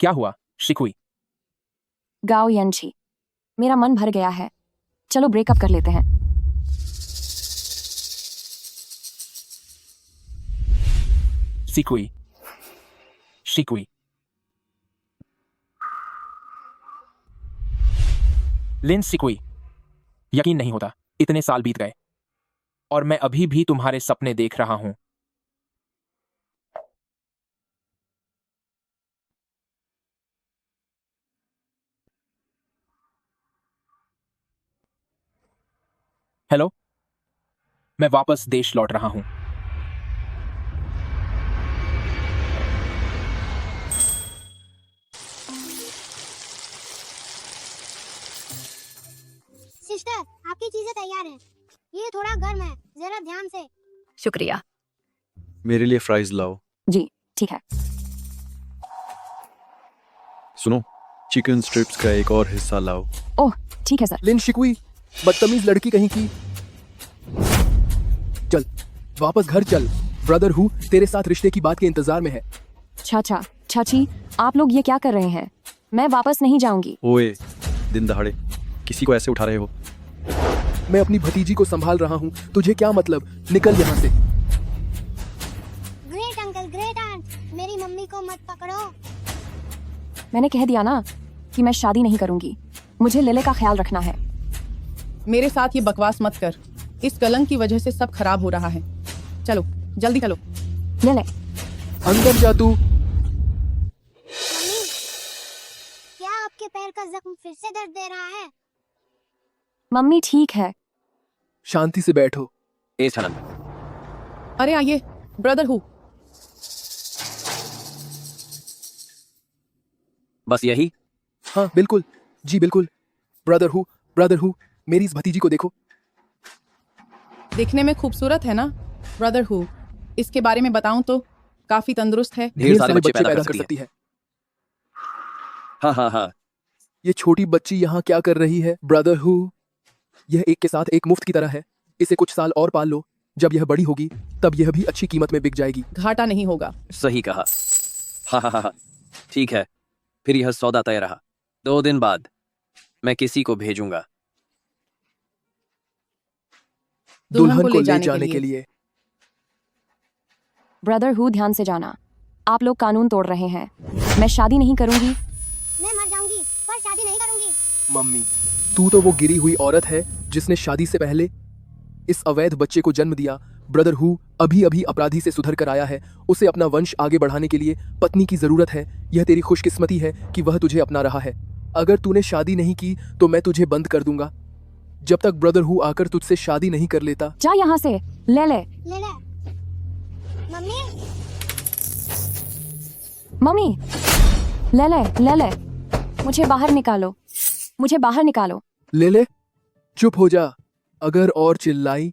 क्या हुआ शिकुई? गाओ यंची, मेरा मन भर गया है, चलो ब्रेकअप कर लेते हैं। शिकुई, शिकुई। लिन शिकुई, यकीन नहीं होता, इतने साल बीत गए और मैं अभी भी तुम्हारे सपने देख रहा हूं। हेलो, मैं वापस देश लौट रहा हूं। सिस्टर, आपकी चीजें तैयार हैं। ये थोड़ा गर्म है, जरा ध्यान से। शुक्रिया। मेरे लिए फ्राइज लाओ। जी ठीक है। सुनो, चिकन स्ट्रिप्स का एक और हिस्सा लाओ। ओह ठीक है सर। लिन शिकुई, बदतमीज लड़की कहीं की। चल वापस घर चल। ब्रदर हु तेरे साथ रिश्ते की बात के इंतजार में है। चाचा चाची, आप लोग ये क्या कर रहे हैं? मैं वापस नहीं जाऊंगी। ओए, दिन दहाड़े किसी को ऐसे उठा रहे हो? मैं अपनी भतीजी को संभाल रहा हूँ, तुझे क्या मतलब? निकल यहाँ से। ग्रेट अंकल, ग्रेट आंट, मेरी मम्मी को मत पकड़ो। मैंने कह दिया ना कि मैं शादी नहीं करूंगी। मुझे लेले का ख्याल रखना है। मेरे साथ ये बकवास मत कर, इस कलंक की वजह से सब खराब हो रहा है। चलो जल्दी चलो। लेले, अंदर जा तू। मम्मी, क्या आपके पैर का जख्म फिर से दर्द दे रहा है? मम्मी ठीक है। शांति से बैठो। ए छलन, अरे आइए, ब्रदर हु। बस यही? हाँ बिल्कुल, जी बिल्कुल। ब्रदर हु, मेरी इस भतीजी को देखो। देखने में खूबसूरत है ना ब्रदर हु? इसके बारे में बताऊं तो काफी तंदुरुस्त है। ढेर सारे बच्चे पैदा कर सकती है। हाँ हाँ हाँ। ये छोटी बच्ची यहाँ क्या कर रही है? ब्रदर हु, यह एक के साथ एक मुफ्त की तरह है। इसे कुछ साल और पाल लो, जब यह बड़ी होगी तब यह भी अच्छी कीमत में बिक जाएगी। घाटा नहीं होगा। सही कहा। हाँ हाँ हाँ, ठीक है, फिर यह सौदा तय रहा। 2 दिन बाद मैं किसी को भेजूंगा दुल्हन को ले जाने के लिए। ब्रदर हु, ध्यान से जाना, आप लोग कानून तोड़ रहे हैं। मैं शादी नहीं करूंगी। मैं मर जाऊंगी पर शादी नहीं करूंगी। मम्मी, तू तो वो गिरी हुई औरत है जिसने शादी से पहले इस अवैध बच्चे को जन्म दिया। ब्रदर हु अभी अभी अपराधी से सुधर कर आया है। उसे अपना वंश आगे बढ़ाने के लिए पत्नी की जरूरत है। यह तेरी खुशकिस्मती है कि वह तुझे अपना रहा है। अगर तूने शादी नहीं की तो मैं तुझे बंद कर दूंगा, जब तक ब्रदर हु आकर तुझसे शादी नहीं कर लेता। जा यहाँ से। लेले, ले ले। मम्मी, मम्मी, लेले, लेले, मुझे बाहर निकालो, मुझे बाहर निकालो। ले, चुप हो जा। अगर और चिल्लाई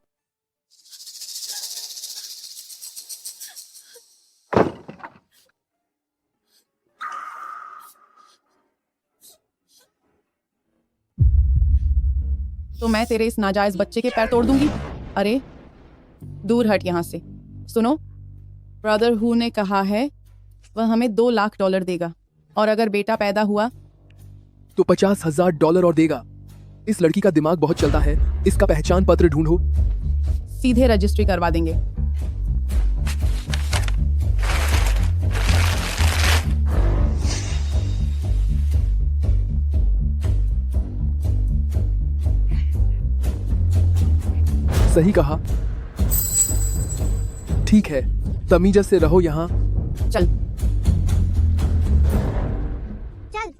तो मैं तेरे इस नाजायज बच्चे के पैर तोड़ दूंगी। अरे दूर हट यहाँ से। सुनो, ब्रदर हु ने कहा है वह हमें $2 लाख देगा, और अगर बेटा पैदा हुआ तो $50,000 और देगा। इस लड़की का दिमाग बहुत चलता है। इसका पहचान पत्र ढूंढो। सीधे रजिस्ट्री करवा देंगे। सही कहा। ठीक है, तमीज़त से रहो यहाँ। चल। चल।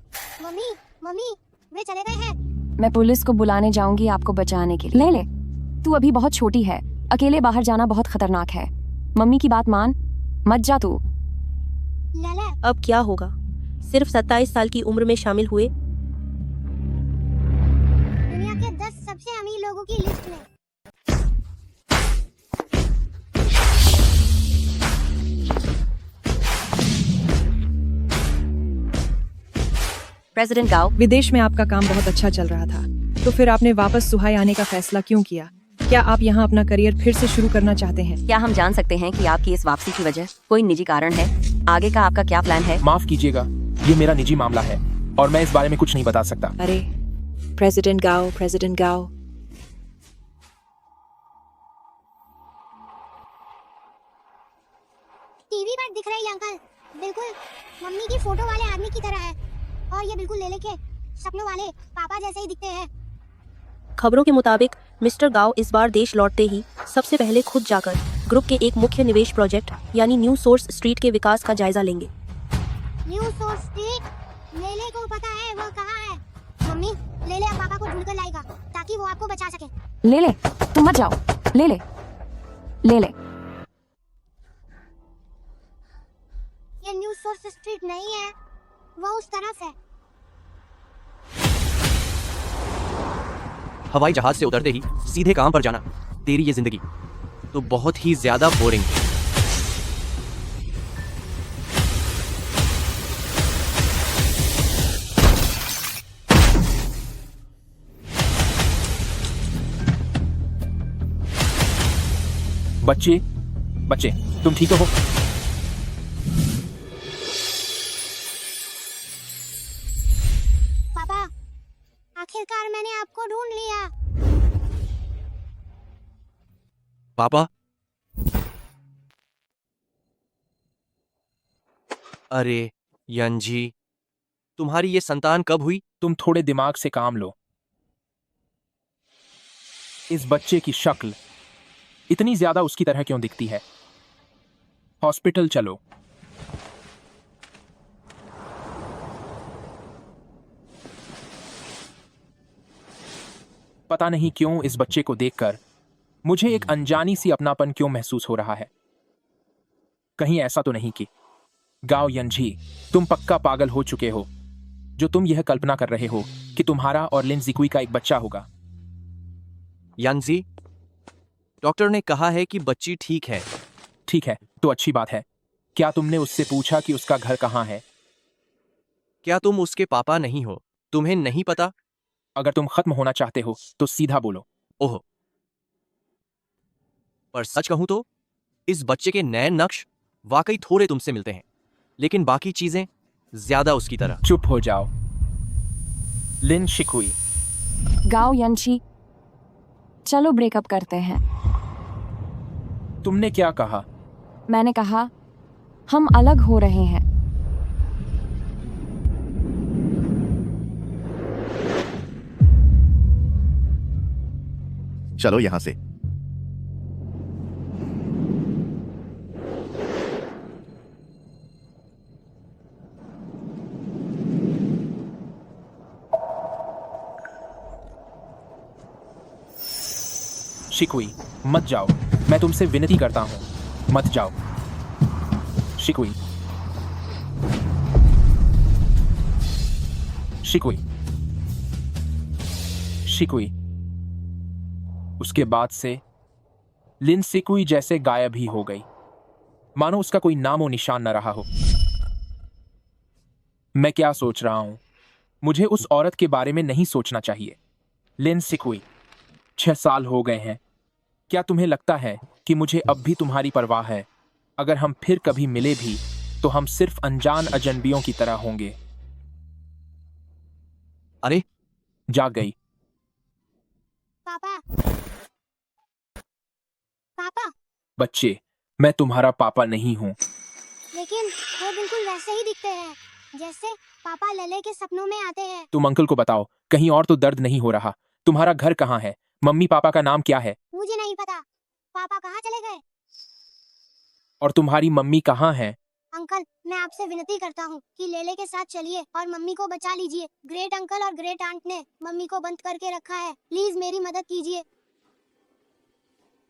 मम्मी, मम्मी, वे चले गए हैं। मैं पुलिस को बुलाने जाऊंगी आपको बचाने के लिए। ले, तू अभी बहुत छोटी है, अकेले बाहर जाना बहुत खतरनाक है। मम्मी की बात मान, मत जा तू। ले। अब क्या होगा? सिर्फ 27 साल की उम्र में शामिल हुए। दुनिया के 10 सबसे अमीर लोगों की लिस्ट में। प्रेसिडेंट गाओ, विदेश में आपका काम बहुत अच्छा चल रहा था, तो फिर आपने वापस सुहाई आने का फैसला क्यों किया? क्या आप यहाँ अपना करियर फिर से शुरू करना चाहते हैं? क्या हम जान सकते हैं कि आपकी इस वापसी की वजह कोई निजी कारण है? आगे का आपका क्या प्लान है? माफ कीजिएगा, ये मेरा निजी मामला है और मैं इस बारे में कुछ नहीं बता सकता। अरे प्रेसिडेंट गाओ। टीवी पर दिख रही अंकल बिल्कुल मम्मी की फोटो वाले आदमी की तरह है और ये बिल्कुल लेले के सपनों वाले पापा जैसे ही दिखते हैं। खबरों के मुताबिक मिस्टर गाओ इस बार देश लौटते ही सबसे पहले खुद जाकर ग्रुप के एक मुख्य निवेश प्रोजेक्ट यानी न्यू सोर्स स्ट्रीट के विकास का जायजा लेंगे। न्यू सोर्स स्ट्रीट, लेले को पता है वो कहाँ है। मम्मी लेले अब पापा को ढूंढ कर लाएगा ताकि वो आपको बचा सके। ले ले, तुम मत जाओ। ले ले, ले ले। ये न्यू सोर्स स्ट्रीट नहीं है, वो उस तरफ है। हवाई जहाज से उतरते ही सीधे काम पर जाना, तेरी ये जिंदगी तो बहुत ही ज्यादा बोरिंग है। बच्चे तुम ठीक हो? पापा आखिरकार मैंने आपको ढूंढ लिया। पापा, अरे यंजी, तुम्हारी ये संतान कब हुई? तुम थोड़े दिमाग से काम लो। इस बच्चे की शक्ल इतनी ज्यादा उसकी तरह क्यों दिखती है? हॉस्पिटल चलो। पता नहीं क्यों इस बच्चे को देखकर मुझे एक अनजानी सी अपनापन क्यों महसूस हो रहा है। कहीं ऐसा तो नहीं कि गाओ यंजी, तुम पक्का पागल हो चुके हो जो तुम यह कल्पना कर रहे हो कि तुम्हारा और लिन जिकुई का एक बच्चा होगा। यंजी, डॉक्टर ने कहा है कि बच्ची ठीक है। ठीक है तो अच्छी बात है। क्या तुमने उससे पूछा कि उसका घर कहाँ है? क्या तुम उसके पापा नहीं हो? तुम्हें नहीं पता? अगर तुम खत्म होना चाहते हो तो सीधा बोलो। ओह, पर सच कहूं तो इस बच्चे के नए नक्श वाकई थोड़े तुमसे मिलते हैं, लेकिन बाकी चीजें ज्यादा उसकी तरह। चुप हो जाओ। लिन शिकुई, गाओ यंशी, चलो ब्रेकअप करते हैं। तुमने क्या कहा? मैंने कहा हम अलग हो रहे हैं। चलो यहां से। शिकुई मत जाओ, मैं तुमसे विनती करता हूं, मत जाओ। शिकुई, शिकुई, शिकुई। उसके बाद से लिन सिकुई जैसे गायब ही हो गई, मानो उसका कोई नामो निशान न रहा हो। मैं क्या सोच रहा हूं? मुझे उस औरत के बारे में नहीं सोचना चाहिए। लिन सिकुई, 6 साल हो गए हैं। क्या तुम्हें लगता है कि मुझे अब भी तुम्हारी परवाह है? अगर हम फिर कभी मिले भी तो हम सिर्फ अनजान अजनबियों की तरह होंगे। अरे, जाग गई। पापा, पापा, बच्चे, मैं तुम्हारा पापा नहीं हूं। लेकिन वो बिल्कुल वैसे ही दिखते हैं जैसे पापा लले के सपनों में आते हैं। तुम अंकल को बताओ, कहीं और तो दर्द नहीं हो रहा। तुम्हारा घर कहाँ है? मम्मी पापा का नाम क्या है? मुझे नहीं पता। पापा कहाँ चले गए? और तुम्हारी मम्मी कहाँ है? अंकल, मैं आपसे विनती करता हूँ कि लेले के साथ चलिए और मम्मी को बचा लीजिए। ग्रेट अंकल और ग्रेट आंट ने मम्मी को बंद करके रखा है। प्लीज मेरी मदद कीजिए।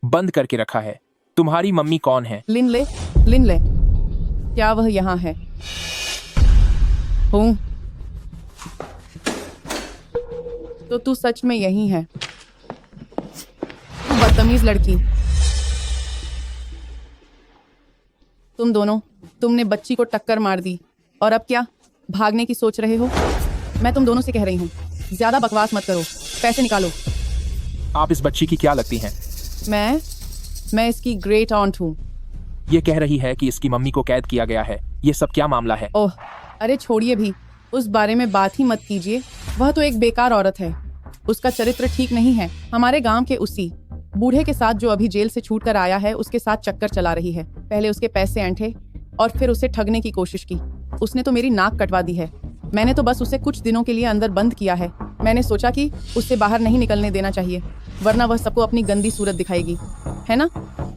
बंद करके रखा है? तुम्हारी मम्मी कौन है? लिनले, क्या वह यहाँ है? हूँ तो तू सच में यही है? तू बदतमीज लड़की। तुम दोनों, तुमने बच्ची को टक्कर मार दी और अब क्या भागने की सोच रहे हो? मैं तुम दोनों से कह रही हूँ, ज्यादा बकवास मत करो। पैसे निकालो। आप इस बच्ची की क्या लगती हैं? मैं इसकी ग्रेट ऑन्ट हूँ। ये कह रही है कि इसकी मम्मी को कैद किया गया है। ये सब क्या मामला है? ओह, अरे छोड़िए भी, उस बारे में बात ही मत कीजिए। वह तो एक बेकार औरत है, उसका चरित्र ठीक नहीं है। हमारे गांव के उसी बूढ़े के साथ जो अभी जेल से छूट कर आया है, उसके साथ चक्कर चला रही है। पहले उसके पैसे ऐंठे और फिर उसे ठगने की कोशिश की। उसने तो मेरी नाक कटवा दी है। मैंने तो बस उसे कुछ दिनों के लिए अंदर बंद किया है। मैंने सोचा कि उससे बाहर नहीं निकलने देना चाहिए, वरना वह सबको अपनी गंदी सूरत दिखाएगी, है ना?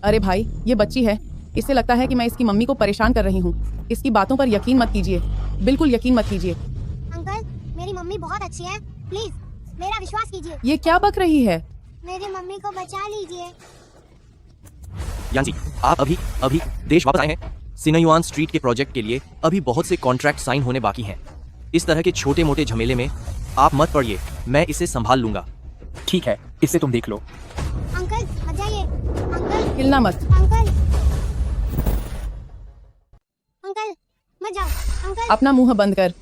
अरे भाई, ये बच्ची है, इसे लगता है कि मैं इसकी मम्मी को परेशान कर रही हूँ। इसकी बातों पर यकीन मत कीजिए, बिल्कुल यकीन मत कीजिए। अंकल, मेरी मम्मी बहुत अच्छी है, प्लीज मेरा विश्वास कीजिए। ये क्या बक रही है? मेरी मम्मी को बचा लीजिए। यानी आप अभी अभी देश वापस आए हैं। सिनयुआन स्ट्रीट के प्रोजेक्ट के लिए अभी बहुत से कॉन्ट्रैक्ट साइन होने बाकी हैं। इस तरह के छोटे मोटे झमेले में आप मत पड़िए, मैं इसे संभाल लूंगा। ठीक है, इसे तुम देख लो। अंकल मत जाइए। अंकल, हिलना मत। अंकल, अंकल मत जाओ। अंकल, अपना मुंह बंद कर,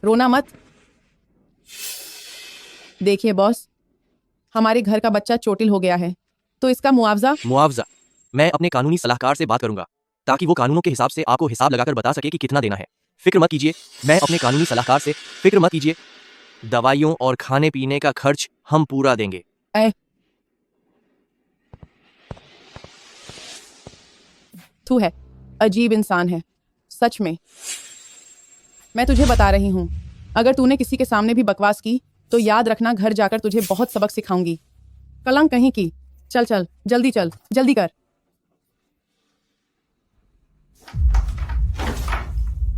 रोना मत। देखिए बॉस, हमारे घर का बच्चा चोटिल हो गया है, तो इसका मुआवजा मैं अपने कानूनी सलाहकार से बात करूंगा, ताकि वो कानूनों के हिसाब से आपको हिसाब लगाकर बता सके कि कितना देना है। फिक्र मत कीजिए, मैं अपने कानूनी सलाहकार से फिक्र मत कीजिए। दवाइयों और खाने पीने का खर्च हम पूरा देंगे। तू है अजीब इंसान है, सच में। मैं तुझे बता रही हूँ, अगर तूने किसी के सामने भी बकवास की तो याद रखना, घर जाकर तुझे बहुत सबक सिखाऊंगी। कलंक कहीं की। चल चल, जल्दी चल, जल्दी कर।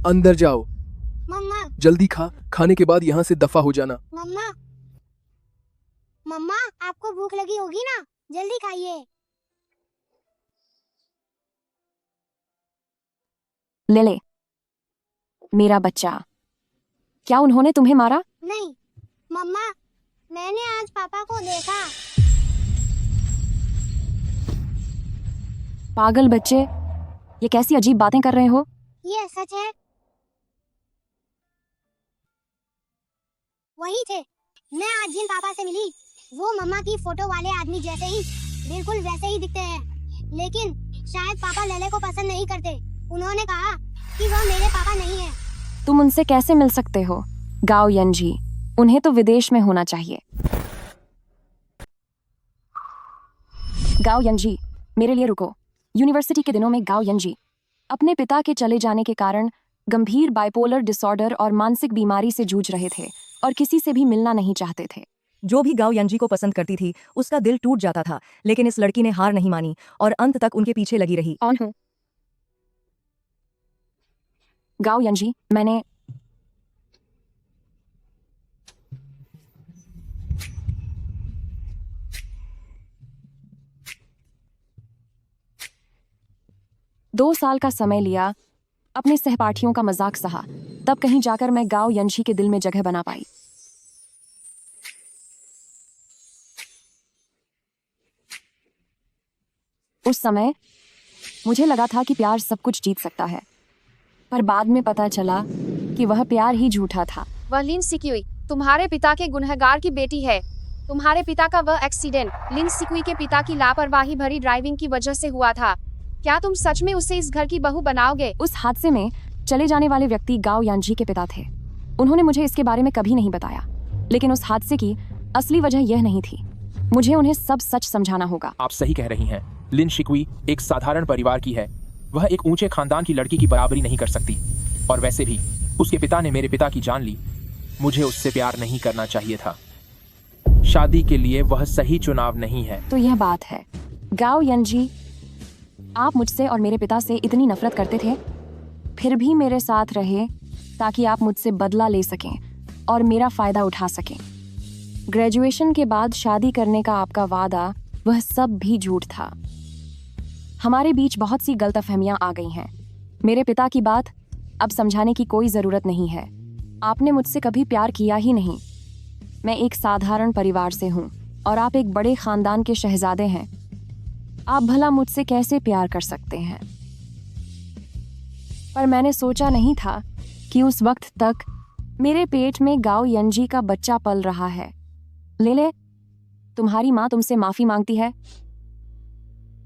अंदर जाओ, मम्मा, जल्दी खा, खाने के बाद यहाँ से दफा हो जाना। मम्मा, मम्मा आपको भूख लगी होगी ना, जल्दी खाइए। ले ले, मेरा बच्चा। क्या उन्होंने तुम्हें मारा? नहीं मम्मा, मैंने आज पापा को देखा। पागल बच्चे, ये कैसी अजीब बातें कर रहे हो? ये सच है। वही थे, मैं आज जिन पापा से मिली वो मम्मा की फोटो वाले आदमी जैसे ही, बिल्कुल वैसे ही दिखते हैं। लेकिन शायद पापा लेले को पसंद नहीं करते। उन्होंने कहा कि वह मेरे पापा नहीं है। तुम उनसे कैसे मिल सकते हो? गाओ यंजी, उन्हें तो विदेश में होना चाहिए। गाओ यंजी, मेरे लिए रुको। यूनिवर्सिटी के दिनों में गाओ यंजी अपने पिता के चले जाने के कारण गंभीर बाइपोलर डिसऑर्डर और मानसिक बीमारी से जूझ रहे थे और किसी से भी मिलना नहीं चाहते थे। जो भी गाओ यंजी को पसंद करती थी, उसका दिल टूट जाता था, लेकिन इस लड़की ने हार नहीं मानी और अंत तक उनके पीछे लगी रही। कौन हूँ? गाओ यंजी, मैंने दो साल का समय लिया, अपने सहपाठियों का मजाक सहा, तब कहीं जाकर मैं गाओ यंशी के दिल में जगह बना पाई। उस समय मुझे लगा था कि प्यार सब कुछ जीत सकता है, पर बाद में पता चला कि वह प्यार ही झूठा था। वह लिन सिक्युई तुम्हारे पिता के गुनहगार की बेटी है। तुम्हारे पिता का वह एक्सीडेंट लिन सिक्युई के पिता की लापरवाही भरी ड्राइविंग की वजह से हुआ था। क्या तुम सच में उसे इस घर की बहू बनाओगे? उस हादसे में चले जाने वाले व्यक्ति गाओ यांजी के पिता थे। उन्होंने मुझे इसके बारे में कभी नहीं बताया, लेकिन उस हादसे की असली वजह यह नहीं थी। मुझे उन्हें सब सच समझाना होगा। आप सही कह रही हैं। लिन शिकुई एक साधारण परिवार की है। वह एक ऊंचे खानदान की लड़की की बराबरी नहीं कर सकती। और वैसे भी उसके पिता ने मेरे पिता की जान ली। मुझे उससे प्यार नहीं करना चाहिए था। शादी के लिए वह सही चुनाव नहीं है। तो यह बात है। गाओ यंजी, आप मुझसे और मेरे पिता से इतनी नफरत करते थे, फिर भी मेरे साथ रहे ताकि आप मुझसे बदला ले सकें और मेरा फायदा उठा सकें। ग्रेजुएशन के बाद शादी करने का आपका वादा, वह सब भी झूठ था। हमारे बीच बहुत सी गलतफहमियां आ गई हैं। मेरे पिता की बात अब समझाने की कोई ज़रूरत नहीं है। आपने मुझसे कभी प्यार किया ही नहीं। मैं एक साधारण परिवार से हूँ और आप एक बड़े खानदान के शहजादे हैं। आप भला मुझसे कैसे प्यार कर सकते हैं? पर मैंने सोचा नहीं था कि उस वक्त तक मेरे पेट में गाओ यंजी का बच्चा पल रहा है। ले, तुम्हारी माँ तुमसे माफ़ी मांगती है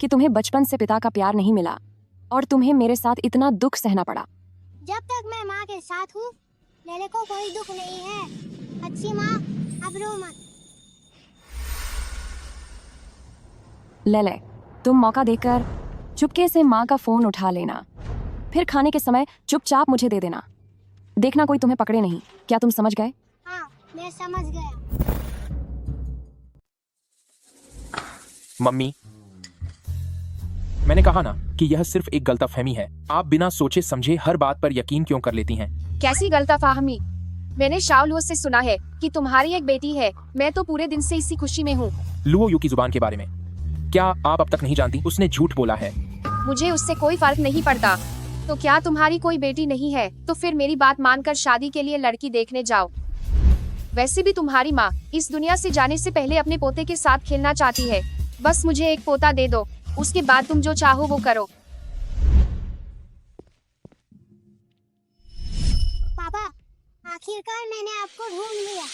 कि तुम्हें बचपन से पिता का प्यार नहीं मिला और तुम्हें मेरे साथ इतना दुख सहना पड़ा। जब तक मैं माँ के साथ हूँ लेले को कोई दुख नहीं है। अच्छी माँ, अब रो मत। लेले, तुम मौका देकर चुपके से माँ का फोन उठा लेना, फिर खाने के समय चुपचाप मुझे दे देना। देखना कोई तुम्हें पकड़े नहीं। क्या तुम समझ गए? हाँ, मैं समझ गया। मम्मी, मैंने कहा ना कि यह सिर्फ एक गलतफहमी है। आप बिना सोचे समझे हर बात पर यकीन क्यों कर लेती हैं? कैसी गलतफहमी? मैंने शाओलुओ से सुना है कि तुम्हारी एक बेटी है। मैं तो पूरे दिन से इसी खुशी में हूँ। लुओ यू की जुबान के बारे में क्या आप अब तक नहीं जानती? उसने झूठ बोला है। मुझे उससे कोई फर्क नहीं पड़ता। तो क्या तुम्हारी कोई बेटी नहीं है? तो फिर मेरी बात मानकर शादी के लिए लड़की देखने जाओ। वैसे भी तुम्हारी माँ इस दुनिया से जाने से पहले अपने पोते के साथ खेलना चाहती है। बस मुझे एक पोता दे दो, उसके बाद तुम जो चाहो वो करो। पापा, आखिरकार मैंने आपको ढूंढ लिया।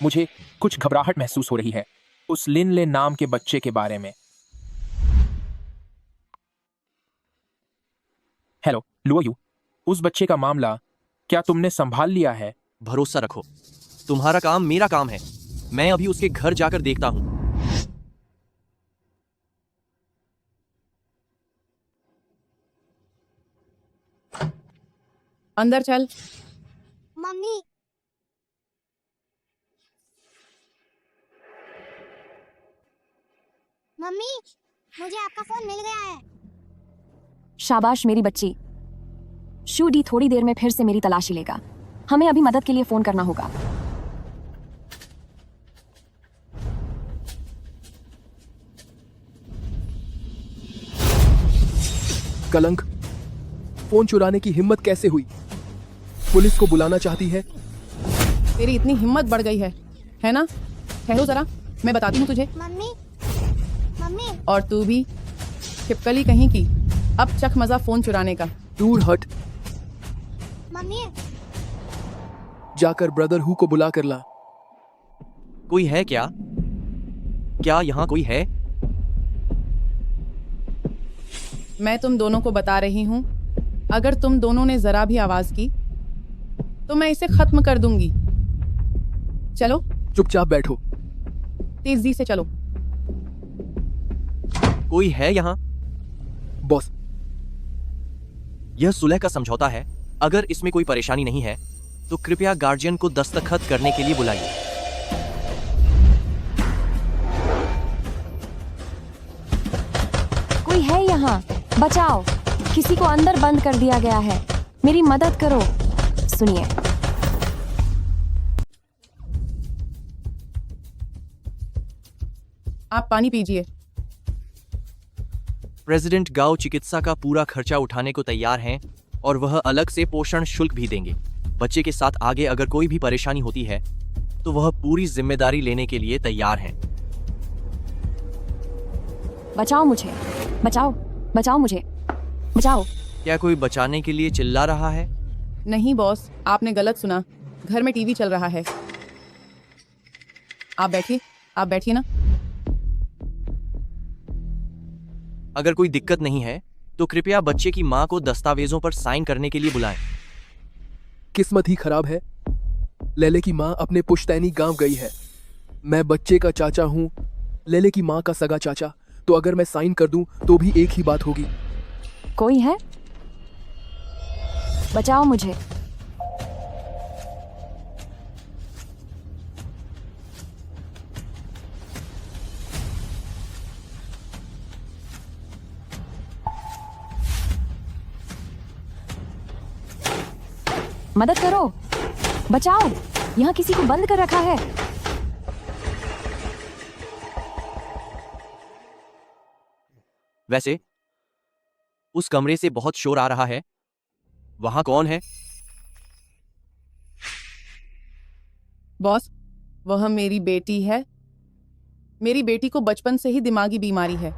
मुझे कुछ घबराहट महसूस हो रही है उस लिन ले नाम के बच्चे के बारे में। हेलो लुओ यू, उस बच्चे का मामला क्या तुमने संभाल लिया है? भरोसा रखो, तुम्हारा काम मेरा काम है। मैं अभी उसके घर जाकर देखता हूँ। अंदर चल। मम्मी, मम्मी, मुझे आपका फोन मिल गया है। शाबाश मेरी बच्ची। शूडी थोड़ी देर में फिर से मेरी तलाशी लेगा। हमें अभी मदद के लिए फोन करना होगा। कलंक, फोन चुराने की हिम्मत कैसे हुई? पुलिस को बुलाना चाहती है? तेरी इतनी हिम्मत बढ़ गई है ना? ठहरो जरा, मैं बताती हूँ तुझे। मम्मी, मम्मी, और तू भी छिपकली कहीं की। अब चख मजा फोन चुराने का। दूर हट, मम्मी, जाकर ब्रदर हु को बुला कर ला। कोई है क्या? क्या यहाँ कोई है? मैं तुम दोनों को बता रही हूँ, अगर तुम दोनों ने जरा भी आवाज की तो मैं इसे खत्म कर दूंगी। चलो, चुपचाप बैठो। तेजी से चलो। कोई है यहाँ? बॉस, यह सुलह का समझौता है। अगर इसमें कोई परेशानी नहीं है तो कृपया गार्जियन को दस्तखत करने के लिए बुलाइए। कोई है यहाँ? बचाओ, किसी को अंदर बंद कर दिया गया है। मेरी मदद करो। सुनिए, आप पानी पीजिए। प्रेसिडेंट गाओ चिकित्सा का पूरा खर्चा उठाने को तैयार हैं और वह अलग से पोषण शुल्क भी देंगे। बच्चे के साथ आगे अगर कोई भी परेशानी होती है तो वह पूरी जिम्मेदारी लेने के लिए तैयार हैं। बचाओ मुझे, बचाओ, बचाओ मुझे, बचाओ। क्या कोई बचाने के लिए चिल्ला रहा है? नहीं बॉस, आपने गलत सुना। घर में टीवी चल रहा है। आप बैठिए, आप बैठिए ना। अगर कोई दिक्कत नहीं है तो कृपया बच्चे की मां को दस्तावेजों पर साइन करने के लिए बुलाएं। किस्मत ही खराब है। लेले की माँ अपने पुश्तैनी गांव गई है। मैं बच्चे का चाचा हूँ, लेले की माँ का सगा चाचा। तो अगर मैं साइन कर दूं तो भी एक ही बात होगी। कोई है? बचाओ मुझे। मदद करो, बचाओ। यहाँ किसी को बंद कर रखा है। वैसे उस कमरे से बहुत शोर आ रहा है। वहां कौन है? बॉस, वह मेरी बेटी है। मेरी बेटी को बचपन से ही दिमागी बीमारी है।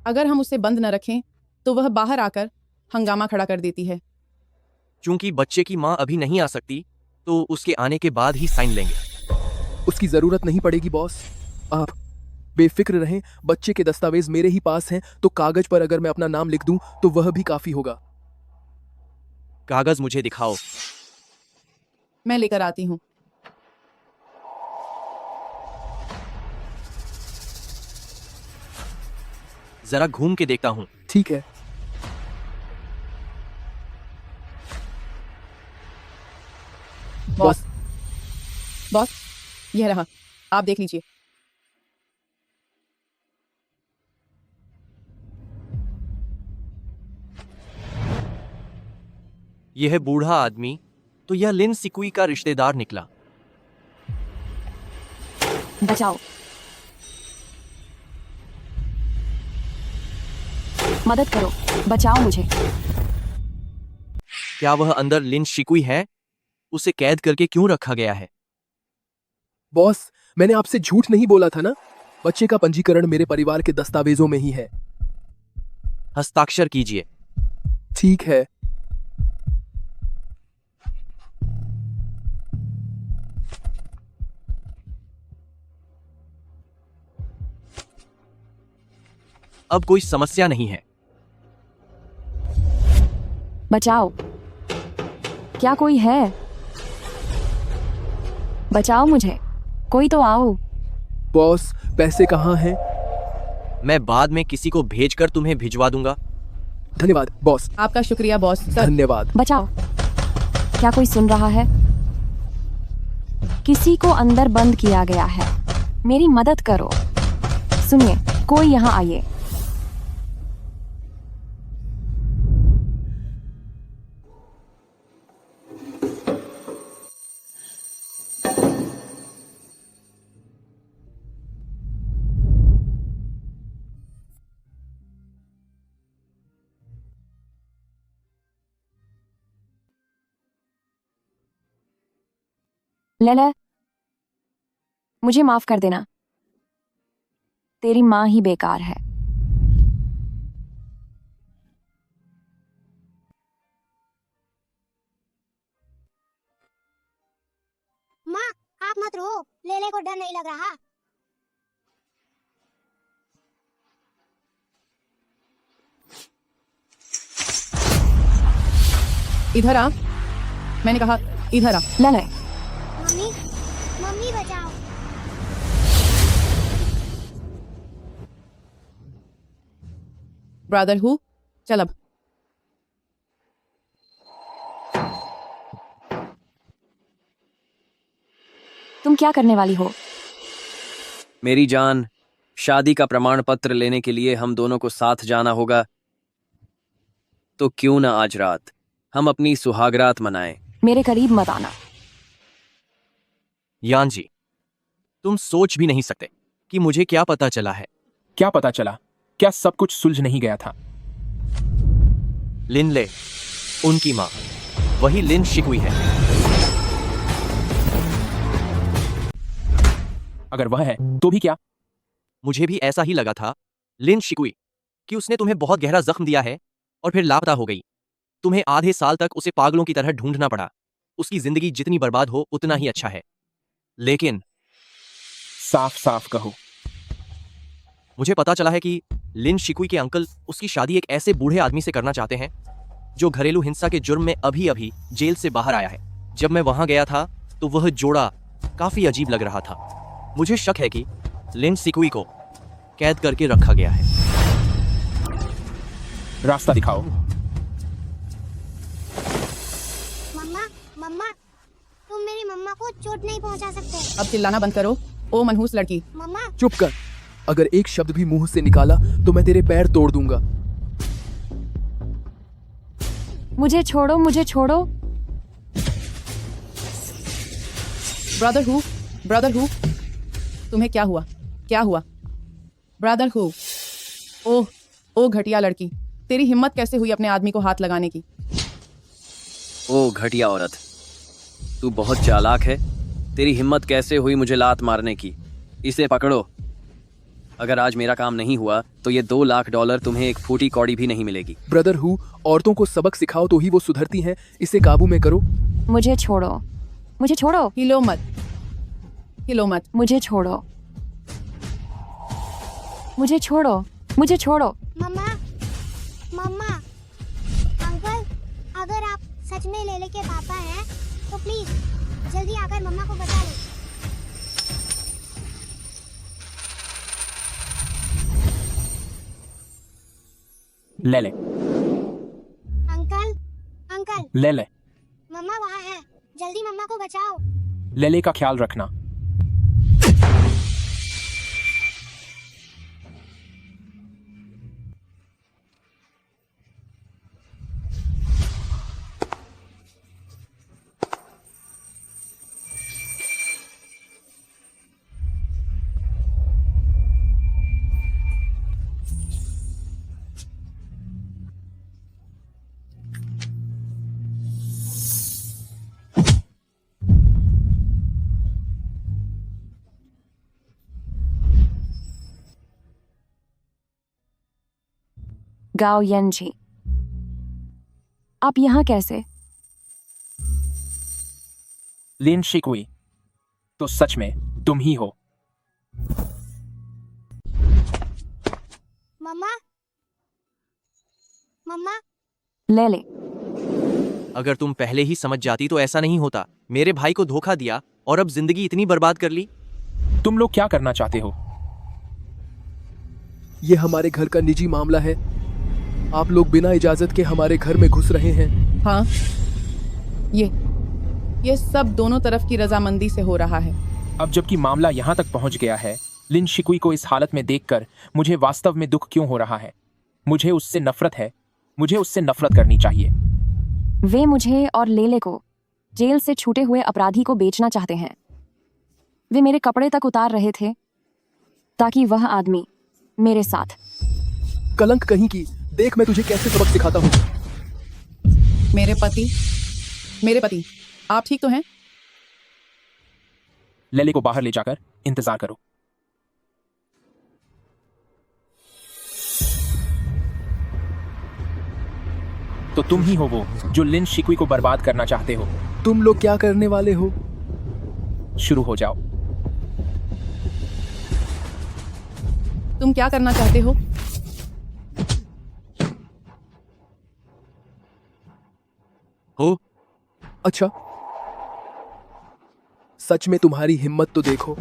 अगर हम उसे बंद न रखें तो वह बाहर आकर हंगामा खड़ा कर देती है। क्योंकि बच्चे की मां अभी नहीं आ सकती तो उसके आने के बाद ही साइन लेंगे। उसकी जरूरत नहीं पड़ेगी बॉस। आप बेफिक्र रहें, बच्चे के दस्तावेज मेरे ही पास हैं। तो कागज पर अगर मैं अपना नाम लिख दूं तो वह भी काफी होगा। कागज मुझे दिखाओ। मैं लेकर आती हूँ। जरा घूम के देखता हूँ। ठीक है। बॉस, बॉस, यह रहा, आप देख लीजिए। यह बूढ़ा आदमी तो यह लिन सिकुई का रिश्तेदार निकला। बचाओ, मदद करो, बचाओ मुझे। क्या वह अंदर लिन शिकुई है? उसे कैद करके क्यों रखा गया है? बॉस, मैंने आपसे झूठ नहीं बोला था ना। बच्चे का पंजीकरण मेरे परिवार के दस्तावेजों में ही है। हस्ताक्षर कीजिए। ठीक है। अब कोई समस्या नहीं है। बचाओ, क्या कोई है? बचाओ मुझे, कोई तो आओ। बॉस, पैसे कहाँ हैं? मैं बाद में किसी को भेजकर तुम्हें भिजवा दूंगा। धन्यवाद बॉस। आपका शुक्रिया बॉस। सर, धन्यवाद। बचाओ, क्या कोई सुन रहा है? किसी को अंदर बंद किया गया है, मेरी मदद करो। सुनिए, कोई यहाँ आइए। ले, मुझे माफ कर देना, तेरी माँ ही बेकार है। माँ, आप मत रो, लेले को डर नहीं लग रहा। इधर आ, मैंने कहा इधर आ। ले, मम्मी, मम्मी बचाओ। ब्रदर हूँ, चल अब। तुम क्या करने वाली हो? मेरी जान, शादी का प्रमाण पत्र लेने के लिए हम दोनों को साथ जाना होगा। तो क्यों ना आज रात हम अपनी सुहागरात मनाएं। मेरे करीब मत आना। यान जी, तुम सोच भी नहीं सकते कि मुझे क्या पता चला है। क्या पता चला? क्या सब कुछ सुलझ नहीं गया था? लिन ले, उनकी माँ, वही लिन शिकुई है। अगर वह है तो भी क्या? मुझे भी ऐसा ही लगा था, लिन शिकुई, कि उसने तुम्हें बहुत गहरा जख्म दिया है और फिर लापता हो गई। तुम्हें आधे साल तक उसे पागलों की तरह ढूंढना पड़ा। उसकी जिंदगी जितनी बर्बाद हो उतना ही अच्छा है। लेकिन साफ साफ कहो। मुझे पता चला है कि लिन शिकुई के अंकल उसकी शादी एक ऐसे बूढ़े आदमी से करना चाहते हैं जो घरेलू हिंसा के जुर्म में अभी अभी जेल से बाहर आया है। जब मैं वहां गया था तो वह जोड़ा काफी अजीब लग रहा था। मुझे शक है कि लिन शिकुई को कैद करके रखा गया है। रास्ता दिखाओ। मम्मा, मम्मा, तुम मेरी मम्मा को चोट नहीं पहुंचा सकते। अब चिल्लाना बंद करो, ओ मनहूस लड़की। मम्मा, चुप कर। अगर एक शब्द भी मुंह से निकाला तो मैं तेरे पैर तोड़ दूंगा। मुझे छोड़ो, मुझे छोड़ो। ब्रदर हूँ, तुम्हें क्या हुआ? क्या हुआ? ब्रदर हूँ, ओ घटिया लड़की, तेरी हिम्मत कैसे हुई अपने आदमी को हाथ लगाने की? ओ घटिया औरत, तू बहुत चालाक है। तेरी हिम्मत कैसे हुई मुझे लात मारने की? इसे पकड़ो। अगर आज मेरा काम नहीं हुआ तो ये $2 लाख तुम्हें एक फूटी कौड़ी भी नहीं मिलेगी। ब्रदर हूँ, औरतों को सबक सिखाओ तो ही वो सुधरती हैं। इसे काबू में करो। मुझे छोड़ो, मुझे छोड़ो। हिलो मत, मुझे छोड़ो, मुझे छोड़ो, मुझे छोड़ो। मम्मा, मम्मा, अंकल, अगर आप सच में लेले के पापा हैं तो प्लीज जल्दी आकर मम्मा को बचा लो। ले ले अंकल अंकल ले ले मम्मा वहाँ है, जल्दी मम्मा को बचाओ। लेले का ख्याल रखना। गाओ यंजी, आप यहाँ कैसे? लिन शिकुई, तो सच में तुम ही हो। मम्मा मम्मा ले ले। अगर तुम पहले ही समझ जाती तो ऐसा नहीं होता। मेरे भाई को धोखा दिया और अब जिंदगी इतनी बर्बाद कर ली। तुम लोग क्या करना चाहते हो? ये हमारे घर का निजी मामला है। आप लोग बिना इजाजत के हमारे घर में घुस रहे हैं। हाँ, ये सब दोनों तरफ की रजामंदी से हो रहा है। अब जबकि मामला यहाँ तक पहुँच गया है, लिन शिकुई को इस हालत में देखकर मुझे वास्तव में दुख क्यों हो रहा है? मुझे उससे नफरत है। मुझे उससे नफरत करनी चाहिए। वे मुझे और लेले को जेल से छूटे हुए अपराधी को बेचना चाहते हैं। वे मेरे कपड़े तक उतार रहे थे ताकि वह आदमी मेरे साथ। कलंक कहीं की, देख मैं तुझे कैसे सबक सिखाता हूँ। मेरे पति, आप ठीक तो हैं? लेले को बाहर ले जाकर इंतजार करो। तो तुम ही हो वो जो लिन शिकुई को बर्बाद करना चाहते हो। तुम लोग क्या करने वाले हो? शुरू हो जाओ। तुम क्या करना चाहते हो? अच्छा, सच में तुम्हारी हिम्मत तो देखो।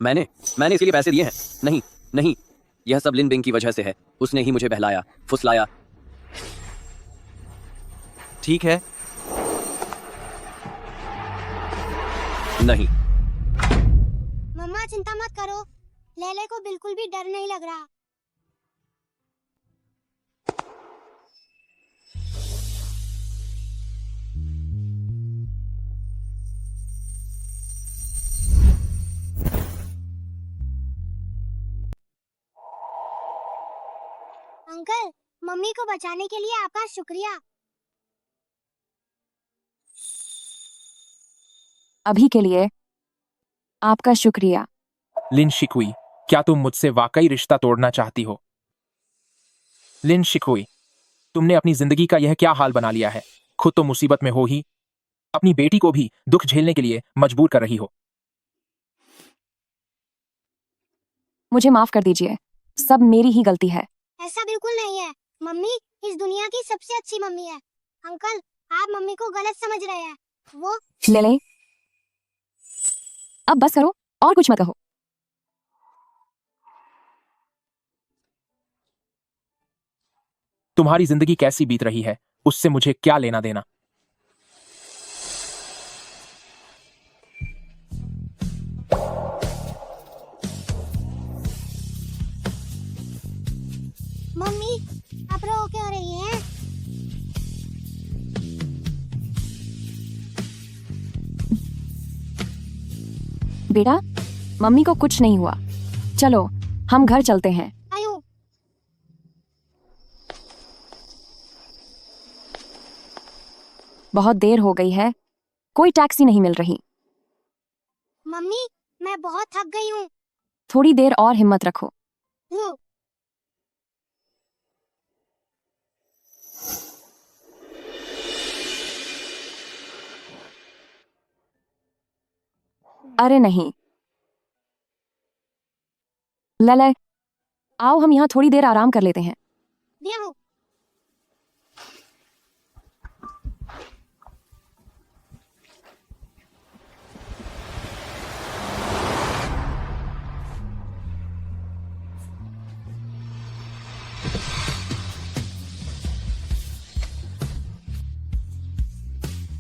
मैंने इसके लिए पैसे दिए हैं। नहीं, यह सब लिन बिंग की वजह से है। उसने ही मुझे बहलाया, फुसलाया। ठीक है, नहीं। मम्मा चिंता मत करो, लेले को बिल्कुल भी डर नहीं लग रहा। अंकल, मम्मी को बचाने के लिए आपका शुक्रिया। अभी के लिए आपका शुक्रिया। लिन शिकुई, क्या तुम मुझसे वाकई रिश्ता तोड़ना चाहती हो? लिन शिकुई, तुमने अपनी जिंदगी का यह क्या हाल बना लिया है? खुद तो मुसीबत में हो ही, अपनी बेटी को भी दुख झेलने के लिए मजबूर कर रही हो। मुझे माफ कर दीजिए, सब मेरी ही गलती है। ऐसा बिल्कुल नहीं है, मम्मी इस दुनिया की सबसे अच्छी मम्मी है। अंकल, आप मम्मी को गलत समझ रहे हैं। वो लेले, अब बस करो और कुछ मत कहो। तुम्हारी जिंदगी कैसी बीत रही है, उससे मुझे क्या लेना देना? मम्मी आप रो क्यों रही हैं? बेटा, मम्मी को कुछ नहीं हुआ। चलो हम घर चलते हैं। आयु, बहुत देर हो गई है, कोई टैक्सी नहीं मिल रही। मम्मी मैं बहुत थक गई हूँ। थोड़ी देर और हिम्मत रखो। हूँ। अरे नहीं लले, आओ हम यहाँ थोड़ी देर आराम कर लेते हैं। दिया हूँ।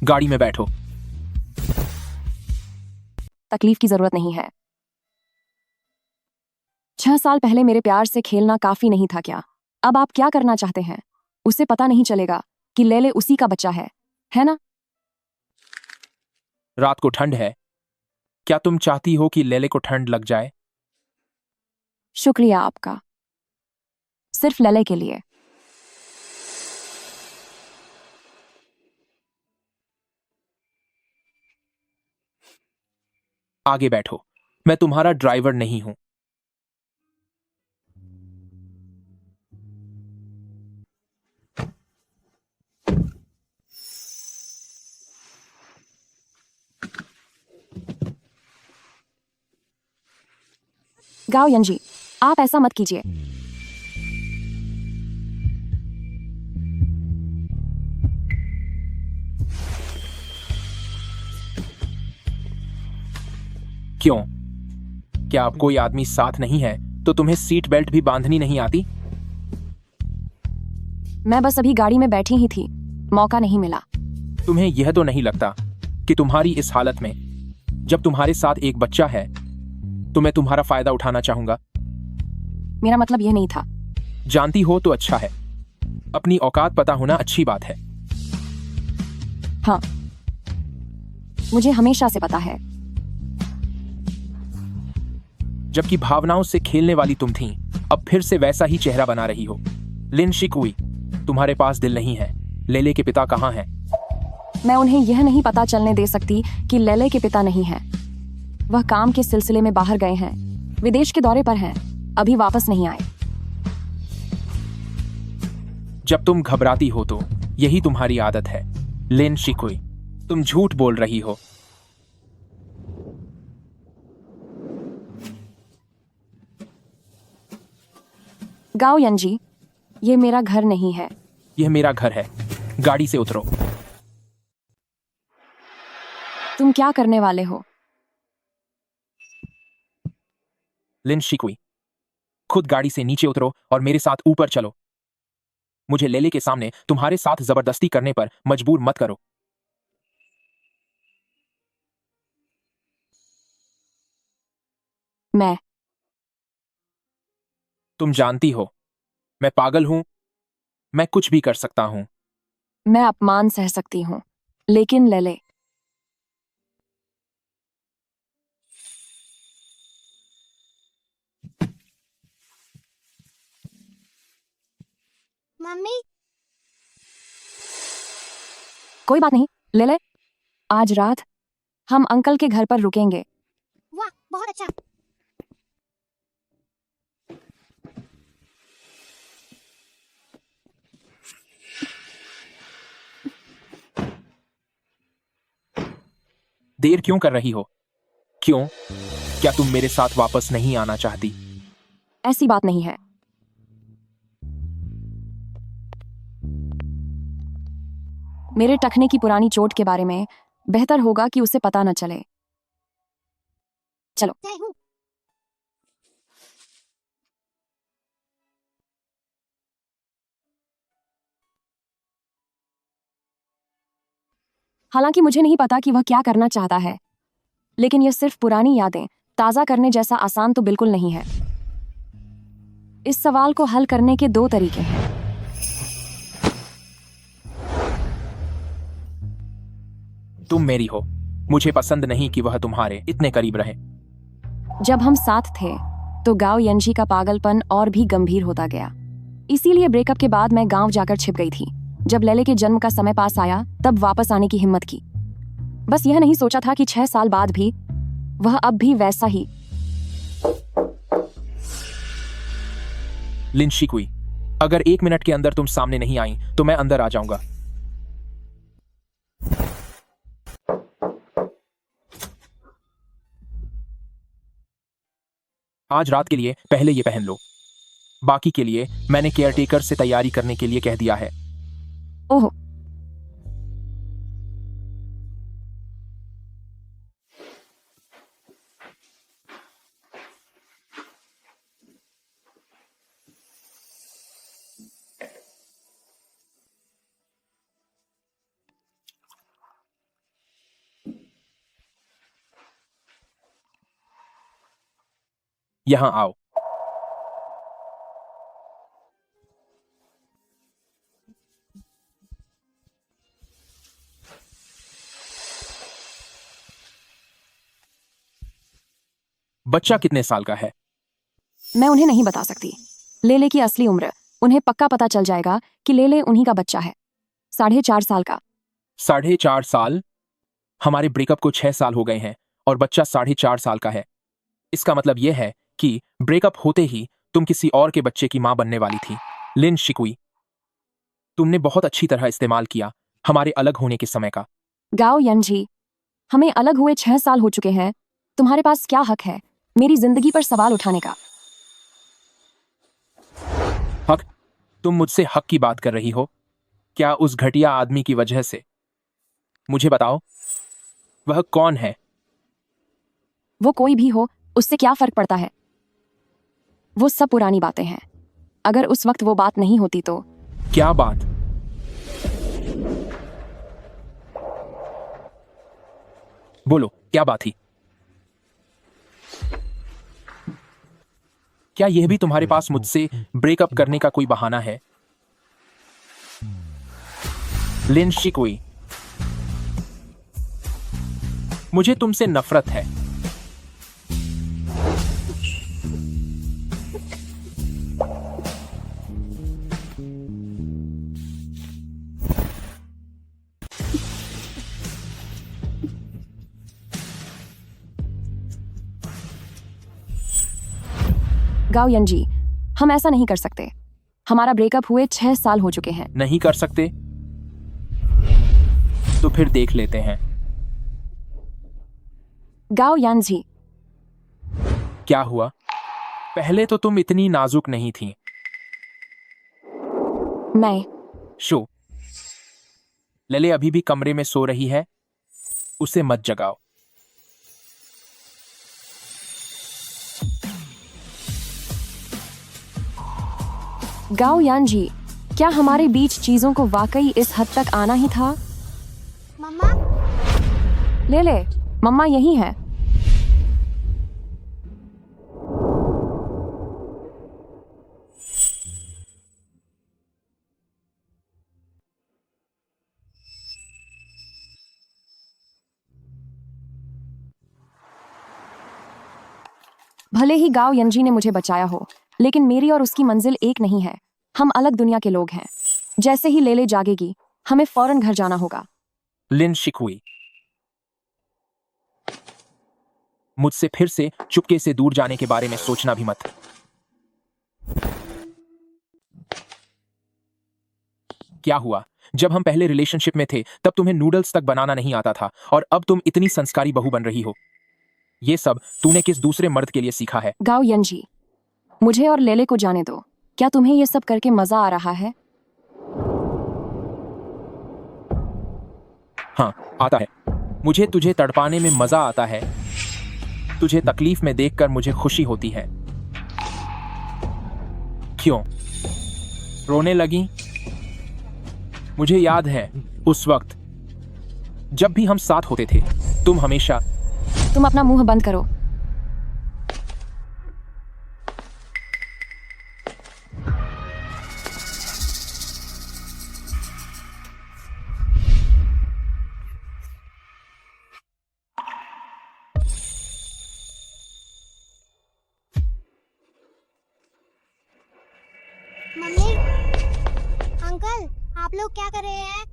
गाड़ी में बैठो। तकलीफ की जरूरत नहीं है। 6 साल पहले मेरे प्यार से खेलना काफी नहीं था क्या? अब आप क्या करना चाहते हैं? उसे पता नहीं चलेगा कि लेले उसी का बच्चा है ना? रात को ठंड है, क्या तुम चाहती हो कि लेले को ठंड लग जाए? शुक्रिया आपका, सिर्फ लले के लिए। आगे बैठो, मैं तुम्हारा ड्राइवर नहीं हूं। गाओ यंजी, आप ऐसा मत कीजिए। क्यों? क्या आप कोई आदमी साथ नहीं है तो तुम्हें सीट बेल्ट भी बांधनी नहीं आती? मैं बस अभी गाड़ी में बैठी ही थी, मौका नहीं मिला। तुम्हें यह तो नहीं लगता कि तुम्हारी इस हालत में, जब तुम्हारे साथ एक बच्चा है, तो मैं तुम्हारा फायदा उठाना चाहूंगा? मेरा मतलब यह नहीं था। जानती हो तो अच्छा है, अपनी औकात पता होना अच्छी बात है। हाँ, मुझे हमेशा से पता है। जबकि भावनाओं से खेलने वाली तुम थी, अब फिर से वैसा ही चेहरा बना रही हो। लिन शिकुई, तुम्हारे पास दिल नहीं है। लेले के पिता कहाँ हैं? मैं उन्हें यह नहीं पता चलने दे सकती कि लेले के पिता नहीं हैं। वह काम के सिलसिले में बाहर गए हैं, विदेश के दौरे पर हैं, अभी वापस नहीं आए। जब तुम घबराती हो तो यही तुम्हारी आदत है। लिन शिकुई, तुम झूठ बोल रही हो। गाओ यंजी, ये मेरा घर नहीं है। यह मेरा घर है। गाड़ी से उतरो। तुम क्या करने वाले हो? लिन शिकुई, खुद गाड़ी से नीचे उतरो और मेरे साथ ऊपर चलो। मुझे लेले के सामने तुम्हारे साथ जबरदस्ती करने पर मजबूर मत करो। तुम जानती हो, मैं पागल हूं, मैं कुछ भी कर सकता हूं। मैं अपमान सह सकती हूँ, लेकिन लेले, मम्मी, कोई बात नहीं। लेले, आज रात हम अंकल के घर पर रुकेंगे। वाह, बहुत अच्छा। देर क्यों कर रही हो? क्यों? क्या तुम मेरे साथ वापस नहीं आना चाहती? ऐसी बात नहीं है। मेरे टखने की पुरानी चोट के बारे में बेहतर होगा कि उसे पता न चले। चलो। जय हूँ। हालांकि मुझे नहीं पता कि वह क्या करना चाहता है, लेकिन यह सिर्फ पुरानी यादें ताज़ा करने जैसा आसान तो बिल्कुल नहीं है। इस सवाल को हल करने के 2 तरीके हैं। तुम मेरी हो, मुझे पसंद नहीं कि वह तुम्हारे इतने करीब रहे। जब हम साथ थे तो गांव यंजी का पागलपन और भी गंभीर होता गया। इसीलिए ब्रेकअप के बाद मैं गांव जाकर छिप गई थी। जब लेले के जन्म का समय पास आया तब वापस आने की हिम्मत की। बस यह नहीं सोचा था कि 6 साल बाद भी वह अब भी वैसा ही। लिन शिकुई, अगर 1 मिनट के अंदर तुम सामने नहीं आई तो मैं अंदर आ जाऊंगा। आज रात के लिए पहले ये पहन लो। बाकी के लिए मैंने केयरटेकर से तैयारी करने के लिए कह दिया है। ओह, यहां आओ। बच्चा कितने साल का है? मैं उन्हें नहीं बता सकती। लेले की असली उम्र उन्हें पक्का पता चल जाएगा कि लेले उन्हीं का बच्चा है। 4.5 साल का। 4.5 साल? हमारे ब्रेकअप को 6 साल हो गए हैं और बच्चा 4.5 साल का है। इसका मतलब यह है कि ब्रेकअप होते ही तुम किसी और के बच्चे की मां बनने वाली थी। लिन शिकुई, तुमने बहुत अच्छी तरह इस्तेमाल किया हमारे अलग होने के समय का। गाओ यंजी, हमें अलग हुए 6 साल हो चुके हैं। तुम्हारे पास क्या हक है मेरी जिंदगी पर सवाल उठाने का? हक? तुम मुझसे हक की बात कर रही हो? क्या उस घटिया आदमी की वजह से? मुझे बताओ, वह कौन है? वो कोई भी हो, उससे क्या फर्क पड़ता है? वो सब पुरानी बातें हैं। अगर उस वक्त वो बात नहीं होती तो। क्या बात? बोलो, क्या बात थी? क्या यह भी तुम्हारे पास मुझसे ब्रेकअप करने का कोई बहाना है? लिन शिकुई, मुझे तुमसे नफरत है। गाओ यंजी, हम ऐसा नहीं कर सकते। हमारा ब्रेकअप हुए 6 साल हो चुके हैं। नहीं कर सकते? तो फिर देख लेते हैं। गाओ यानजी, क्या हुआ? पहले तो तुम इतनी नाजुक नहीं थी। मैं शो, लले अभी भी कमरे में सो रही है। उसे मत जगाओ। गाओ यानजी, क्या हमारे बीच चीजों को वाकई इस हद तक आना ही था? मम्मा, ले मम्मा यही है। भले ही गाओ यंजी ने मुझे बचाया हो, लेकिन मेरी और उसकी मंजिल एक नहीं है। हम अलग दुनिया के लोग हैं। जैसे ही लेले जागेगी, हमें फौरन घर जाना होगा। लिन शिकुई, मुझसे फिर से चुपके से दूर जाने के बारे में सोचना भी मत। क्या हुआ? जब हम पहले रिलेशनशिप में थे तब तुम्हें नूडल्स तक बनाना नहीं आता था और अब तुम इतनी संस्कारी बहू बन रही हो। ये सब तूने किस दूसरे मर्द के लिए सीखा है? गाओ यंजी, मुझे और लेले को जाने दो। क्या तुम्हें ये सब करके मजा आ रहा है? हाँ, आता है। मुझे तुझे तड़पाने में मजा आता है। तुझे तकलीफ में देखकर मुझे खुशी होती है। क्यों रोने लगी? मुझे याद है उस वक्त जब भी हम साथ होते थे, तुम हमेशा। तुम अपना मुंह बंद करो। मम्मी, अंकल, आप लोग क्या कर रहे हैं?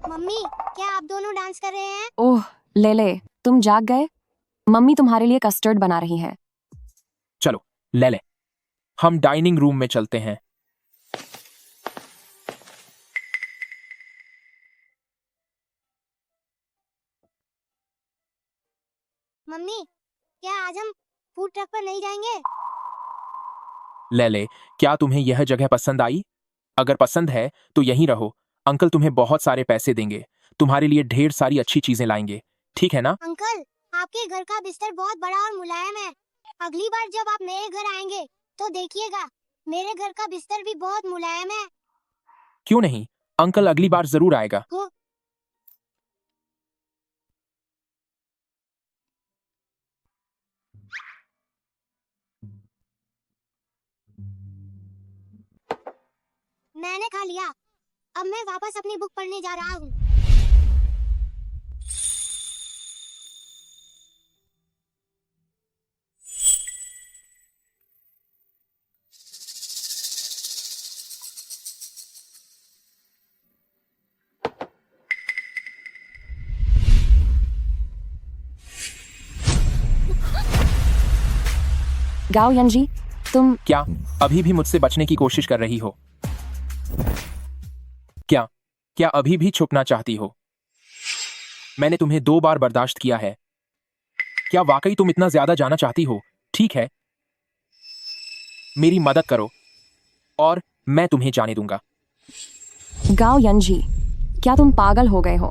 मम्मी, क्या आप दोनों डांस कर रहे हैं? ओह लेले, तुम जाग गए? मम्मी तुम्हारे लिए कस्टर्ड बना रही है। चलो ले, हम डाइनिंग रूम में चलते हैं। मम्मी, क्या आज हम फूड ट्रक पर नहीं जाएंगे? लेले, क्या तुम्हें यह जगह पसंद आई? अगर पसंद है तो यहीं रहो। अंकल तुम्हें बहुत सारे पैसे देंगे, तुम्हारे लिए ढेर सारी अच्छी चीजें लाएंगे, ठीक है ना? अंकल, आपके घर का बिस्तर बहुत बड़ा और मुलायम है। अगली बार जब आप मेरे घर आएंगे तो देखिएगा, मेरे घर का बिस्तर भी बहुत मुलायम है। क्यों नहीं, अंकल अगली बार जरूर आएगा। हो, मैंने खा लिया। अब मैं वापस अपनी बुक पढ़ने जा रहा हूँ। गाओ यंजी, तुम क्या अभी भी मुझसे बचने की कोशिश कर रही हो? क्या क्या अभी भी छुपना चाहती हो? मैंने तुम्हें 2 बार बर्दाश्त किया है। क्या वाकई तुम इतना ज्यादा जाना चाहती हो? ठीक है, मेरी मदद करो और मैं तुम्हें जाने दूंगा। गाओ यंजी, क्या तुम पागल हो गए हो?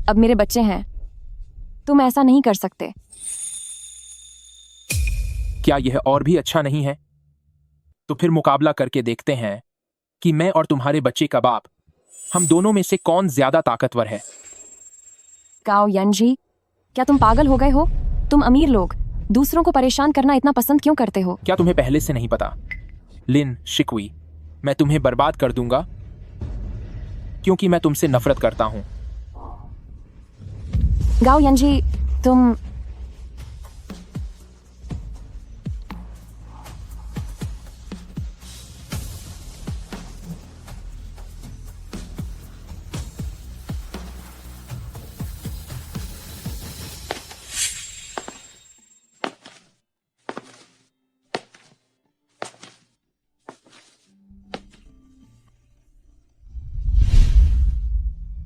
अब मेरे बच्चे हैं, तुम ऐसा नहीं कर सकते। क्या यह और भी अच्छा नहीं है? तो फिर मुकाबला करके देखते हैं कि मैं और तुम्हारे बच्चे का बाप, हम दोनों में से कौन ज्यादा ताकतवर है। गाओ यंजी, क्या तुम पागल हो गए हो? तुम अमीर लोग दूसरों को परेशान करना इतना पसंद क्यों करते हो? क्या तुम्हें पहले से नहीं पता? लिन शिकुई, मैं तुम्हें बर्बाद कर दूंगा क्योंकि मैं तुमसे नफरत करता हूं। गाओ यंजी, तुम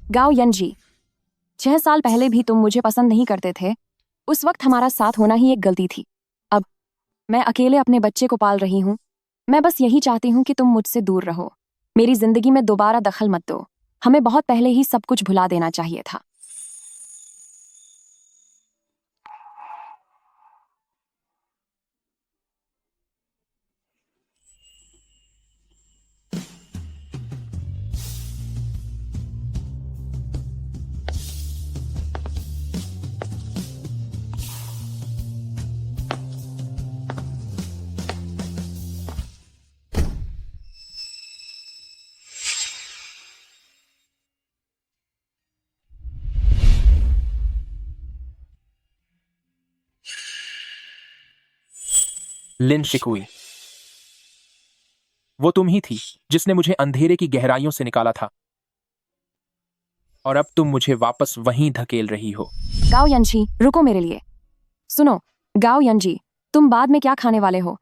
गाओ यंजी, 6 साल पहले भी तुम मुझे पसंद नहीं करते थे। उस वक्त हमारा साथ होना ही एक गलती थी। अब मैं अकेले अपने बच्चे को पाल रही हूँ। मैं बस यही चाहती हूँ कि तुम मुझसे दूर रहो। मेरी जिंदगी में दोबारा दखल मत दो। हमें बहुत पहले ही सब कुछ भुला देना चाहिए था। लिन शिकुई, वो तुम ही थी जिसने मुझे अंधेरे की गहराइयों से निकाला था, और अब तुम मुझे वापस वहीं धकेल रही हो। गाओ यंजी, रुको मेरे लिए। सुनो गाओ यंजी, तुम बाद में क्या खाने वाले हो?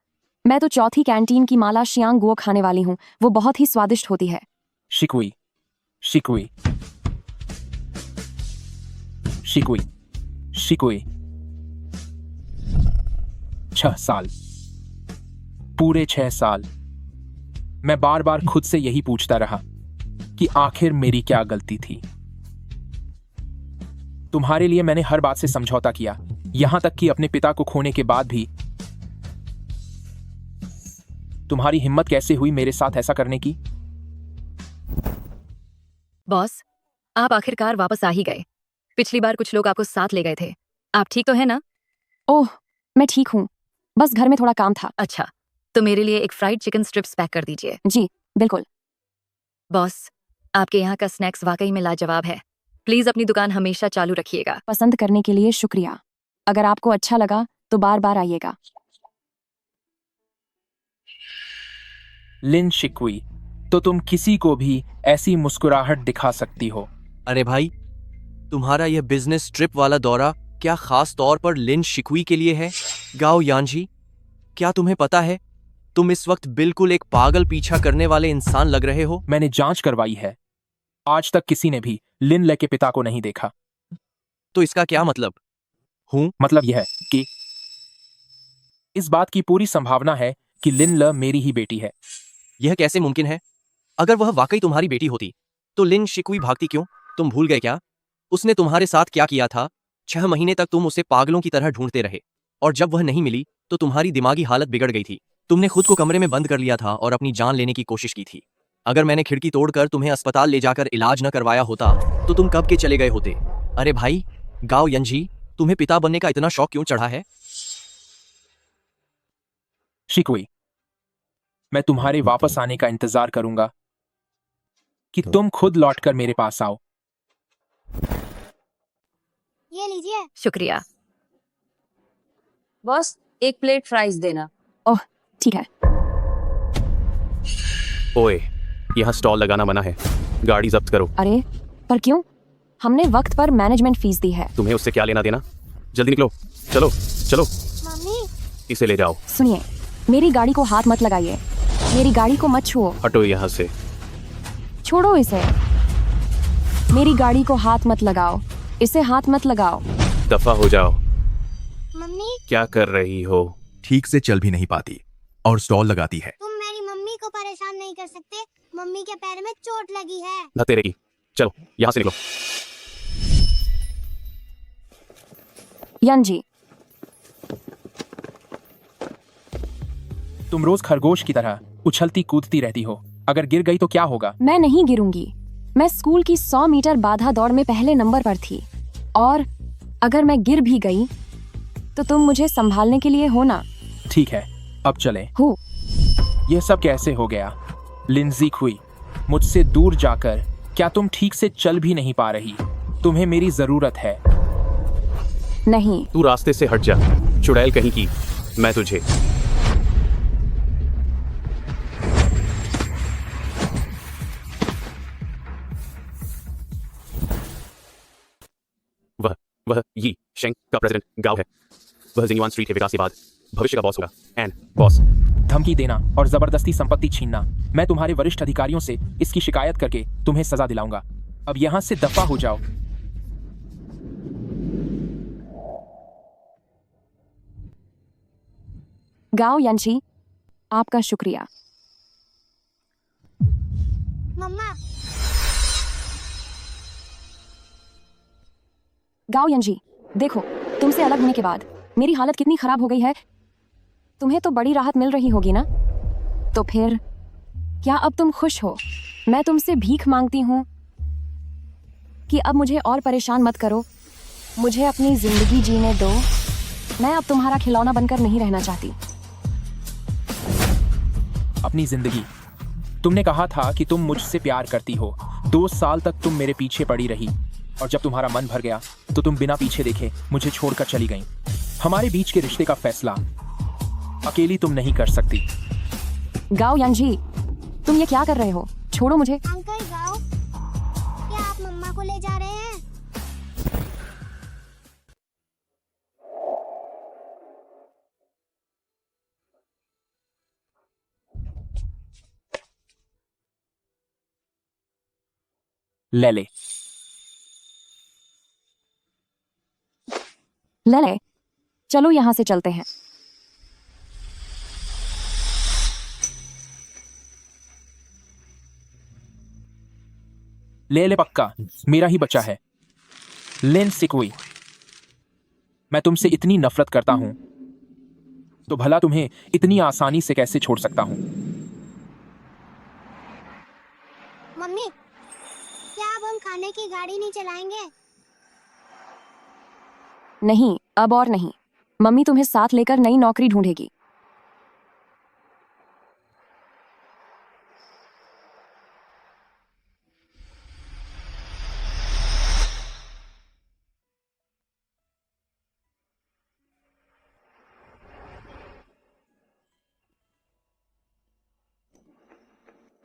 मैं तो चौथी कैंटीन की माला शियांग गुओ खाने वाली हूँ। वो बहुत ही स्वादिष्ट होती है। शिकुई, शिकुई, शिकुई, शिकुई। 6 साल, पूरे 6 साल मैं बार बार खुद से यही पूछता रहा कि आखिर मेरी क्या गलती थी। तुम्हारे लिए मैंने हर बात से समझौता किया, यहां तक कि अपने पिता को खोने के बाद भी। तुम्हारी हिम्मत कैसे हुई मेरे साथ ऐसा करने की? बॉस, आप आखिरकार वापस आ ही गए। पिछली बार कुछ लोग आपको साथ ले गए थे। आप ठीक तो है ना? ओह, मैं ठीक हूँ, बस घर में थोड़ा काम था। अच्छा, तो मेरे लिए एक फ्राइड चिकन स्ट्रिप्स पैक कर दीजिए। जी बिल्कुल। बॉस, आपके यहाँ का स्नैक्स वाकई में लाजवाब है। प्लीज अपनी दुकान हमेशा चालू रखिएगा। पसंद करने के लिए शुक्रिया। अगर आपको अच्छा लगा तो बार बार आइएगा। लिन शिकुई, तो तुम किसी को भी ऐसी मुस्कुराहट दिखा सकती हो। अरे भाई, तुम्हारा यह बिजनेस ट्रिप वाला दौरा क्या खास तौर पर लिन शिकुई के लिए है? गाओ यानजी, क्या तुम्हें पता है तुम इस वक्त बिल्कुल एक पागल पीछा करने वाले इंसान लग रहे हो? मैंने जांच करवाई है, आज तक किसी ने भी लिन ले के पिता को नहीं देखा। तो इसका क्या मतलब? मतलब यह है कि इस बात की पूरी संभावना है कि लिन ल मेरी ही बेटी है। यह कैसे मुमकिन है? अगर वह वाकई तुम्हारी बेटी होती तो लिन शिकुई भागती क्यों? तुम भूल गए क्या उसने तुम्हारे साथ क्या किया था? 6 महीने तक तुम उसे पागलों की तरह ढूंढते रहे और जब वह नहीं मिली तो तुम्हारी दिमागी हालत बिगड़ गई थी। तुमने खुद को कमरे में बंद कर लिया था और अपनी जान लेने की कोशिश की थी। अगर मैंने खिड़की तोड़कर तुम्हें अस्पताल ले जाकर इलाज न करवाया होता तो तुम कब के चले गए होते। अरे भाई गाओ यंजी, तुम्हें पिता बनने का इतना शौक क्यों चढ़ा है? शिकुई, मैं तुम्हारे वापस आने का इंतजार करूंगा कि तुम खुद लौटकर मेरे पास आओ। ये लीजिए। शुक्रिया। बॉस, एक प्लेट फ्राइज देना। ओह ठीक है। ओए, यहाँ स्टॉल लगाना मना है, गाड़ी जब्त करो। अरे पर क्यों? हमने वक्त पर मैनेजमेंट फीस दी है। तुम्हें उससे क्या लेना देना? जल्दी निकलो, चलो चलो। मम्मी, इसे ले जाओ। सुनिए, मेरी गाड़ी को हाथ मत लगाइए। मेरी गाड़ी को मत छुओ। हटो यहाँ से। छोड़ो इसे। मेरी गाड़ी को हाथ मत लगाओ। इसे हाथ मत लगाओ। दफा हो जाओ। मम्मी, क्या कर रही हो? ठीक से चल भी नहीं पाती और स्टॉल लगाती है। तुम मेरी मम्मी को परेशान नहीं कर सकते। मम्मी के पैर में चोट लगी है। न तेरे की। चलो यहाँ से निकलो। यंजी, तुम रोज खरगोश की तरह उछलती कूदती रहती हो। अगर गिर गई तो क्या होगा? मैं नहीं गिरूंगी। मैं स्कूल की 100 मीटर बाधा दौड़ में पहले नंबर पर थी और अगर मैं गिर भी गई तो तुम मुझे संभालने के लिए हो ना। ठीक है, अब चले। हो। यह सब कैसे हो गया? लिंजी खुई, मुझसे दूर जाकर क्या तुम ठीक से चल भी नहीं पा रही? तुम्हें मेरी जरूरत है। नहीं। तू रास्ते से हट जा, चुड़ैल कहीं की। मैं तुझे वह यी शेंग का प्रेसिडेंट गाओ है। वह जिंगवान स्ट्रीट के विकास के बाद भविष्य का बॉस होगा। एंड बॉस, धमकी देना और जबरदस्ती संपत्ति छीनना। मैं तुम्हारे वरिष्ठ अधिकारियों से इसकी शिकायत करके तुम्हें सजा दिलाऊंगा। अब यहाँ से दफा हो जाओ। गाओ यंजी, आपका शुक्रिया। मम्मा, गाओ यंजी, देखो, तुमसे अलग होने के बाद मेरी हालत कितनी खराब हो गई है। तुम्हें तो बड़ी राहत मिल रही होगी ना? तो फिर क्या अब तुम खुश हो? मैं तुमसे भीख मांगती हूँ कि अब मुझे और परेशान मत करो। मुझे अपनी जिंदगी जीने दो। मैं अब तुम्हारा खिलौना बनकर नहीं रहना चाहती। अपनी जिंदगी? तुमने कहा था कि तुम मुझसे प्यार करती हो। 2 साल तक तुम मेरे पीछे पड़ी रही और जब तुम्हारा मन भर गया तो तुम बिना पीछे देखे मुझे छोड़कर चली गई। हमारे बीच के रिश्ते का फैसला अकेली तुम नहीं कर सकती। गाओ यंजी, तुम ये क्या कर रहे हो? छोड़ो मुझे। अंकल गाओ, क्या आप मम्मा को ले जा रहे हैं? ले ले। ले, चलो यहाँ से चलते हैं। ले पक्का मेरा ही बच्चा है। लिन सिकुई, मैं तुमसे इतनी नफरत करता हूं तो भला तुम्हें इतनी आसानी से कैसे छोड़ सकता हूं? मम्मी, क्या अब हम खाने की गाड़ी नहीं चलाएंगे? नहीं, अब और नहीं। मम्मी तुम्हें साथ लेकर नई नौकरी ढूंढेगी।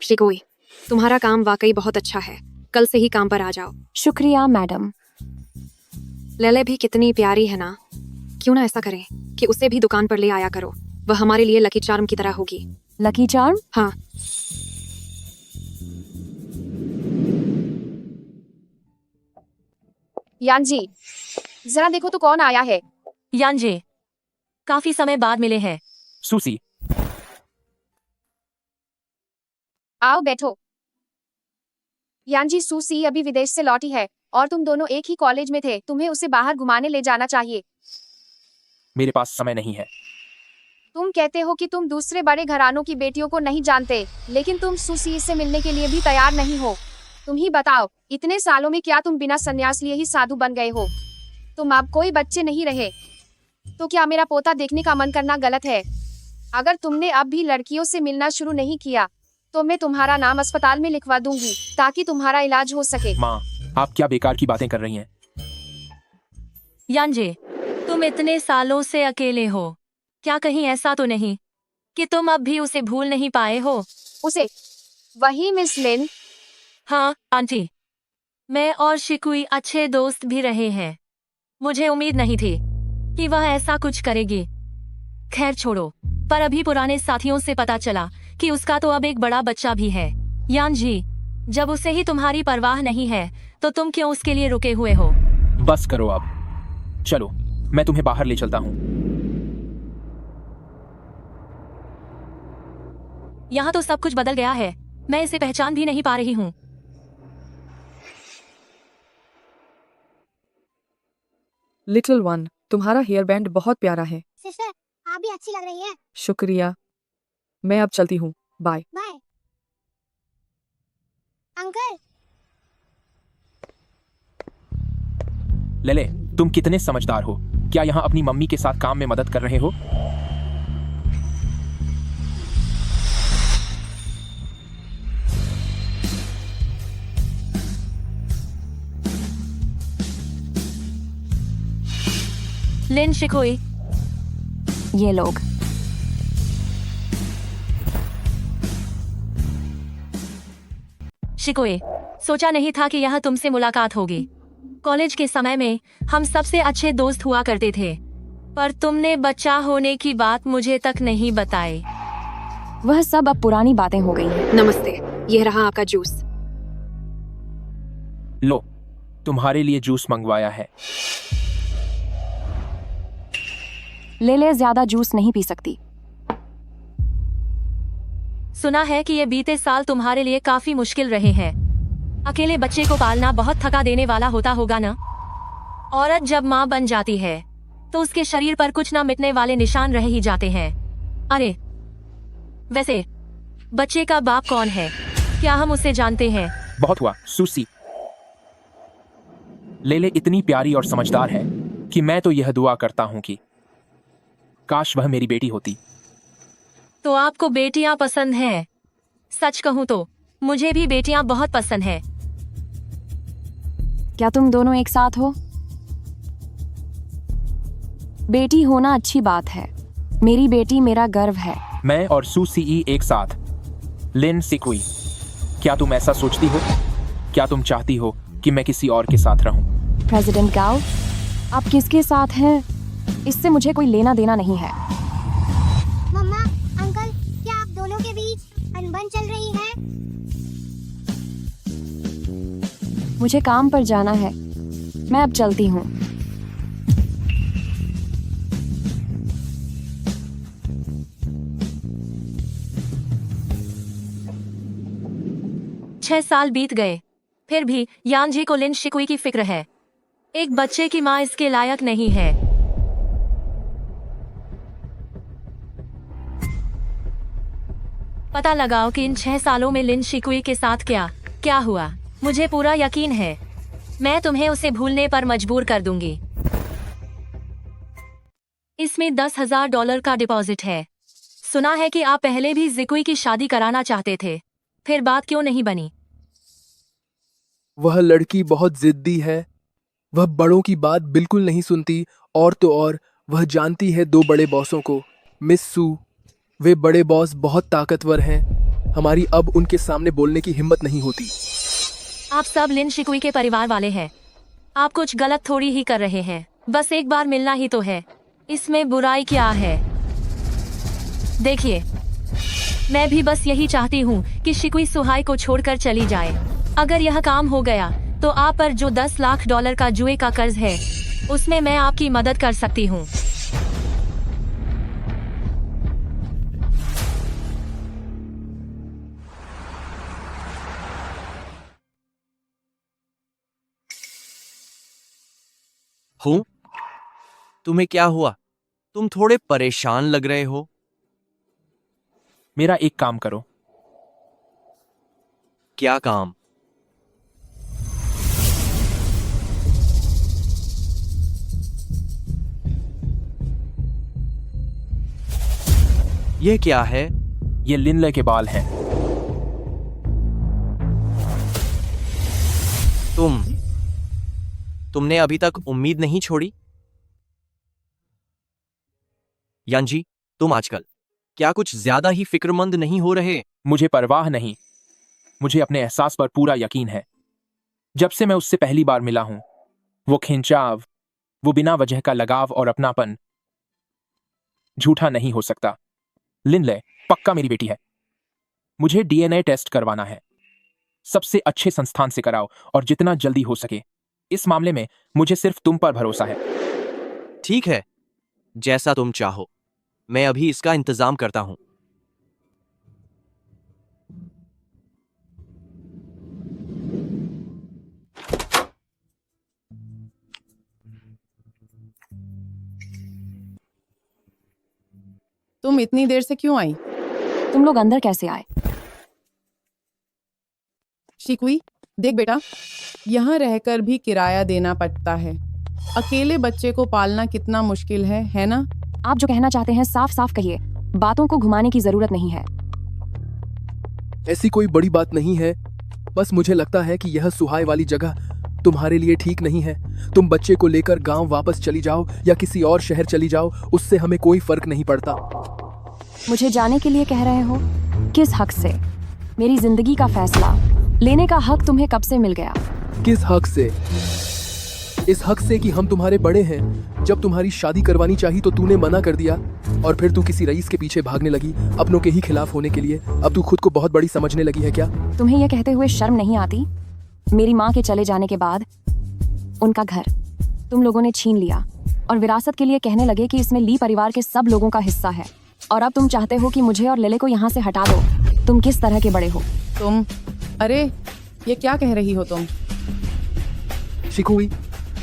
शिकोई, तुम्हारा काम वाकई बहुत अच्छा है। कल से ही काम पर आ जाओ। शुक्रिया मैडम। लेले भी कितनी प्यारी है ना। क्यों ना ऐसा करें कि उसे भी दुकान पर ले आया करो। वह हमारे लिए लकी चार्म की तरह होगी। Lucky charm? हाँ। यानजी, जरा देखो तो कौन आया है। यानजे, काफी समय बाद मिले हैं। सूसी, आओ बैठो। यानजी, सूसी अभी विदेश से लौटी है और तुम दोनों एक ही कॉलेज में थे। तुम्हें उसे बाहर घुमाने ले जाना चाहिए। मेरे पास समय नहीं है। तुम कहते हो कि तुम दूसरे बड़े घरानों की बेटियों को नहीं जानते, लेकिन तुम सूसी से मिलने के लिए भी तैयार नहीं हो। तुम ही बताओ, इतने सालों में क्या तुम बिना संन्यास लिए ही साधु बन गए हो? तुम अब कोई बच्चे नहीं रहे, तो क्या मेरा पोता देखने का मन करना गलत है? अगर तुमने अब भी लड़कियों से मिलना शुरू नहीं किया तो मैं तुम्हारा नाम अस्पताल में लिखवा दूंगी ताकि तुम्हारा इलाज हो सके। माँ, आप क्या बेकार की बातें कर रही हैं? यानजे, तुम इतने सालों से अकेले हो, क्या कहीं ऐसा तो नहीं कि तुम अब भी उसे भूल नहीं पाए हो? उसे? वही मिस लिन? हाँ आंटी, मैं और शिकुई अच्छे दोस्त भी रहे हैं। मुझे उम्मीद नहीं थी कि वह ऐसा कुछ करेगी। खैर छोड़ो, पर अभी पुराने साथियों से पता चला कि उसका तो अब एक बड़ा बच्चा भी है। यानजी, जब उसे ही तुम्हारी परवाह नहीं है तो तुम क्यों उसके लिए रुके हुए हो? बस करो अब, चलो मैं तुम्हें बाहर ले चलता हूँ। यहाँ तो सब कुछ बदल गया है, मैं इसे पहचान भी नहीं पा रही हूँ। लिटिल वन, तुम्हारा हेयर बैंड बहुत प्यारा है। सिस्टर, आप भी अच्छी लग रही हैं। शुक्रिया, मैं अब चलती हूँ, बाय। बाय। अंकल। लेले, तुम कितने समझदार हो। क्या यहाँ अपनी मम्मी के साथ काम में मदद कर रहे हो? लिन, शिकुई, ये लोग। शिकुई, सोचा नहीं था कि यह तुमसे मुलाकात होगी। कॉलेज के समय में हम सबसे अच्छे दोस्त हुआ करते थे, पर तुमने बच्चा होने की बात मुझे तक नहीं बताई। वह सब अब पुरानी बातें हो गई हैं। नमस्ते, यह रहा आपका जूस। लो, तुम्हारे लिए जूस मंगवाया है। लेले ज्यादा जूस नहीं पी सकती। सुना है कि ये बीते साल तुम्हारे लिए काफी मुश्किल रहे हैं। अकेले बच्चे को पालना बहुत थका देने वाला होता होगा ना? औरत जब माँ बन जाती है तो उसके शरीर पर कुछ ना मिटने वाले निशान रह ही जाते हैं। अरे वैसे बच्चे का बाप कौन है? क्या हम उसे जानते हैं? बहुत हुआ सूसी। लेले इतनी प्यारी और समझदार है कि मैं तो यह दुआ करता हूँ कि काश वह मेरी बेटी होती। तो आपको बेटियां पसंद हैं? सच कहूँ तो मुझे भी बेटियां बहुत पसंद हैं। क्या तुम दोनों एक साथ हो? बेटी होना अच्छी बात है। मेरी बेटी मेरा गर्व है। मैं और सूसी एक साथ। लिन सिकुई, क्या तुम ऐसा सोचती हो? क्या तुम चाहती हो कि मैं किसी और के साथ रहूं? प्रेसिडेंट गाओ, आप किसके साथ हैं इससे मुझे कोई लेना देना नहीं है। मम्मा, अंकल, क्या आप दोनों के बीच अनबन चल रही है? मुझे काम पर जाना है, मैं अब चलती हूँ। छह साल बीत गए, फिर भी यानजी को लिन शिकुई की फिक्र है। एक बच्चे की माँ इसके लायक नहीं है। पता लगाओ कि इन 6 सालों में लिन शिकुई के साथ क्या क्या हुआ। मुझे पूरा यकीन है मैं तुम्हें उसे भूलने पर मजबूर कर दूंगी। इसमें $10,000 का डिपॉजिट है। सुना है कि आप पहले भी जिकुई की शादी कराना चाहते थे, फिर बात क्यों नहीं बनी? वह लड़की बहुत जिद्दी है। वह बड़ों की बात बिल्कुल नहीं सुनती, और तो और वह जानती है 2 बड़े बॉसों को। मिस सू, वे बड़े बॉस बहुत ताकतवर हैं। हमारी अब उनके सामने बोलने की हिम्मत नहीं होती। आप सब लिन शिकुई के परिवार वाले हैं। आप कुछ गलत थोड़ी ही कर रहे हैं। बस एक बार मिलना ही तो है, इसमें बुराई क्या है? देखिए, मैं भी बस यही चाहती हूँ कि शिकुई सुहाई को छोड़कर चली जाए। अगर यह काम हो गया तो आप पर जो $10 लाख का जुए का कर्ज है उसमें मैं आपकी मदद कर सकती हूँ। हूँ? तुम्हें क्या हुआ? तुम थोड़े परेशान लग रहे हो। मेरा एक काम करो। क्या काम? ये क्या है? ये लिनले के बाल हैं। तुमने अभी तक उम्मीद नहीं छोड़ी? यानजी, तुम आजकल क्या कुछ ज्यादा ही फिक्रमंद नहीं हो रहे? मुझे परवाह नहीं। मुझे अपने एहसास पर पूरा यकीन है। जब से मैं उससे पहली बार मिला हूं, वो खिंचाव, वो बिना वजह का लगाव और अपनापन झूठा नहीं हो सकता। लिनले पक्का मेरी बेटी है। मुझे डीएनए टेस्ट करवाना है। सबसे अच्छे संस्थान से कराओ और जितना जल्दी हो सके। इस मामले में मुझे सिर्फ तुम पर भरोसा है। ठीक है, जैसा तुम चाहो। मैं अभी इसका इंतजाम करता हूं। तुम इतनी देर से क्यों आई? तुम लोग अंदर कैसे आए? शिकुई, देख बेटा, यहाँ रहकर भी किराया देना पड़ता है। अकेले बच्चे को पालना कितना मुश्किल है ना? आप जो कहना चाहते हैं साफ साफ कहिए। बातों को घुमाने की जरूरत नहीं है। ऐसी कोई बड़ी बात नहीं है। बस मुझे लगता है कि यह सुहाय वाली जगह तुम्हारे लिए ठीक नहीं है। तुम बच्चे को लेकर गांव वापस चली जाओ या किसी और शहर चली जाओ, उससे हमें कोई फर्क नहीं पड़ता। मुझे जाने के लिए कह रहे हो? किस हक से? मेरी जिंदगी का फैसला लेने का हक तुम्हें कब से मिल गया? किस हक से? इस हक से कि हम तुम्हारे बड़े हैं। जब तुम्हारी शादी करवानी चाहिए तो तूने मना कर दिया और फिर तू किसी रईस के पीछे भागने लगी अपनों के ही खिलाफ होने के लिए। अब तू खुद को बहुत बड़ी समझने लगी है क्या? तुम्हें यह कहते हुए शर्म नहीं आती? मेरी माँ के चले जाने के बाद उनका घर तुम लोगों ने छीन लिया और विरासत के लिए कहने लगे कि इसमें ली परिवार के सब लोगों का हिस्सा है। और अब तुम चाहते हो कि मुझे और लेले को यहाँ से हटा दो। तुम किस तरह के बड़े हो? अरे ये क्या कह रही हो तुम? शिकुई,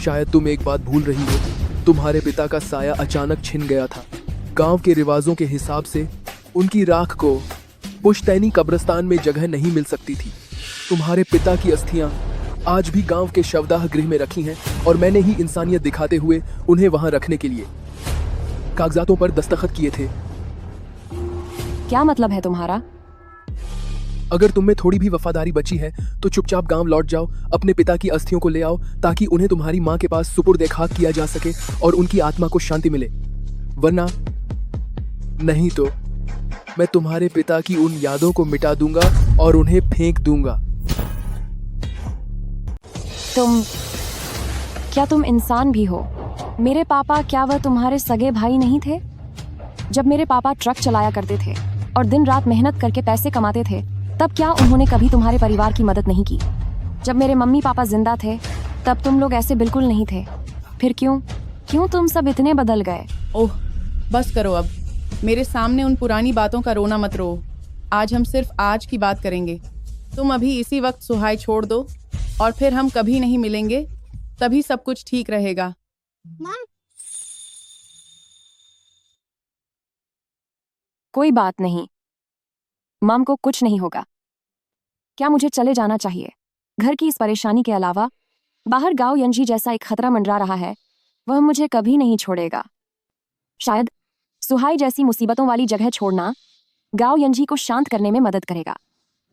शायद तुम एक बात भूल रही हो। तुम्हारे पिता का साया अचानक छिन गया था। गांव के रिवाजों के हिसाब से उनकी राख को पुश्तैनी कब्रिस्तान में जगह नहीं मिल सकती थी। तुम्हारे पिता की अस्थियां आज भी गांव के शवदाह गृह में रखी हैं और मैंने ही इंसानियत दिखाते हुए उन्हें वहां रखने के लिए कागजातों पर दस्तखत किए थे। क्या मतलब है तुम्हारा? अगर तुम में थोड़ी भी वफादारी बची है तो चुपचाप गांव लौट जाओ, अपने पिता की अस्थियों को ले आओ ताकि उन्हें तुम्हारी माँ के पास सुपुर्द खाक किया जा सके और उनकी आत्मा को शांति मिले। वरना नहीं तो मैं तुम्हारे पिता की उन यादों को मिटा दूंगा और उन्हें फेंक दूंगा। क्या तुम इंसान भी हो? मेरे पापा, क्या वह तुम्हारे सगे भाई नहीं थे? जब मेरे पापा ट्रक चलाया करते थे और दिन रात मेहनत करके पैसे कमाते थे, तब क्या उन्होंने कभी तुम्हारे परिवार की मदद नहीं की? जब मेरे मम्मी पापा जिंदा थे तब तुम लोग ऐसे बिल्कुल नहीं थे। फिर क्यों तुम सब इतने बदल गए? ओह, बस करो अब। मेरे सामने उन पुरानी बातों का रोना मत रो। आज हम सिर्फ आज की बात करेंगे। तुम अभी इसी वक्त सुहाय छोड़ दो और फिर हम कभी नहीं मिलेंगे, तभी सब कुछ ठीक रहेगा। कोई बात नहीं, मम को कुछ नहीं होगा। क्या मुझे चले जाना चाहिए? घर की इस परेशानी के अलावा बाहर गांव यंजी जैसा एक खतरा मंडरा रहा है, वह मुझे कभी नहीं छोड़ेगा। शायद सुहाई जैसी मुसीबतों वाली जगह छोड़ना गांव यंजी को शांत करने में मदद करेगा।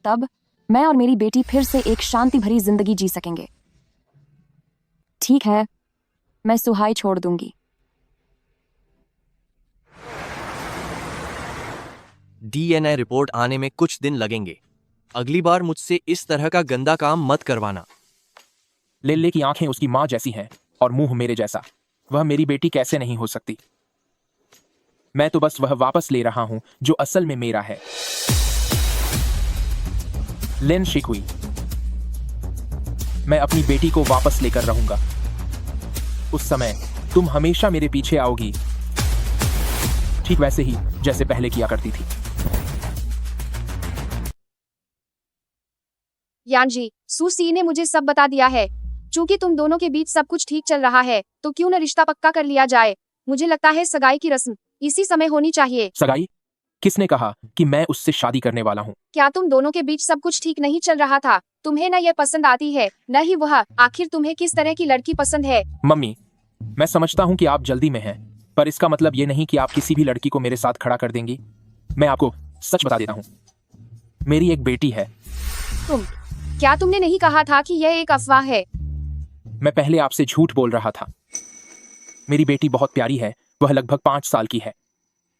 तब मैं और मेरी बेटी फिर से एक शांति भरी जिंदगी जी सकेंगे। ठीक है, मैं सुहाई छोड़ दूंगी। डीएनए रिपोर्ट आने में कुछ दिन लगेंगे। अगली बार मुझसे इस तरह का गंदा काम मत करवाना। लेले की आंखें उसकी माँ जैसी हैं और मुंह मेरे जैसा। वह मेरी बेटी कैसे नहीं हो सकती? मैं तो बस वह वापस ले रहा हूं जो असल में मेरा है। लिन शिकुई, मैं अपनी बेटी को वापस लेकर रहूंगा। उस समय तुम हमेशा मेरे पीछे आओगी, ठीक वैसे ही जैसे पहले किया करती थी। यानजी, सुसी ने मुझे सब बता दिया है। चूंकि तुम दोनों के बीच सब कुछ ठीक चल रहा है तो क्यों न रिश्ता पक्का कर लिया जाए। मुझे लगता है सगाई की रस्म इसी समय होनी चाहिए। सगाई? किसने कहा कि मैं उससे शादी करने वाला हूँ? क्या तुम दोनों के बीच सब कुछ ठीक नहीं चल रहा था? तुम्हें न ये पसंद आती है न ही वह। आखिर तुम्हें किस तरह की लड़की पसंद है? मम्मी, मैं समझता हूँ कि आप जल्दी में हैं, पर इसका मतलब ये नहीं कि आप किसी भी लड़की को मेरे साथ खड़ा कर देंगी। मैं आपको सच बता देता हूँ, मेरी एक बेटी है। क्या तुमने नहीं कहा था कि यह एक अफवाह है? मैं पहले आपसे झूठ बोल रहा था। मेरी बेटी बहुत प्यारी है, वह लगभग 5 साल की है।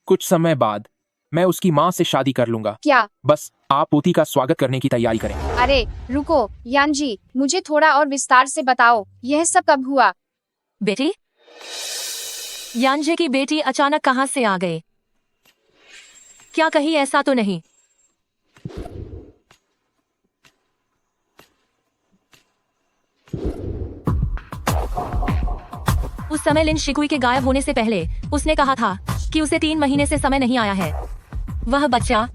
कुछ समय बाद मैं उसकी माँ से शादी कर लूंगा। क्या? बस आप पोती का स्वागत करने की तैयारी करें। अरे रुको यानजी, मुझे थोड़ा और विस्तार से बताओ, यह सब कब हुआ? बेटी? यानजी की बेटी अचानक कहाँ से आ गए? क्या कहीं ऐसा तो नहीं? उस समय लिन शिकुई के गायब होने से पहले उसने कहा था कि उसे 3 महीने से समय नहीं आया है। वह बच्चा,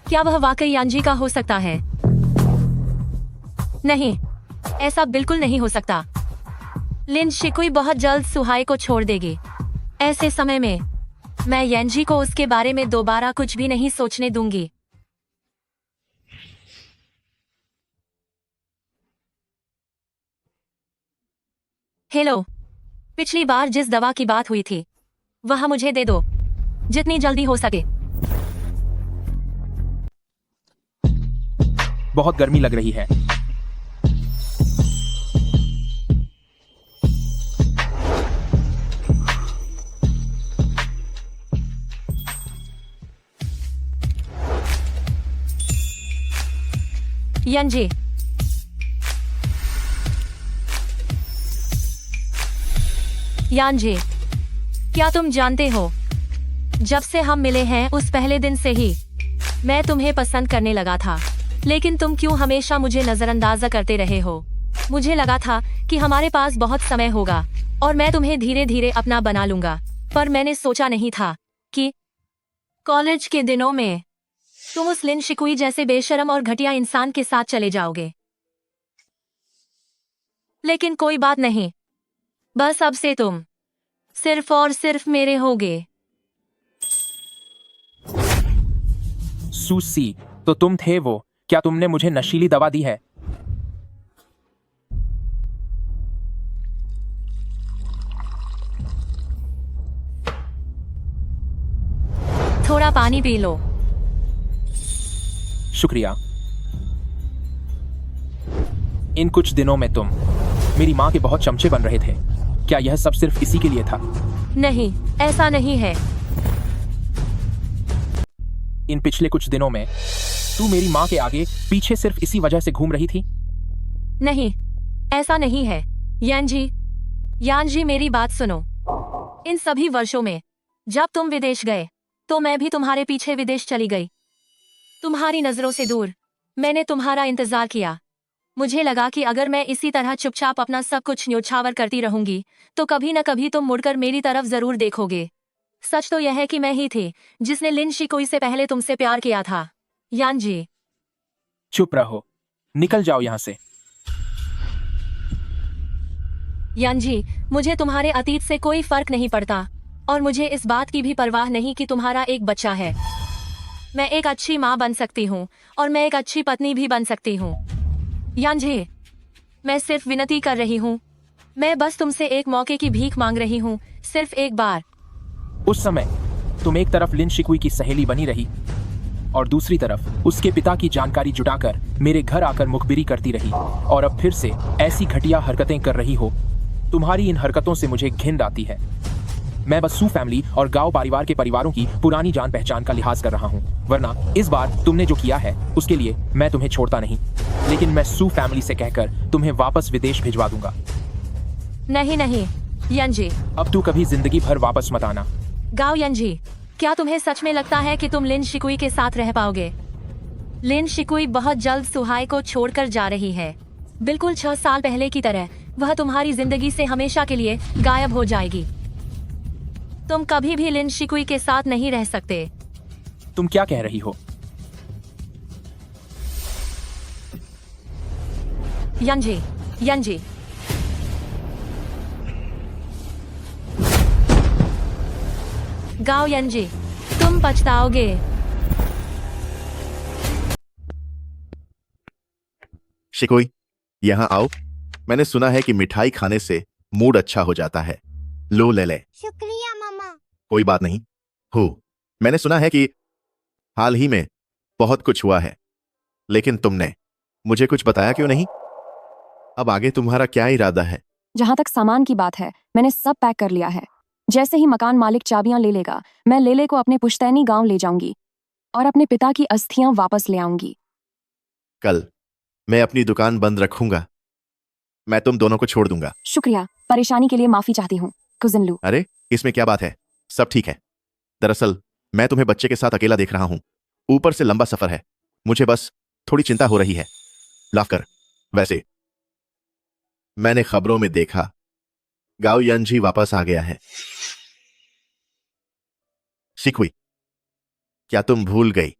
क्या वह वाकई यानजी का हो सकता है? नहीं, ऐसा बिल्कुल नहीं हो सकता। लिन शिकुई बहुत जल्द सुहाई को छोड़ देगी। ऐसे समय में मैं यानजी को उसके बारे में दोबारा कुछ भी नहीं सोचने दूंगी। हेलो, पिछली बार जिस दवा की बात हुई थी वह मुझे दे दो, जितनी जल्दी हो सके। बहुत गर्मी लग रही है। यानजी, यानजी, क्या तुम जानते हो, जब से हम मिले हैं उस पहले दिन से ही मैं तुम्हें पसंद करने लगा था, लेकिन तुम क्यों हमेशा मुझे नजरअंदाज करते रहे हो? मुझे लगा था कि हमारे पास बहुत समय होगा और मैं तुम्हें धीरे धीरे अपना बना लूंगा, पर मैंने सोचा नहीं था कि कॉलेज के दिनों में तुम उस लिन शिकुई जैसे बेशरम और घटिया इंसान के साथ चले जाओगे। लेकिन कोई बात नहीं, बस अब से तुम सिर्फ और सिर्फ मेरे होगे। सूसी, तो तुम थे वो? क्या तुमने मुझे नशीली दवा दी है? थोड़ा पानी पी लो। शुक्रिया। इन कुछ दिनों में तुम मेरी माँ के बहुत चमचे बन रहे थे। क्या यह सब सिर्फ इसी के लिए था? नहीं, ऐसा नहीं है। इन पिछले कुछ दिनों में तू मेरी माँ के आगे पीछे सिर्फ इसी वजह से घूम रही थी? नहीं, ऐसा नहीं है। यानजी, यानजी, मेरी बात सुनो। इन सभी वर्षों में जब तुम विदेश गए तो मैं भी तुम्हारे पीछे विदेश चली गई। तुम्हारी नजरों से दूर मैंने तुम्हारा इंतजार किया। मुझे लगा कि अगर मैं इसी तरह चुपचाप अपना सब कुछ न्योछावर करती रहूंगी तो कभी न कभी तुम मुड़कर मेरी तरफ जरूर देखोगे। सच तो यह है कि मैं ही थी जिसने लिन शिकुई से पहले तुमसे प्यार किया था। यानजी, चुप रहो, निकल जाओ यहाँ से। यानजी, मुझे तुम्हारे अतीत से कोई फर्क नहीं पड़ता और मुझे इस बात की भी परवाह नहीं कि तुम्हारा एक बच्चा है। मैं एक अच्छी माँ बन सकती हूँ और मैं एक अच्छी पत्नी भी बन सकती हूँ। यानजी, मैं सिर्फ विनती कर रही हूँ, मैं बस तुमसे एक मौके की भीख मांग रही हूँ, सिर्फ एक बार। उस समय तुम एक तरफ लिन शिकुई की सहेली बनी रही और दूसरी तरफ उसके पिता की जानकारी जुटाकर मेरे घर आकर मुखबिरी करती रही, और अब फिर से ऐसी घटिया हरकतें कर रही हो। तुम्हारी इन हरकतों से मुझे घिन आती है। मैं बस सू फैमिली और गांव परिवार के परिवारों की पुरानी जान पहचान का लिहाज कर रहा हूँ, वरना इस बार तुमने जो किया है उसके लिए मैं तुम्हें छोड़ता नहीं, लेकिन मैं सू फैमिली से कहकर तुम्हें वापस विदेश भिजवा दूंगा। नहीं नहीं यानजी, अब तू कभी जिंदगी भर वापस मत आना। गाओ यानजी, क्या तुम्हें सच में लगता है कि तुम लिन शिकुई के साथ रह पाओगे? लिन शिकुई बहुत जल्द सुहाई को छोड़कर जा रही है। बिल्कुल 6 साल पहले की तरह वह तुम्हारी जिंदगी से हमेशा के लिए गायब हो जाएगी। तुम कभी भी लिन शिकुई के साथ नहीं रह सकते। तुम क्या कह रही हो? यानजी, यंजी, गाओ यंजी, तुम पछताओगे। शिकोई, यहाँ आओ। मैंने सुना है कि मिठाई खाने से मूड अच्छा हो जाता है। लो ले ले। शुक्रिया मामा। कोई बात नहीं। हो, मैंने सुना है कि हाल ही में बहुत कुछ हुआ है, लेकिन तुमने मुझे कुछ बताया क्यों नहीं? अब आगे तुम्हारा क्या इरादा है? जहां तक सामान की बात है, मैंने सब पैक कर लिया है। जैसे ही मकान मालिक चाबियां ले लेगा, मैं लेले को अपने पुश्तैनी गांव ले जाऊंगी और अपने पिता की अस्थियां वापस ले आऊंगी। कल मैं अपनी दुकान बंद रखूंगा। मैं तुम दोनों को छोड़ दूंगा। शुक्रिया, परेशानी के लिए माफी चाहती हूँ कुजिन लू। अरे, इसमें क्या बात है? सब ठीक है। दरअसल मैं तुम्हें बच्चे के साथ अकेला देख रहा हूं। ऊपर से लंबा सफर है, मुझे बस थोड़ी चिंता हो रही है। लाफ कर। वैसे मैंने खबरों में देखा गाओ यंजी वापस आ गया है। शिकुई, क्या तुम भूल गई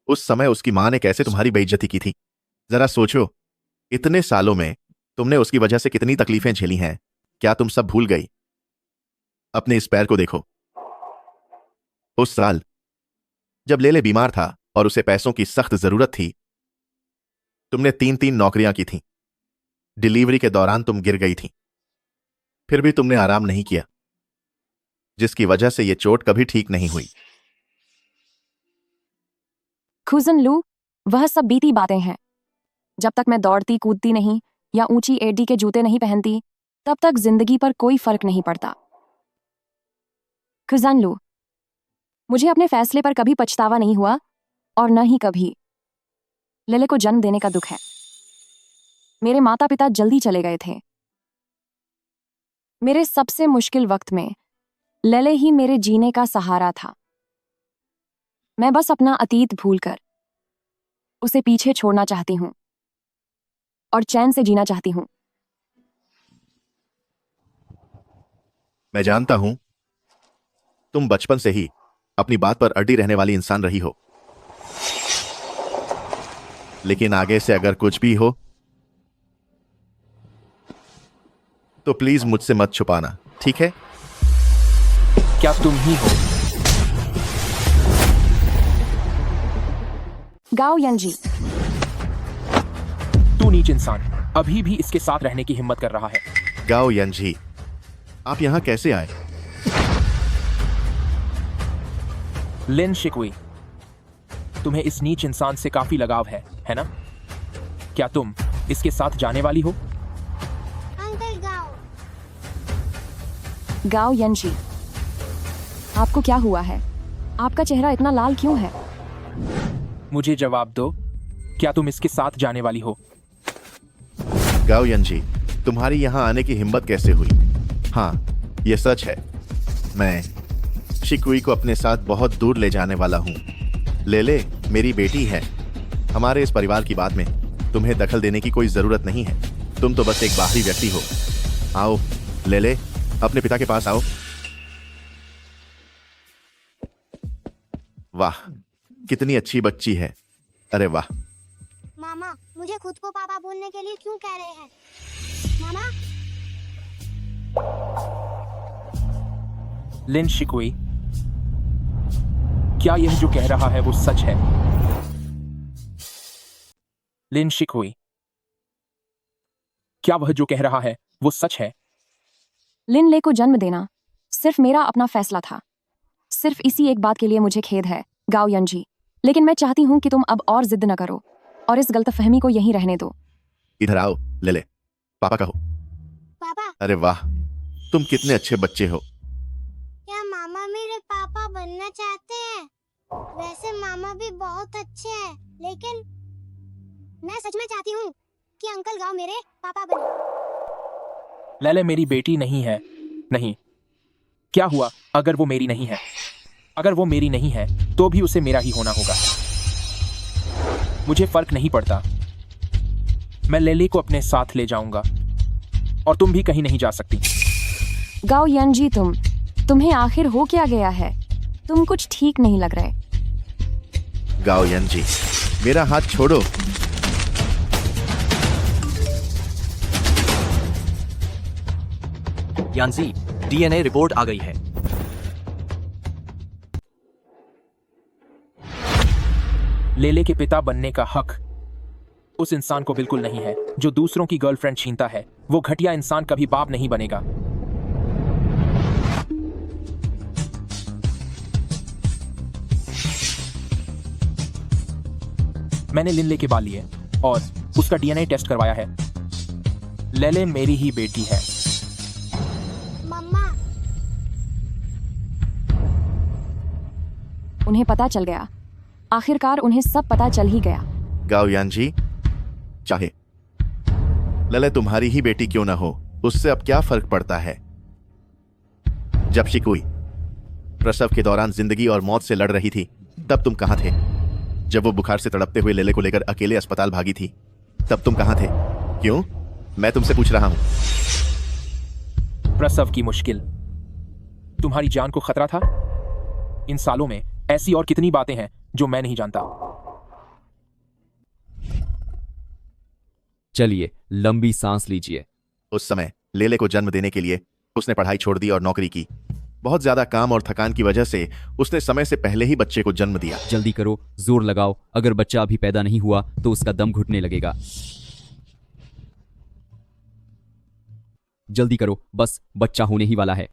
उस समय उसकी मां ने कैसे तुम्हारी बेइज्जती की थी? जरा सोचो, इतने सालों में तुमने उसकी वजह से कितनी तकलीफें झेली हैं। क्या तुम सब भूल गई? अपने इस पैर को देखो। उस साल जब लेले बीमार था और उसे पैसों की सख्त जरूरत थी, तुमने 3-3 नौकरियां की थीं। डिलीवरी के दौरान तुम गिर गई थी, फिर भी तुमने आराम नहीं किया, जिसकी वजह से यह चोट कभी ठीक नहीं हुई। कुजिन लू, वह सब बीती बातें हैं। जब तक मैं दौड़ती कूदती नहीं या ऊंची एडी के जूते नहीं पहनती, तब तक जिंदगी पर कोई फर्क नहीं पड़ता। कुजिन लू, मुझे अपने फैसले पर कभी पछतावा नहीं हुआ और न ही कभी लेले को जन्म देने का दुख है। मेरे माता पिता जल्दी चले गए थे। मेरे सबसे मुश्किल वक्त में लेले ही मेरे जीने का सहारा था। मैं बस अपना अतीत भूलकर उसे पीछे छोड़ना चाहती हूं और चैन से जीना चाहती हूं। मैं जानता हूं तुम बचपन से ही अपनी बात पर अड़ी रहने वाली इंसान रही हो, लेकिन आगे से अगर कुछ भी हो तो प्लीज मुझसे मत छुपाना, ठीक है? क्या तुम ही हो? गाओ यंजी, तू नीच इंसान अभी भी इसके साथ रहने की हिम्मत कर रहा है। गाओ यंजी, आप यहां कैसे आए? लिन शिकुई, तुम्हें इस नीच इंसान से काफी लगाव है ना? क्या तुम इसके साथ जाने वाली हो? अंकल गाओ। गाओ यंजी, आपको क्या हुआ है? आपका चेहरा इतना लाल क्यों है? मुझे जवाब दो, क्या तुम इसके साथ जाने वाली हो? गाओ यंजी, तुम्हारी यहां आने की हिम्मत कैसे हुई? हाँ, यह सच है, मैं शिकुई को अपने साथ बहुत दूर ले जाने वाला हूं। लेले मेरी बेटी है। हमारे इस परिवार की बात में तुम्हें दखल देने की कोई जरूरत नहीं है। तुम तो बस एक बाहरी व्यक्ति हो। आओ लेले, अपने पिता के पास आओ। वाह, कितनी अच्छी बच्ची है। अरे वाह। मामा, मुझे खुद को पापा बोलने के लिए क्यों कह रहे हैं? मामा, लिन शिकुई, क्या यह जो कह रहा है वो सच है? लिन शिकुई, क्या वह जो कह रहा है वो सच है? लिन ले को जन्म देना सिर्फ मेरा अपना फैसला था। सिर्फ इसी एक बात के लिए मुझे खेद है गाओ यंजी, लेकिन मैं चाहती हूं कि तुम अब और जिद न करो और इस गलतफहमी को यहीं रहने दो। इधर आओ लेले, पापा कहो। पापा। अरे वाह, तुम कितने अच्छे बच्चे हो। क्या मामा मेरे पापा बनना चाहते हैं? वैसे मामा भी बहुत अच्छे हैं, लेकिन मैं सच में चाहती हूँ कि अंकल गाओ मेरे पापा बने। लेले मेरी बेटी नहीं है। नहीं। क्या हुआ अगर वो मेरी नहीं है? अगर वो मेरी नहीं है तो भी उसे मेरा ही होना होगा। मुझे फर्क नहीं पड़ता। मैं लेले को अपने साथ ले जाऊंगा और तुम भी कहीं नहीं जा सकती। गाओ यंजी, तुम्हें आखिर हो क्या गया है? तुम कुछ ठीक नहीं लग रहे। गाओ यंजी, मेरा हाथ छोड़ो। यानजी, डीएनए रिपोर्ट आ गई है। लेले के पिता बनने का हक उस इंसान को बिल्कुल नहीं है जो दूसरों की गर्लफ्रेंड छीनता है। वो घटिया इंसान कभी बाप नहीं बनेगा। मैंने लिनले के बाल लिए और उसका डीएनए टेस्ट करवाया है। लेले मेरी ही बेटी है। मम्मा, उन्हें पता चल गया। आखिरकार उन्हें सब पता चल ही गया। गाओ यानजी, चाहे लले तुम्हारी ही बेटी क्यों ना हो, उससे अब क्या फर्क पड़ता है। जब शिकुई प्रसव के दौरान जिंदगी और मौत से लड़ रही थी, तब तुम कहां थे? जब वो बुखार से तड़पते हुए लेले को लेकर अकेले अस्पताल भागी थी, तब तुम कहां थे? क्यों? मैं तुमसे पूछ रहा हूं। प्रसव की मुश्किल, तुम्हारी जान को खतरा था। इन सालों में ऐसी और कितनी बातें हैं जो मैं नहीं जानता। चलिए लंबी सांस लीजिए। उस समय लेले को जन्म देने के लिए उसने पढ़ाई छोड़ दी और नौकरी की। बहुत ज्यादा काम और थकान की वजह से उसने समय से पहले ही बच्चे को जन्म दिया। जल्दी करो, जोर लगाओ। अगर बच्चा अभी पैदा नहीं हुआ तो उसका दम घुटने लगेगा। जल्दी करो, बस बच्चा होने ही वाला है।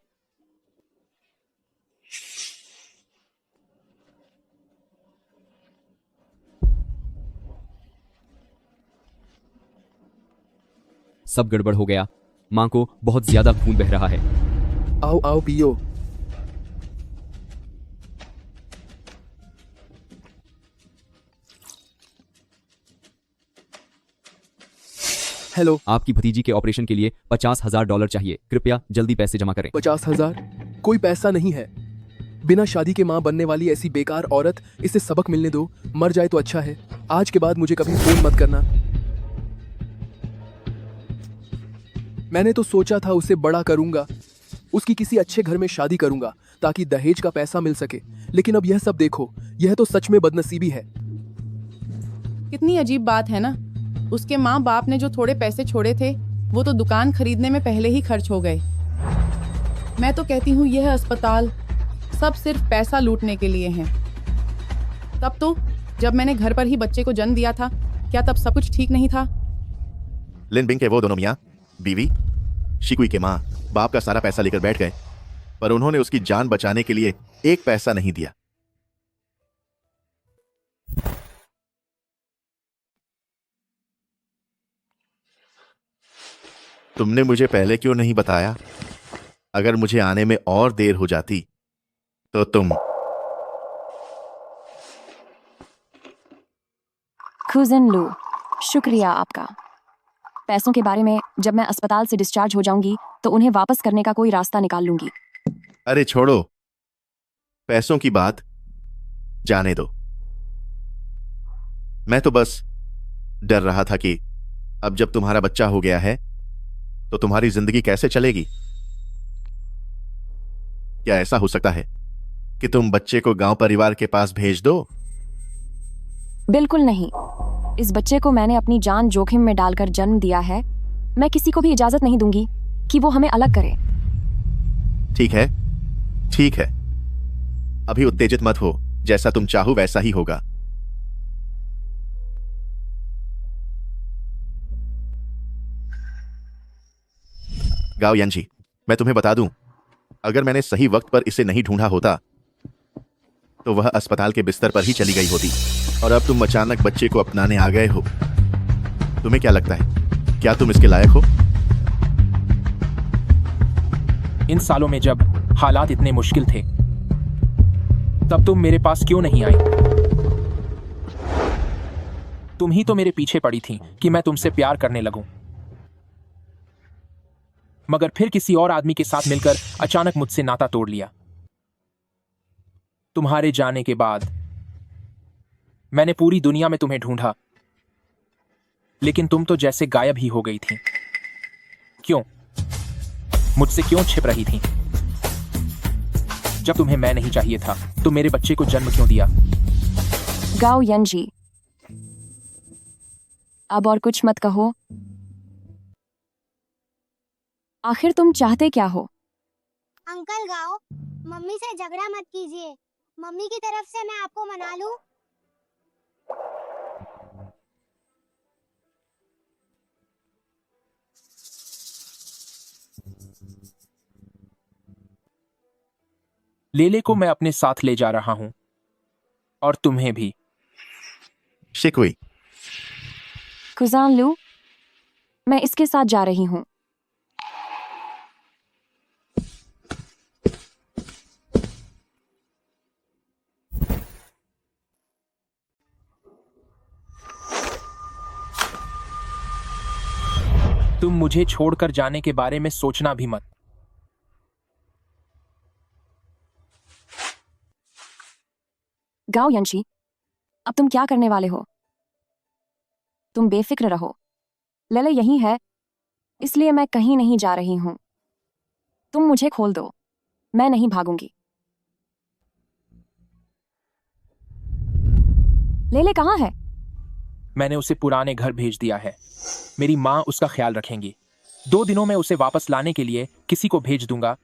सब गड़बड़ हो गया। मां को बहुत ज्यादा खून बह रहा है। आओ आओ पियो। हेलो, आपकी भतीजी के ऑपरेशन के लिए $50,000 चाहिए। कृपया जल्दी पैसे जमा करें। 50,000? कोई पैसा नहीं है। बिना शादी के माँ बनने वाली ऐसी बेकार औरत, इसे सबक मिलने दो। मर जाए तो अच्छा है। आज के बाद मुझे कभी फोन मत करना। मैंने तो सोचा था उसे बड़ा करूंगा, उसकी किसी अच्छे घर में शादी करूंगा ताकि दहेज का पैसा मिल सके। लेकिन अब यह सब देखो, यह तो सच में बदनसीबी है। कितनी अजीब बात है ना। उसके माँ बाप ने जो थोड़े पैसे छोड़े थे वो तो दुकान खरीदने में पहले ही खर्च हो गए। मैं तो कहती हूँ यह अस्पताल सब सिर्फ पैसा लूटने के लिए है। तब तो जब मैंने घर पर ही बच्चे को जन्म दिया था, क्या तब सब कुछ ठीक नहीं था? लिन बिंग के वो दोनों मियाँ बीवी शिकुई के माँ बाप का सारा पैसा लेकर बैठ गए, पर उन्होंने उसकी जान बचाने के लिए एक पैसा नहीं दिया। तुमने मुझे पहले क्यों नहीं बताया? अगर मुझे आने में और देर हो जाती तो तुम। खुजन लू, शुक्रिया आपका। पैसों के बारे में जब मैं अस्पताल से डिस्चार्ज हो जाऊंगी तो उन्हें वापस करने का कोई रास्ता निकाल लूंगी। अरे छोड़ो, पैसों की बात जाने दो। मैं तो बस डर रहा था कि अब जब तुम्हारा बच्चा हो गया है तो तुम्हारी जिंदगी कैसे चलेगी। क्या ऐसा हो सकता है कि तुम बच्चे को गांव परिवार के पास भेज दो? बिल्कुल नहीं। इस बच्चे को मैंने अपनी जान जोखिम में डालकर जन्म दिया है। मैं किसी को भी इजाजत नहीं दूंगी कि वो हमें अलग करे। ठीक है, ठीक है। अभी उत्तेजित मत हो। जैसा तुम चाहो वैसा ही होगा। गाओ यानजी, मैं तुम्हें बता दूं, अगर मैंने सही वक्त पर इसे नहीं ढूंढा होता तो वह अस्पताल के बिस्तर पर ही चली गई होती। और अब तुम अचानक बच्चे को अपनाने आ गए हो। तुम्हें क्या लगता है, क्या तुम इसके लायक हो? इन सालों में जब हालात इतने मुश्किल थे तब तुम मेरे पास क्यों नहीं आई? तुम ही तो मेरे पीछे पड़ी थी कि मैं तुमसे प्यार करने लगूं, मगर फिर किसी और आदमी के साथ मिलकर अचानक मुझसे नाता तोड़ लिया। तुम्हारे जाने के बाद मैंने पूरी दुनिया में तुम्हें ढूंढा, लेकिन तुम तो जैसे गायब ही हो गई थी। क्यों? मुझसे क्यों छिप रही थी? जब तुम्हें मैं नहीं चाहिए था तो मेरे बच्चे को जन्म क्यों दिया? गाओ यंजी, अब और कुछ मत कहो। आखिर तुम चाहते क्या हो? अंकल गाओ, मम्मी से झगड़ा मत कीजिए। मम्मी की तरफ से मैं आपको मना लूं? लेले को मैं अपने साथ ले जा रहा हूं और तुम्हें भी। शिकुई, कुजान लू, मैं इसके साथ जा रही हूँ। तुम मुझे छोड़कर जाने के बारे में सोचना भी मत। गाओ यंशी, अब तुम क्या करने वाले हो? तुम बेफिक्र रहो। लेले यही है, इसलिए मैं कहीं नहीं जा रही हूं। तुम मुझे खोल दो, मैं नहीं भागूंगी। लेले कहाँ है? मैंने उसे पुराने घर भेज दिया है। मेरी माँ उसका ख्याल रखेंगी। 2 दिनों में उसे वापस लाने के लिए किसी को भेज दूंगा।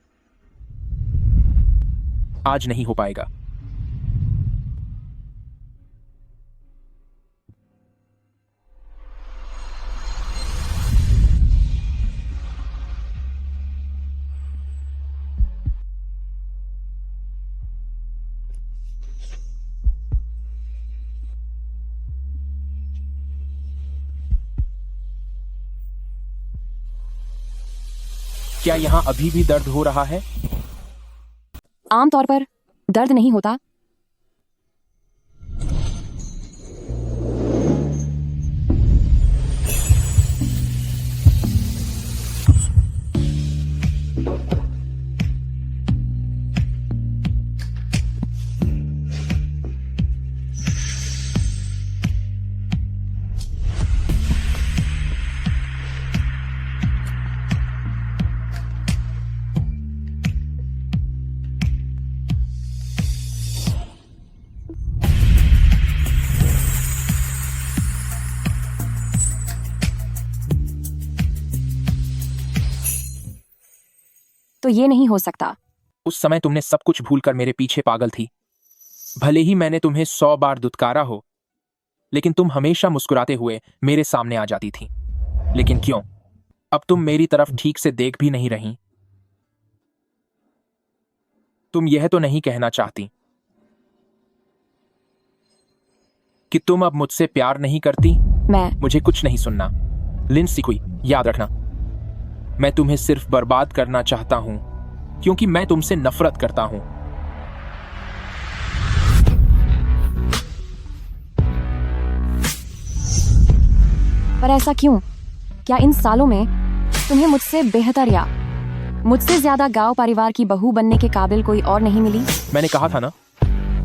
आज नहीं हो पाएगा। क्या यहाँ अभी भी दर्द हो रहा है? आमतौर पर दर्द नहीं होता। तो ये नहीं हो सकता। उस समय तुमने सब कुछ भूलकर मेरे पीछे पागल थी। भले ही मैंने तुम्हें 100 बार दुत्कारा हो, लेकिन तुम हमेशा मुस्कुराते हुए मेरे सामने आ जाती थी। लेकिन क्यों? अब तुम मेरी तरफ ठीक से देख भी नहीं रही। तुम यह तो नहीं कहना चाहती कि तुम अब मुझसे प्यार नहीं करती? मुझे कुछ नहीं सुनना। लिन सिकुई, याद रखना, मैं तुम्हें सिर्फ बर्बाद करना चाहता हूं, क्योंकि मैं तुमसे नफरत करता हूं। पर ऐसा क्यों? क्या इन सालों में तुम्हें मुझसे बेहतर या मुझसे ज्यादा गांव परिवार की बहू बनने के काबिल कोई और नहीं मिली? मैंने कहा था ना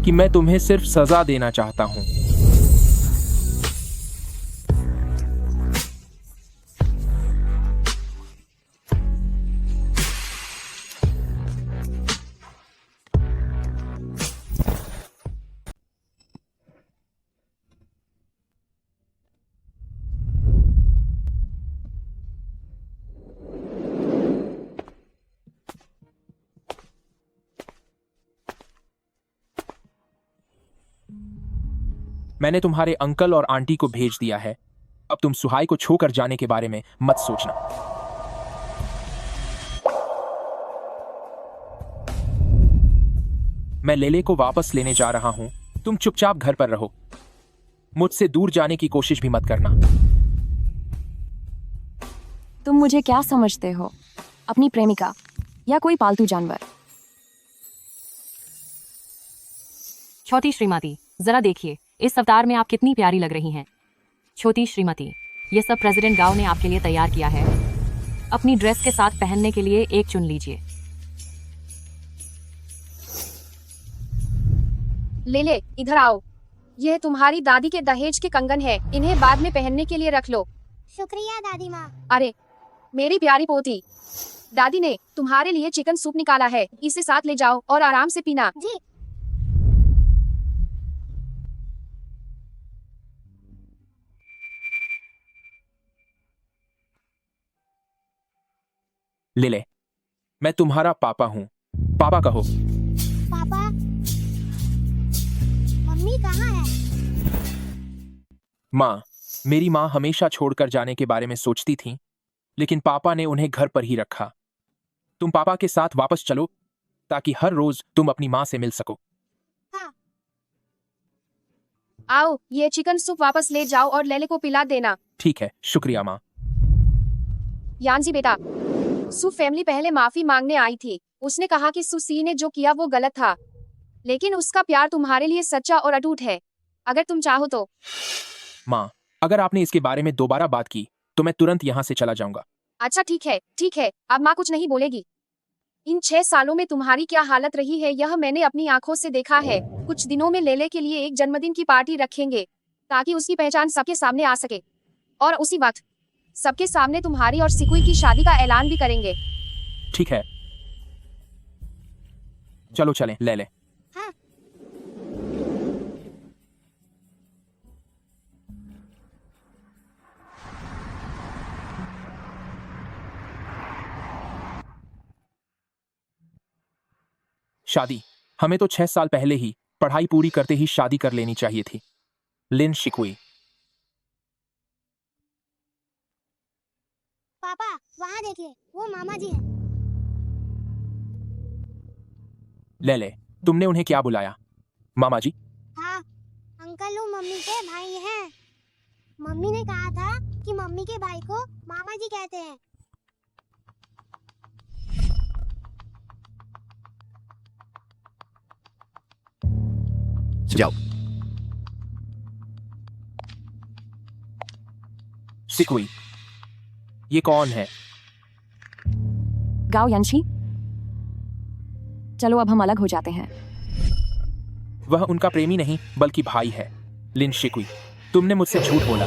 कि मैं तुम्हें सिर्फ सजा देना चाहता हूं। मैंने तुम्हारे अंकल और आंटी को भेज दिया है। अब तुम सुहाई को छोकर जाने के बारे में मत सोचना। मैं लेले को वापस लेने जा रहा हूं। तुम चुपचाप घर पर रहो। मुझसे दूर जाने की कोशिश भी मत करना। तुम मुझे क्या समझते हो? अपनी प्रेमिका या कोई पालतू जानवर? छोटी श्रीमती, जरा देखिए, इस अवतार में आप कितनी प्यारी लग रही हैं। छोटी श्रीमती, ये सब प्रेसिडेंट गाओ ने आपके लिए तैयार किया है। अपनी ड्रेस के साथ पहनने के लिए एक चुन लीजिए। लेले, इधर आओ। यह तुम्हारी दादी के दहेज के कंगन है। इन्हें बाद में पहनने के लिए रख लो। शुक्रिया दादी माँ। अरे मेरी प्यारी पोती, दादी ने तुम्हारे लिए चिकन सूप निकाला है। इसे साथ ले जाओ और आराम से पीना। जी। ले मैं तुम्हारा पापा हूँ। पापा कहो। पापा, मम्मी कहाँ है? माँ, मेरी माँ हमेशा छोड़कर जाने के बारे में सोचती थी, लेकिन पापा ने उन्हें घर पर ही रखा। तुम पापा के साथ वापस चलो ताकि हर रोज तुम अपनी माँ से मिल सको। आओ, ये चिकन सूप वापस ले जाओ और लेले को पिला देना। ठीक है, शुक्रिया माँ। यानजी बेटा, सू फैमिली पहले माफी मांगने आई थी। उसने कहा कि सुसी ने जो किया वो गलत था, लेकिन उसका प्यार तुम्हारे लिए सच्चा और अटूट है। अगर तुम चाहो तो। माँ, अगर आपने इसके बारे में दोबारा बात की तो मैं तुरंत यहाँ से चला जाऊंगा। अच्छा ठीक है, अब माँ कुछ नहीं बोलेगी। इन 6 सालों में तुम्हारी क्या हालत रही है यह मैंने अपनी आंखों से देखा है। कुछ दिनों में लेले के लिए एक जन्मदिन की पार्टी रखेंगे ताकि उसकी पहचान सबके सामने आ सके, और उसी वक्त सबके सामने तुम्हारी और सिकुई की शादी का ऐलान भी करेंगे। ठीक है, चलो चलें ले। हाँ। शादी, हमें तो 6 साल पहले ही पढ़ाई पूरी करते ही शादी कर लेनी चाहिए थी। लिन शिकुई। पापा, वहाँ देखिए, वो मामा जी हैं। ले तुमने उन्हें क्या बुलाया? मामा जी? हाँ, अंकल वो मम्मी के भाई हैं। मम्मी ने कहा था कि मम्मी के भाई को मामा जी कहते हैं। जाओ। सिकुई, ये कौन है? गाओ यानशी, चलो अब हम अलग हो जाते हैं। वह उनका प्रेमी नहीं बल्कि भाई है। लिन शिकुई, तुमने मुझसे झूठ बोला।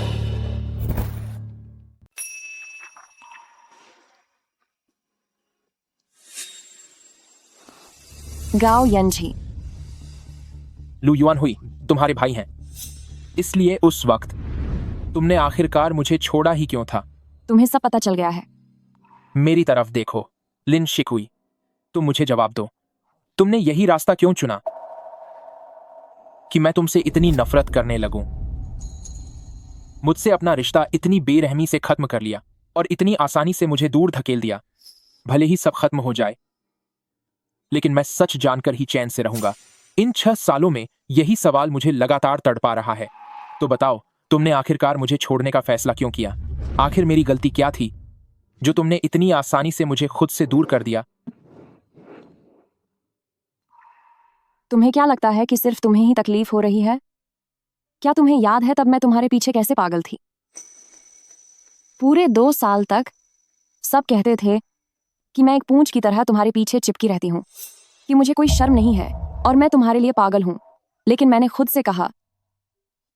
गाओ यंजी, लू युआन हुई तुम्हारे भाई हैं, इसलिए उस वक्त तुमने आखिरकार मुझे छोड़ा ही क्यों था? तुम्हें सब पता चल गया है। मेरी तरफ देखो लिन शिकुई, तुम मुझे जवाब दो। तुमने यही रास्ता क्यों चुना कि मैं तुमसे इतनी नफरत करने लगूं? मुझसे अपना रिश्ता इतनी बेरहमी से खत्म कर लिया और इतनी आसानी से मुझे दूर धकेल दिया। भले ही सब खत्म हो जाए, लेकिन मैं सच जानकर ही चैन से रहूंगा। इन 6 सालों में यही सवाल मुझे लगातार तड़पा रहा है। तो बताओ, तुमने आखिरकार मुझे छोड़ने का फैसला क्यों किया? आखिर मेरी गलती क्या थी जो तुमने इतनी आसानी से मुझे खुद से दूर कर दिया? तुम्हें क्या लगता है कि सिर्फ तुम्हें ही तकलीफ हो रही है? क्या तुम्हें याद है तब मैं तुम्हारे पीछे कैसे पागल थी? पूरे 2 साल तक सब कहते थे कि मैं एक पूंछ की तरह तुम्हारे पीछे चिपकी रहती हूँ, कि मुझे कोई शर्म नहीं है और मैं तुम्हारे लिए पागल हूँ। लेकिन मैंने खुद से कहा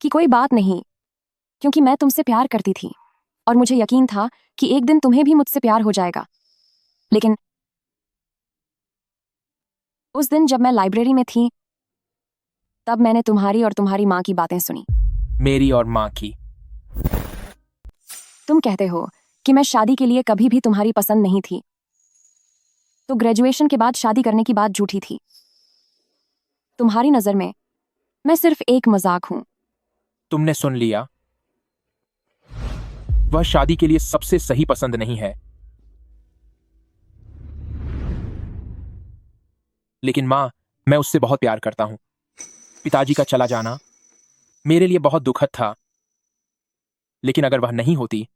कि कोई बात नहीं, क्योंकि मैं तुमसे प्यार करती थी और मुझे यकीन था कि एक दिन तुम्हें भी मुझसे प्यार हो जाएगा। लेकिन उस दिन जब मैं लाइब्रेरी में थी, तब मैंने तुम्हारी और तुम्हारी माँ की बातें सुनी। मेरी और माँ की? तुम कहते हो कि मैं शादी के लिए कभी भी तुम्हारी पसंद नहीं थी, तो ग्रेजुएशन के बाद शादी करने की बात झूठी थी। तुम्हारी नजर में मैं सिर्फ एक मजाक हूं। तुमने सुन लिया, वह शादी के लिए सबसे सही पसंद नहीं है। लेकिन माँ, मैं उससे बहुत प्यार करता हूं। पिताजी का चला जाना मेरे लिए बहुत दुखद था, लेकिन अगर वह नहीं होती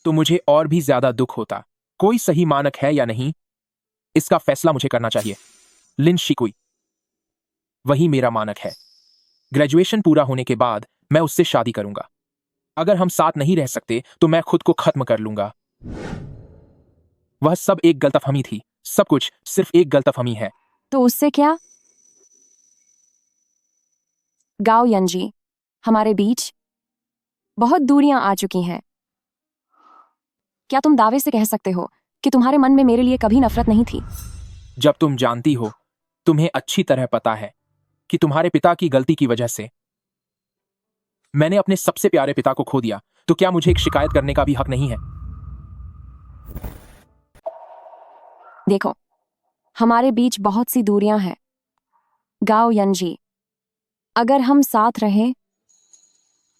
तो मुझे और भी ज्यादा दुख होता। कोई सही मानक है या नहीं, इसका फैसला मुझे करना चाहिए। लिन शिकुई, वही मेरा मानक है। ग्रेजुएशन पूरा होने के बाद मैं उससे शादी करूंगा। अगर हम साथ नहीं रह सकते तो मैं खुद को खत्म कर लूंगा। वह सब एक गलतफहमी थी, सब कुछ सिर्फ एक गलतफहमी है। तो उससे क्या? गाओ यंजी, हमारे बीच बहुत दूरियां आ चुकी हैं। क्या तुम दावे से कह सकते हो कि तुम्हारे मन में मेरे लिए कभी नफरत नहीं थी? जब तुम जानती हो, तुम्हें अच्छी तरह पता है कि तुम्हारे पिता की गलती की वजह से मैंने अपने सबसे प्यारे पिता को खो दिया, तो क्या मुझे एक शिकायत करने का भी हक नहीं है? देखो, हमारे बीच बहुत सी दूरियां हैं। गाओ यंजी, अगर हम साथ रहें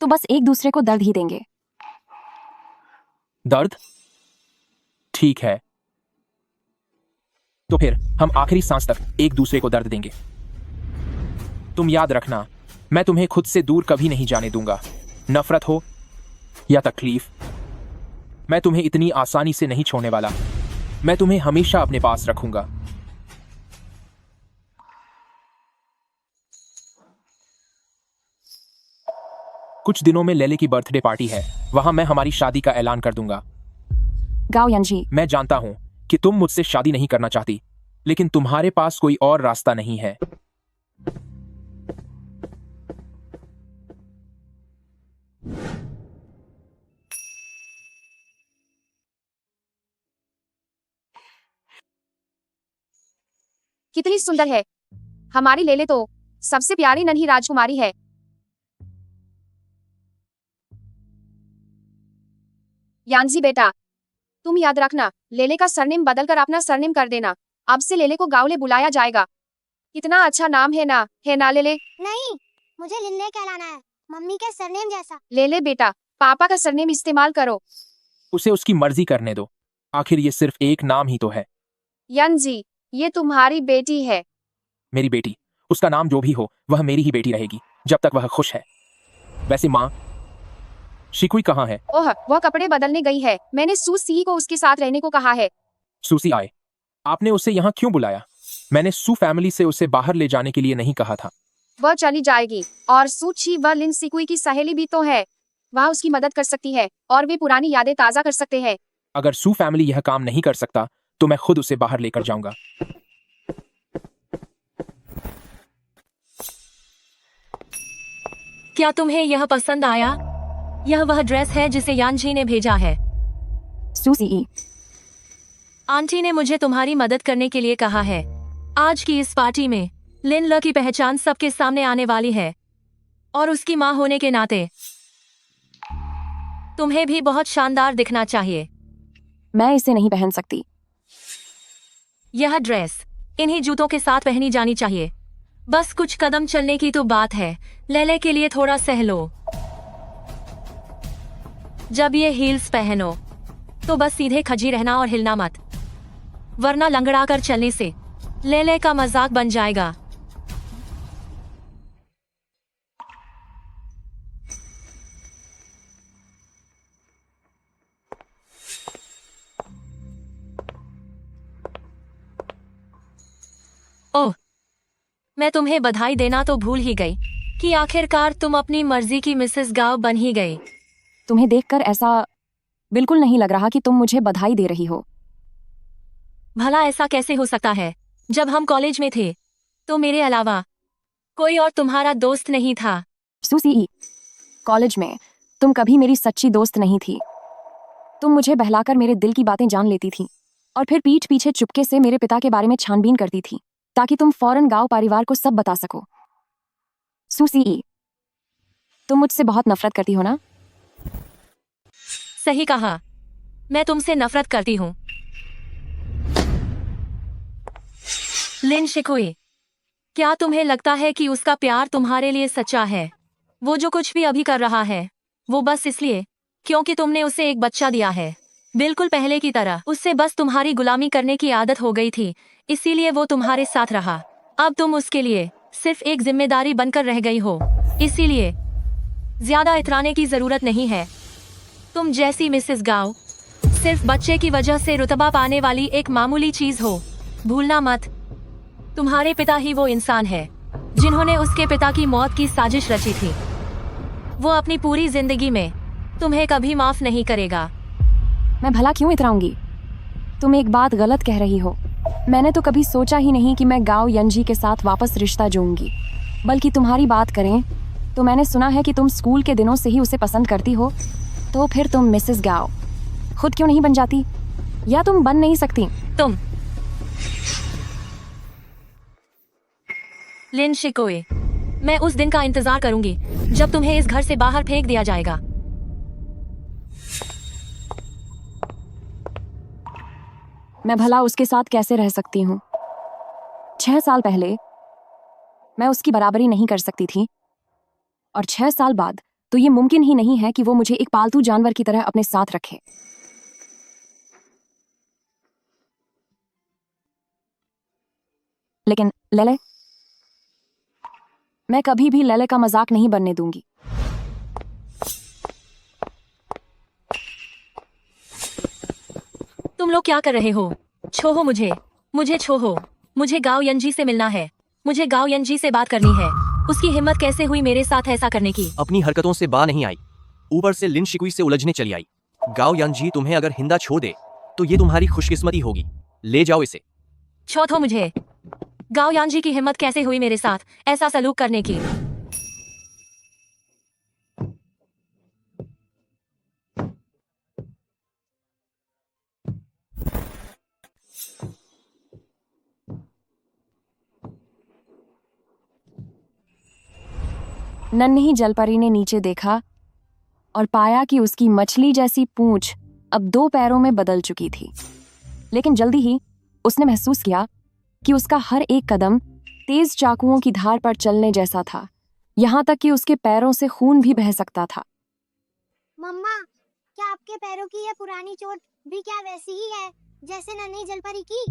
तो बस एक दूसरे को दर्द ही देंगे। दर्द? ठीक है, तो फिर हम आखिरी सांस तक एक दूसरे को दर्द देंगे। तुम याद रखना, मैं तुम्हें खुद से दूर कभी नहीं जाने दूंगा। नफरत हो या तकलीफ, मैं तुम्हें इतनी आसानी से नहीं छोड़ने वाला। मैं तुम्हें हमेशा अपने पास रखूंगा। कुछ दिनों में लेले की बर्थडे पार्टी है, वहां मैं हमारी शादी का ऐलान कर दूंगा। गाओ यंजी, मैं जानता हूं कि तुम मुझसे शादी नहीं करना चाहती, लेकिन तुम्हारे पास कोई और रास्ता नहीं है। कितनी सुंदर है हमारी लेले, तो सबसे प्यारी नन्ही राजकुमारी है। यांजी बेटा, तुम याद रखना, लेले का सरनेम बदलकर अपना सरनेम कर देना। अब से लेले को गावले बुलाया जाएगा। कितना अच्छा नाम है ना लेले? नहीं, मुझे लिल्ले कहलाना है, मम्मी के सरनेम जैसा। लेले बेटा, पापा का सरनेम इस्तेमाल करो। उसे उसकी मर्जी करने दो, आखिर ये सिर्फ एक नाम ही तो है। यंजी, ये तुम्हारी बेटी है। मेरी बेटी, उसका नाम जो भी हो वह मेरी ही बेटी रहेगी जब तक वह खुश है। वैसे माँ, शिकुई कहाँ है? ओह, वह कपड़े बदलने गई है। मैंने सूसी को उसके साथ रहने को कहा है। सूसी आए, आपने उसे यहाँ क्यों बुलाया? मैंने सू फैमिली से उसे बाहर ले जाने के लिए नहीं कहा था। वह चली जाएगी, और सूची वह लिन सिकुई की सहेली भी तो है। वह उसकी मदद कर सकती है और वे पुरानी यादें ताजा कर सकते हैं। अगर सू फैमिली यह काम नहीं कर सकता तो मैं खुद उसे बाहर लेकर जाऊंगा। क्या तुम्हें यह पसंद आया? यह वह ड्रेस है जिसे यांजी ने भेजा है। सूसी, आंटी ने मुझे तुम्हारी मदद करने के लिए कहा है। आज की इस पार्टी में लिन ल की पहचान सबके सामने आने वाली है, और उसकी माँ होने के नाते तुम्हें भी बहुत शानदार दिखना चाहिए। मैं इसे नहीं पहन सकती। यह ड्रेस इन्हीं जूतों के साथ पहनी जानी चाहिए। बस कुछ कदम चलने की तो बात है, लेले के लिए थोड़ा सह लो। जब ये हील्स पहनो तो बस सीधे खजी रहना और हिलना मत, वरना लंगड़ा कर चलने से लेले का मजाक बन जाएगा। ओह, मैं तुम्हें बधाई देना तो भूल ही गई कि आखिरकार तुम अपनी मर्जी की मिसेस गाव बन ही गई। तुम्हें देखकर ऐसा बिल्कुल नहीं लग रहा कि तुम मुझे बधाई दे रही हो। भला ऐसा कैसे हो सकता है? जब हम कॉलेज में थे तो मेरे अलावा कोई और तुम्हारा दोस्त नहीं था। सूसी, कॉलेज में तुम कभी मेरी सच्ची दोस्त नहीं थी। तुम मुझे बहलाकर मेरे दिल की बातें जान लेती थी और फिर पीठ पीछे चुपके से मेरे पिता के बारे में छानबीन करती थी ताकि तुम फौरन गांव परिवार को सब बता सको। सूसी, तुम मुझसे बहुत नफरत करती हो ना? सही कहा, मैं तुमसे नफरत करती हूँ। लिन शिकुई, क्या तुम्हें लगता है कि उसका प्यार तुम्हारे लिए सच्चा है? वो जो कुछ भी अभी कर रहा है वो बस इसलिए क्योंकि तुमने उसे एक बच्चा दिया है। बिल्कुल पहले की तरह उससे बस तुम्हारी गुलामी करने की आदत हो गई थी, इसीलिए वो तुम्हारे साथ रहा। अब तुम उसके लिए सिर्फ एक जिम्मेदारी बनकर रह गई हो, इसीलिए ज्यादा इतराने की जरूरत नहीं है। तुम जैसी मिसेस गाव सिर्फ बच्चे की वजह से रुतबा पाने वाली एक मामूली चीज हो। भूलना मत, तुम्हारे पिता ही वो इंसान है जिन्होंने उसके पिता की मौत की साजिश रची थी। वो अपनी पूरी जिंदगी में तुम्हें कभी माफ नहीं करेगा। मैं भला क्यों इतराऊंगी? तुम एक बात गलत कह रही हो। मैंने तो कभी सोचा ही नहीं कि मैं गाओ यंजी के साथ वापस रिश्ता जोड़ूंगी। बल्कि तुम्हारी बात करें तो मैंने सुना है कि तुम स्कूल के दिनों से ही उसे पसंद करती हो। तो फिर तुम मिसेस गाओ खुद क्यों नहीं बन जाती? या तुम बन नहीं सकती? तुम लिन शिकोए, मैं उस दिन का इंतजार करूंगी जब तुम्हें इस घर से बाहर फेंक दिया जाएगा। मैं भला उसके साथ कैसे रह सकती हूँ? 6 साल पहले मैं उसकी बराबरी नहीं कर सकती थी, और 6 साल बाद तो ये मुमकिन ही नहीं है कि वो मुझे एक पालतू जानवर की तरह अपने साथ रखे। लेकिन लेले, मैं कभी भी लेले का मजाक नहीं बनने दूंगी। तुम लोग क्या कर रहे हो? छोहो मुझे छोहो। मुझे गाओ यंजी से मिलना है। मुझे गाओ यंजी से बात करनी है। उसकी हिम्मत कैसे हुई मेरे साथ ऐसा करने की? अपनी हरकतों से बाहर नहीं आई, ऊपर से लिन शिकुई से उलझने चली आई। गाओ यांजी तुम्हें अगर हिंदा छोड़ दे तो ये तुम्हारी खुशकिस्मती होगी। ले जाओ इसे। छोड़ो मुझे। गाओ यांजी की हिम्मत कैसे हुई मेरे साथ ऐसा सलूक करने की? नन्ही जलपरी ने नीचे देखा और पाया कि उसकी मछली जैसी पूंछ अब 2 पैरों में बदल चुकी थी। लेकिन जल्दी ही उसने महसूस किया कि उसका हर एक कदम तेज चाकुओं की धार पर चलने जैसा था, यहाँ तक कि उसके पैरों से खून भी बह सकता था। मम्मा, क्या आपके पैरों की यह पुरानी चोट भी क्या वैसी ही है जैसे नन्ही जलपरी की?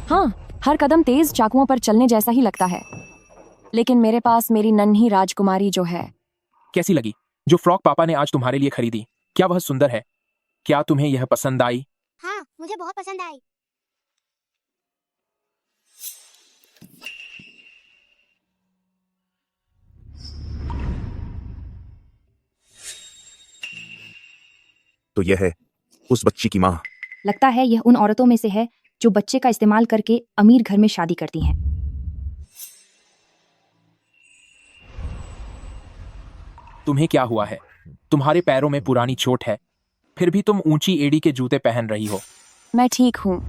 हाँ, हर कदम तेज चाकुओं पर चलने जैसा ही लगता है। लेकिन मेरे पास मेरी नन्ही राजकुमारी जो है। कैसी लगी जो फ्रॉक पापा ने आज तुम्हारे लिए खरीदी? क्या वह सुंदर है? क्या तुम्हें यह पसंद आई? हाँ, मुझे बहुत पसंद आई। तो यह है उस बच्ची की माँ। लगता है यह उन औरतों में से है जो बच्चे का इस्तेमाल करके अमीर घर में शादी करती हैं। तुम्हें क्या हुआ है? तुम्हारे पैरों में पुरानी चोट है, फिर भी तुम ऊंची एड़ी के जूते पहन रही हो। मैं ठीक हूँ।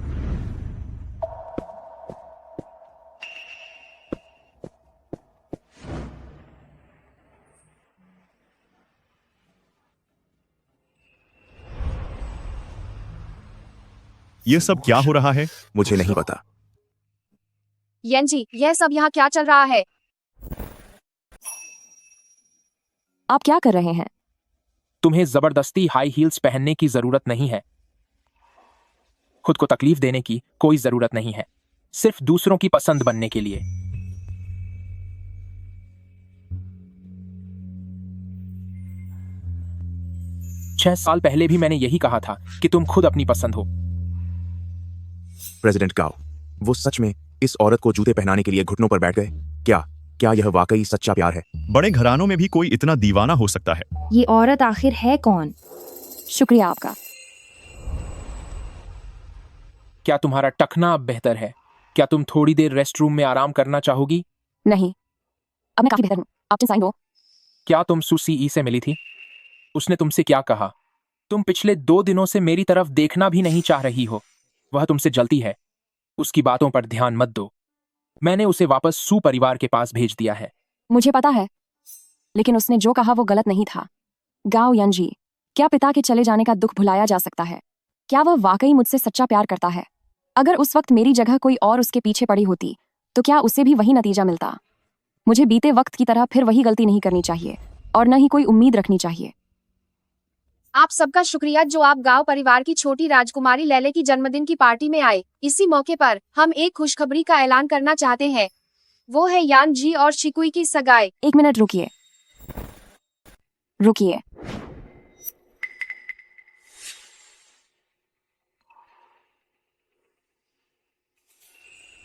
यह सब क्या हो रहा है? मुझे नहीं पता। यंजी, यह सब यहाँ क्या चल रहा है? आप क्या कर रहे हैं? तुम्हें जबरदस्ती हाई हील्स पहनने की जरूरत नहीं है। खुद को तकलीफ देने की कोई जरूरत नहीं है, सिर्फ दूसरों की पसंद बनने के लिए। छह साल पहले भी मैंने यही कहा था कि तुम खुद अपनी पसंद हो। प्रेसिडेंट गाओ, वो सच में इस औरत को जूते पहनाने के लिए घुटनों पर बैठ गए? क्या यह वाकई सच्चा प्यार है? बड़े घरानों में भी कोई इतना दीवाना हो सकता है। ये औरत आखिर है कौन? शुक्रिया आपका। क्या तुम्हारा टखना अब बेहतर है? क्या तुम थोड़ी देर रेस्ट रूम में आराम करना चाहोगी? नहीं, अब मैं काफी बेहतर हूँ। आप साइन दो। क्या तुम सुसी से मिली थी? उसने तुमसे क्या कहा? तुम पिछले 2 दिनों से मेरी तरफ देखना भी नहीं चाह रही हो। वह तुमसे जलती है। उसकी बातों पर ध्यान मत दो। मैंने उसे वापस सू परिवार के पास भेज दिया है। मुझे पता है, लेकिन उसने जो कहा वो गलत नहीं था। गाओ यंजी, क्या पिता के चले जाने का दुख भुलाया जा सकता है? क्या वह वाकई मुझसे सच्चा प्यार करता है? अगर उस वक्त मेरी जगह कोई और उसके पीछे पड़ी होती तो क्या उसे भी वही नतीजा मिलता? मुझे बीते वक्त की तरह फिर वही गलती नहीं करनी चाहिए और न ही कोई उम्मीद रखनी चाहिए। आप सबका शुक्रिया जो आप गांव परिवार की छोटी राजकुमारी लैले की जन्मदिन की पार्टी में आए। इसी मौके पर हम एक खुशखबरी का ऐलान करना चाहते हैं। वो है यान जी और शिकुई की सगाई। 1 मिनट रुकिए।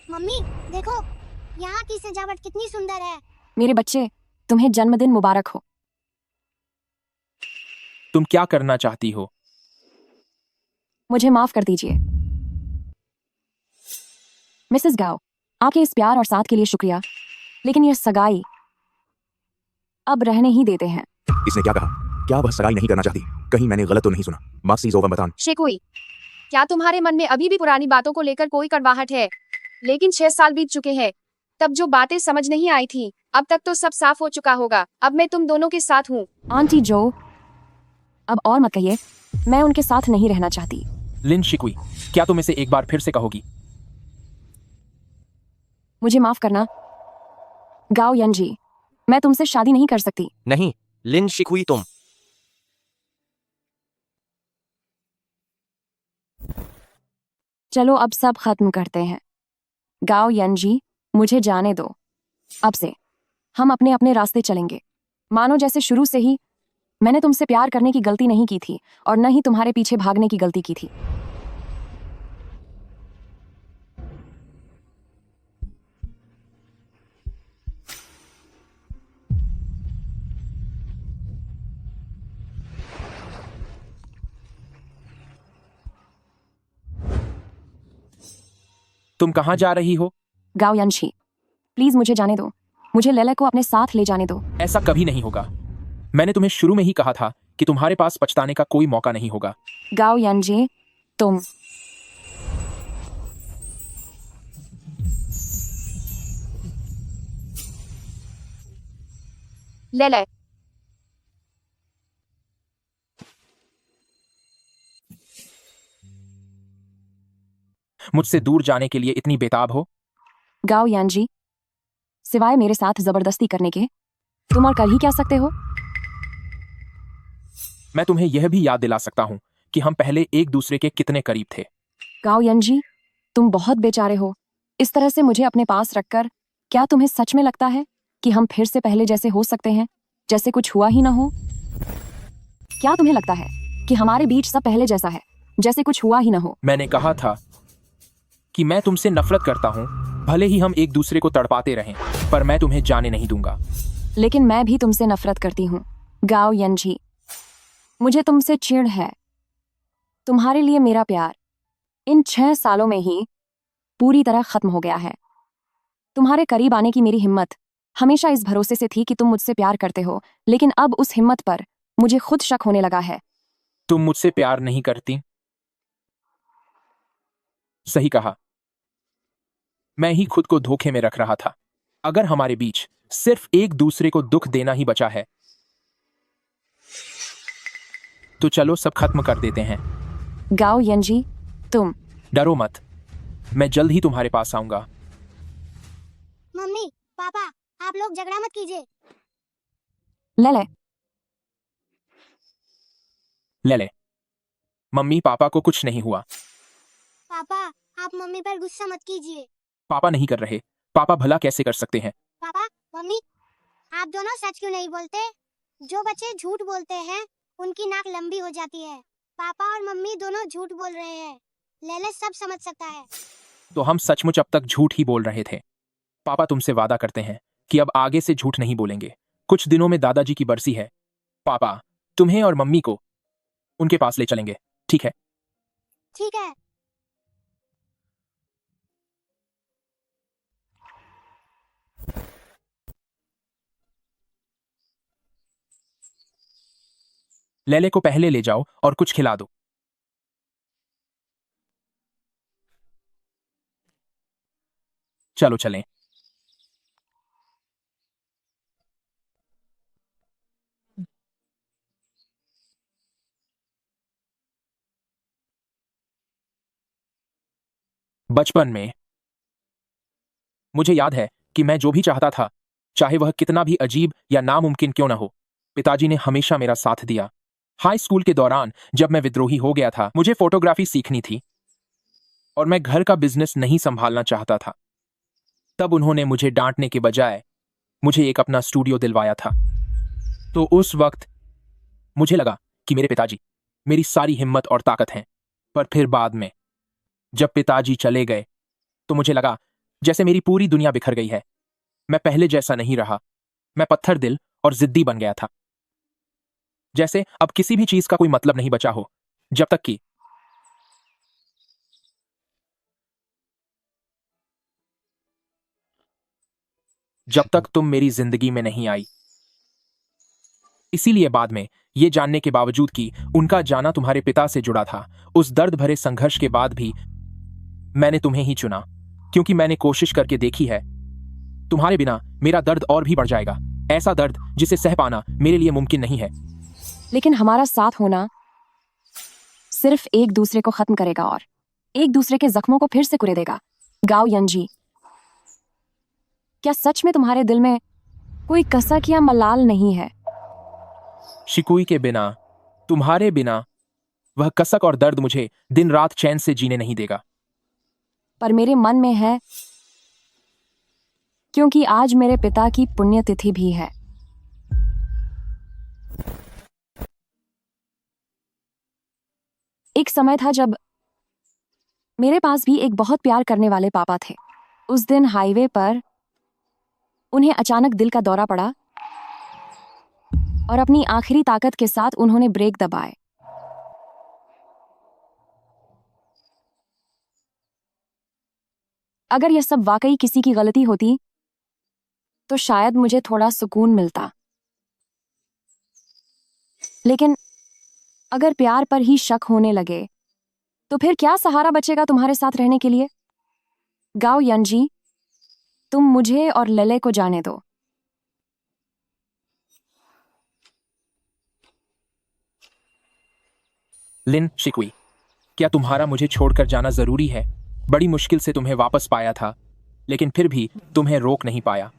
मम्मी, देखो यहाँ की सजावट कितनी सुंदर है। मेरे बच्चे, तुम्हें जन्मदिन मुबारक हो। तुम क्या करना चाहती हो? मुझे माफ कर दीजिए। मिसेस गाओ, आपके इस प्यार और साथ के लिए शुक्रिया, लेकिन यह सगाई अब रहने ही देते हैं। इसने क्या कहा? क्या वह सगाई नहीं करना चाहती? कहीं मैंने गलत तो नहीं सुना? माक्सी जोवन बतान। शिकुई, क्या तुम्हारे मन में अभी भी पुरानी बातों को लेकर कोई कड़वाहट है? लेकिन 6 साल बीत चुके हैं। तब जो बातें समझ नहीं आई थी, अब तक तो सब साफ हो चुका होगा। अब मैं तुम दोनों के साथ हूँ। आंटी जो, अब और मत कहिए, मैं उनके साथ नहीं रहना चाहती। लिन शिकुई, क्या तुम इसे एक बार फिर से कहोगी? मुझे माफ करना गाओ यंजी, मैं तुमसे शादी नहीं कर सकती। नहीं लिन शिकुई, तुम चलो अब सब खत्म करते हैं। गाओ यंजी, मुझे जाने दो। अब से हम अपने अपने रास्ते चलेंगे। मानो जैसे शुरू से ही मैंने तुमसे प्यार करने की गलती नहीं की थी और न ही तुम्हारे पीछे भागने की गलती की थी। तुम कहाँ जा रही हो? गाओ यंशी, प्लीज मुझे जाने दो। मुझे लेले को अपने साथ ले जाने दो। ऐसा कभी नहीं होगा। मैंने तुम्हें शुरू में ही कहा था कि तुम्हारे पास पछताने का कोई मौका नहीं होगा। गाओ यंजी, तुम लेले, मुझसे दूर जाने के लिए इतनी बेताब हो? गाओ यंजी, सिवाय मेरे साथ जबरदस्ती करने के तुम और कर ही क्या सकते हो? मैं तुम्हें यह भी याद दिला सकता हूँ कि हम पहले एक दूसरे के कितने करीब थे। गाओ यंजी, तुम बहुत बेचारे हो। इस तरह से मुझे अपने पास रखकर क्या तुम्हें सच में लगता है कि हम फिर से पहले जैसे हो सकते हैं, जैसे कुछ हुआ ही ना हो? क्या तुम्हें लगता है कि हमारे बीच सब पहले जैसा है, जैसे कुछ हुआ ही ना हो? मैंने कहा था कि मैं तुमसे नफरत करता हूँ, भले ही हम एक दूसरे को तड़पाते रहें, पर मैं तुम्हें जाने नहीं दूंगा। लेकिन मैं भी तुमसे नफरत करती हूँ गाओ यंजी। मुझे तुमसे चिढ़ है। तुम्हारे लिए मेरा प्यार इन 6 सालों में ही पूरी तरह खत्म हो गया है। तुम्हारे करीब आने की मेरी हिम्मत हमेशा इस भरोसे से थी कि तुम मुझसे प्यार करते हो, लेकिन अब उस हिम्मत पर मुझे खुद शक होने लगा है। तुम मुझसे प्यार नहीं करती? सही कहा, मैं ही खुद को धोखे में रख रहा था। अगर हमारे बीच सिर्फ एक दूसरे को दुख देना ही बचा है तो चलो सब खत्म कर देते हैं। गाओ यंजी, तुम डरो मत, मैं जल्द ही तुम्हारे पास आऊंगा। मम्मी पापा, आप लोग झगड़ा मत कीजिए। लेले, ले मम्मी पापा को कुछ नहीं हुआ। पापा, आप मम्मी पर गुस्सा मत कीजिए। पापा नहीं कर रहे। पापा भला कैसे कर सकते हैं? पापा मम्मी, आप दोनों सच क्यों नहीं बोलते? जो बच्चे झूठ बोलते हैं उनकी नाक लंबी हो जाती है। पापा और मम्मी दोनों झूठ बोल रहे हैं। लेले सब समझ सकता है। तो हम सचमुच अब तक झूठ ही बोल रहे थे। पापा तुमसे वादा करते हैं कि अब आगे से झूठ नहीं बोलेंगे। कुछ दिनों में दादाजी की बरसी है। पापा तुम्हें और मम्मी को उनके पास ले चलेंगे, ठीक है? ठीक है। लेले को पहले ले जाओ और कुछ खिला दो। चलो चलें। बचपन में मुझे याद है कि मैं जो भी चाहता था, चाहे वह कितना भी अजीब या नामुमकिन क्यों न हो, पिताजी ने हमेशा मेरा साथ दिया। हाई स्कूल के दौरान जब मैं विद्रोही हो गया था, मुझे फोटोग्राफी सीखनी थी और मैं घर का बिजनेस नहीं संभालना चाहता था। तब उन्होंने मुझे डांटने के बजाय मुझे एक अपना स्टूडियो दिलवाया था। तो उस वक्त मुझे लगा कि मेरे पिताजी मेरी सारी हिम्मत और ताकत हैं। पर फिर बाद में जब पिताजी चले गए तो मुझे लगा जैसे मेरी पूरी दुनिया बिखर गई है। मैं पहले जैसा नहीं रहा। मैं पत्थर दिल और जिद्दी बन गया था। जैसे अब किसी भी चीज का कोई मतलब नहीं बचा हो, जब तक तुम मेरी जिंदगी में नहीं आई। इसीलिए बाद में ये जानने के बावजूद कि उनका जाना तुम्हारे पिता से जुड़ा था, उस दर्द भरे संघर्ष के बाद भी मैंने तुम्हें ही चुना, क्योंकि मैंने कोशिश करके देखी है तुम्हारे बिना मेरा दर्द और भी बढ़ जाएगा। ऐसा दर्द जिसे सह पाना मेरे लिए मुमकिन नहीं है। लेकिन हमारा साथ होना सिर्फ एक दूसरे को खत्म करेगा और एक दूसरे के जख्मों को फिर से कुरेदेगा। गाओ यंजी, क्या सच में तुम्हारे दिल में कोई कसक या मलाल नहीं है? शिकुई के बिना, तुम्हारे बिना, वह कसक और दर्द मुझे दिन रात चैन से जीने नहीं देगा। पर मेरे मन में है, क्योंकि आज मेरे पिता की पुण्यतिथि भी है। एक समय था जब मेरे पास भी एक बहुत प्यार करने वाले पापा थे। उस दिन हाईवे पर उन्हें अचानक दिल का दौरा पड़ा और अपनी आखिरी ताकत के साथ उन्होंने ब्रेक दबाए। अगर यह सब वाकई किसी की गलती होती तो शायद मुझे थोड़ा सुकून मिलता, लेकिन अगर प्यार पर ही शक होने लगे तो फिर क्या सहारा बचेगा तुम्हारे साथ रहने के लिए? गाओ यंजी, तुम मुझे और लले को जाने दो। लिन शिकुई, क्या तुम्हारा मुझे छोड़कर जाना जरूरी है? बड़ी मुश्किल से तुम्हें वापस पाया था, लेकिन फिर भी तुम्हें रोक नहीं पाया।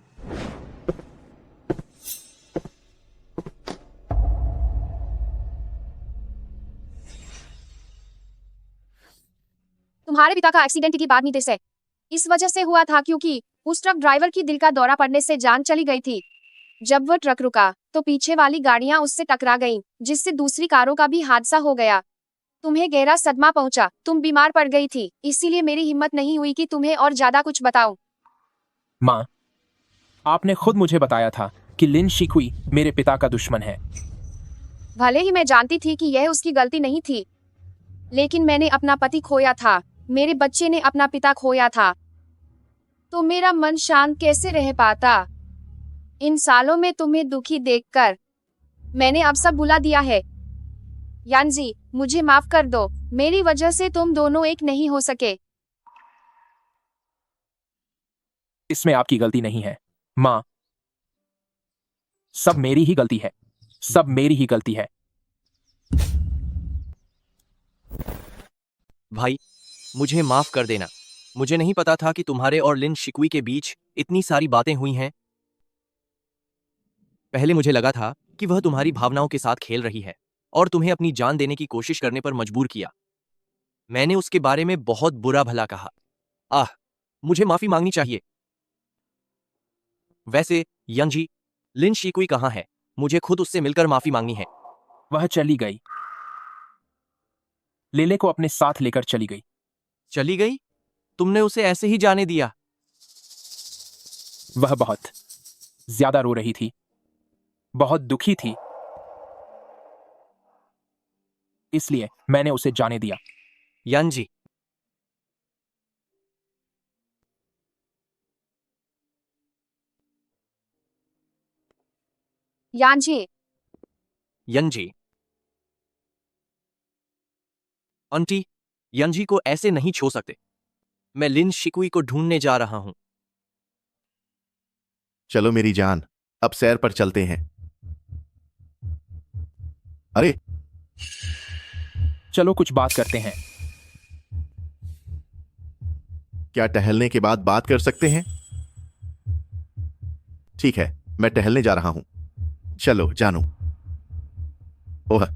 तुम्हारे पिता का एक्सीडेंट की बात नहीं से इस वजह से हुआ था क्योंकि उस ट्रक ड्राइवर की दिल का दौरा पड़ने से जान चली गई थी। जब वह ट्रक रुका तो पीछे वाली गाड़ियां उससे टकरा गईं, जिससे दूसरी कारों का भी हादसा हो गया। तुम्हें गहरा सदमा पहुंचा, तुम बीमार पड़ गई थी, इसीलिए मेरी हिम्मत नहीं हुई कि तुम्हें और ज्यादा कुछ बताऊं। माँ, आपने खुद मुझे बताया था कि लिन शिकुई मेरे पिता का दुश्मन है। भले ही मैं जानती थी कि यह उसकी गलती नहीं थी, लेकिन मैंने अपना पति खोया था, मेरे बच्चे ने अपना पिता खोया था, तो मेरा मन शांत कैसे रह पाता? इन सालों में तुम्हें दुखी देखकर मैंने अब सब भुला दिया है। यानजी, मुझे माफ कर दो, मेरी वजह से तुम दोनों एक नहीं हो सके। इसमें आपकी गलती नहीं है माँ, सब मेरी ही गलती है, सब मेरी ही गलती है। भाई, मुझे माफ कर देना। मुझे नहीं पता था कि तुम्हारे और लिन शिकुई के बीच इतनी सारी बातें हुई हैं। पहले मुझे लगा था कि वह तुम्हारी भावनाओं के साथ खेल रही है और तुम्हें अपनी जान देने की कोशिश करने पर मजबूर किया। मैंने उसके बारे में बहुत बुरा भला कहा। मुझे माफी मांगनी चाहिए। वैसे यंजी, लिन शिकुई कहाँ है? मुझे खुद उससे मिलकर माफी मांगनी है। वह चली गई, लेले को अपने साथ लेकर चली गई। चली गई? तुमने उसे ऐसे ही जाने दिया? वह बहुत ज्यादा रो रही थी, बहुत दुखी थी, इसलिए मैंने उसे जाने दिया। यंजी, यानजी, यंजी, आंटी, यंजी को ऐसे नहीं छोड़ सकते। मैं लिन शिकुई को ढूंढने जा रहा हूं। चलो मेरी जान, अब सैर पर चलते हैं। अरे चलो कुछ बात करते हैं। क्या टहलने के बाद बात कर सकते हैं? ठीक है, मैं टहलने जा रहा हूं। चलो जानू। ओह,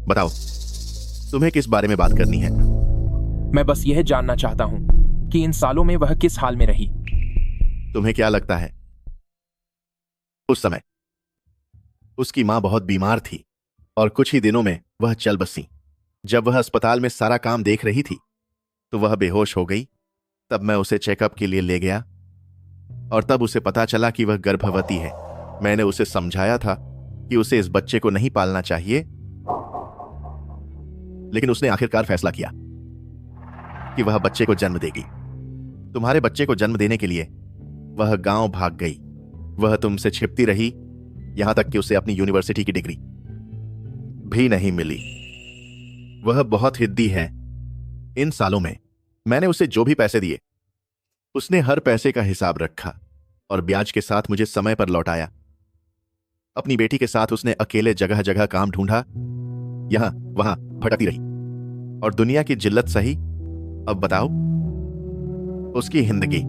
बताओ, तुम्हें किस बारे में बात करनी है? मैं बस यह जानना चाहता हूं कि इन सालों में वह किस हाल में रही। तुम्हें क्या लगता है? उस समय उसकी मां बहुत बीमार थी और कुछ ही दिनों में वह चल बसी। जब वह अस्पताल में सारा काम देख रही थी तो वह बेहोश हो गई। तब मैं उसे चेकअप के लिए ले गया और तब उसे पता चला कि वह गर्भवती है। मैंने उसे समझाया था कि उसे इस बच्चे को नहीं पालना चाहिए, लेकिन उसने आखिरकार फैसला किया कि वह बच्चे को जन्म देगी। तुम्हारे बच्चे को जन्म देने के लिए वह गांव भाग गई। वह तुमसे छिपती रही, यहां तक कि उसे अपनी यूनिवर्सिटी की डिग्री भी नहीं मिली। वह बहुत हिद्दी है। इन सालों में मैंने उसे जो भी पैसे दिए उसने हर पैसे का हिसाब रखा और ब्याज के साथ मुझे समय पर लौटाया। अपनी बेटी के साथ उसने अकेले जगह जगह काम ढूंढा, यहां वहां भटकती रही और दुनिया की जिल्लत सही। अब बताओ उसकी जिंदगी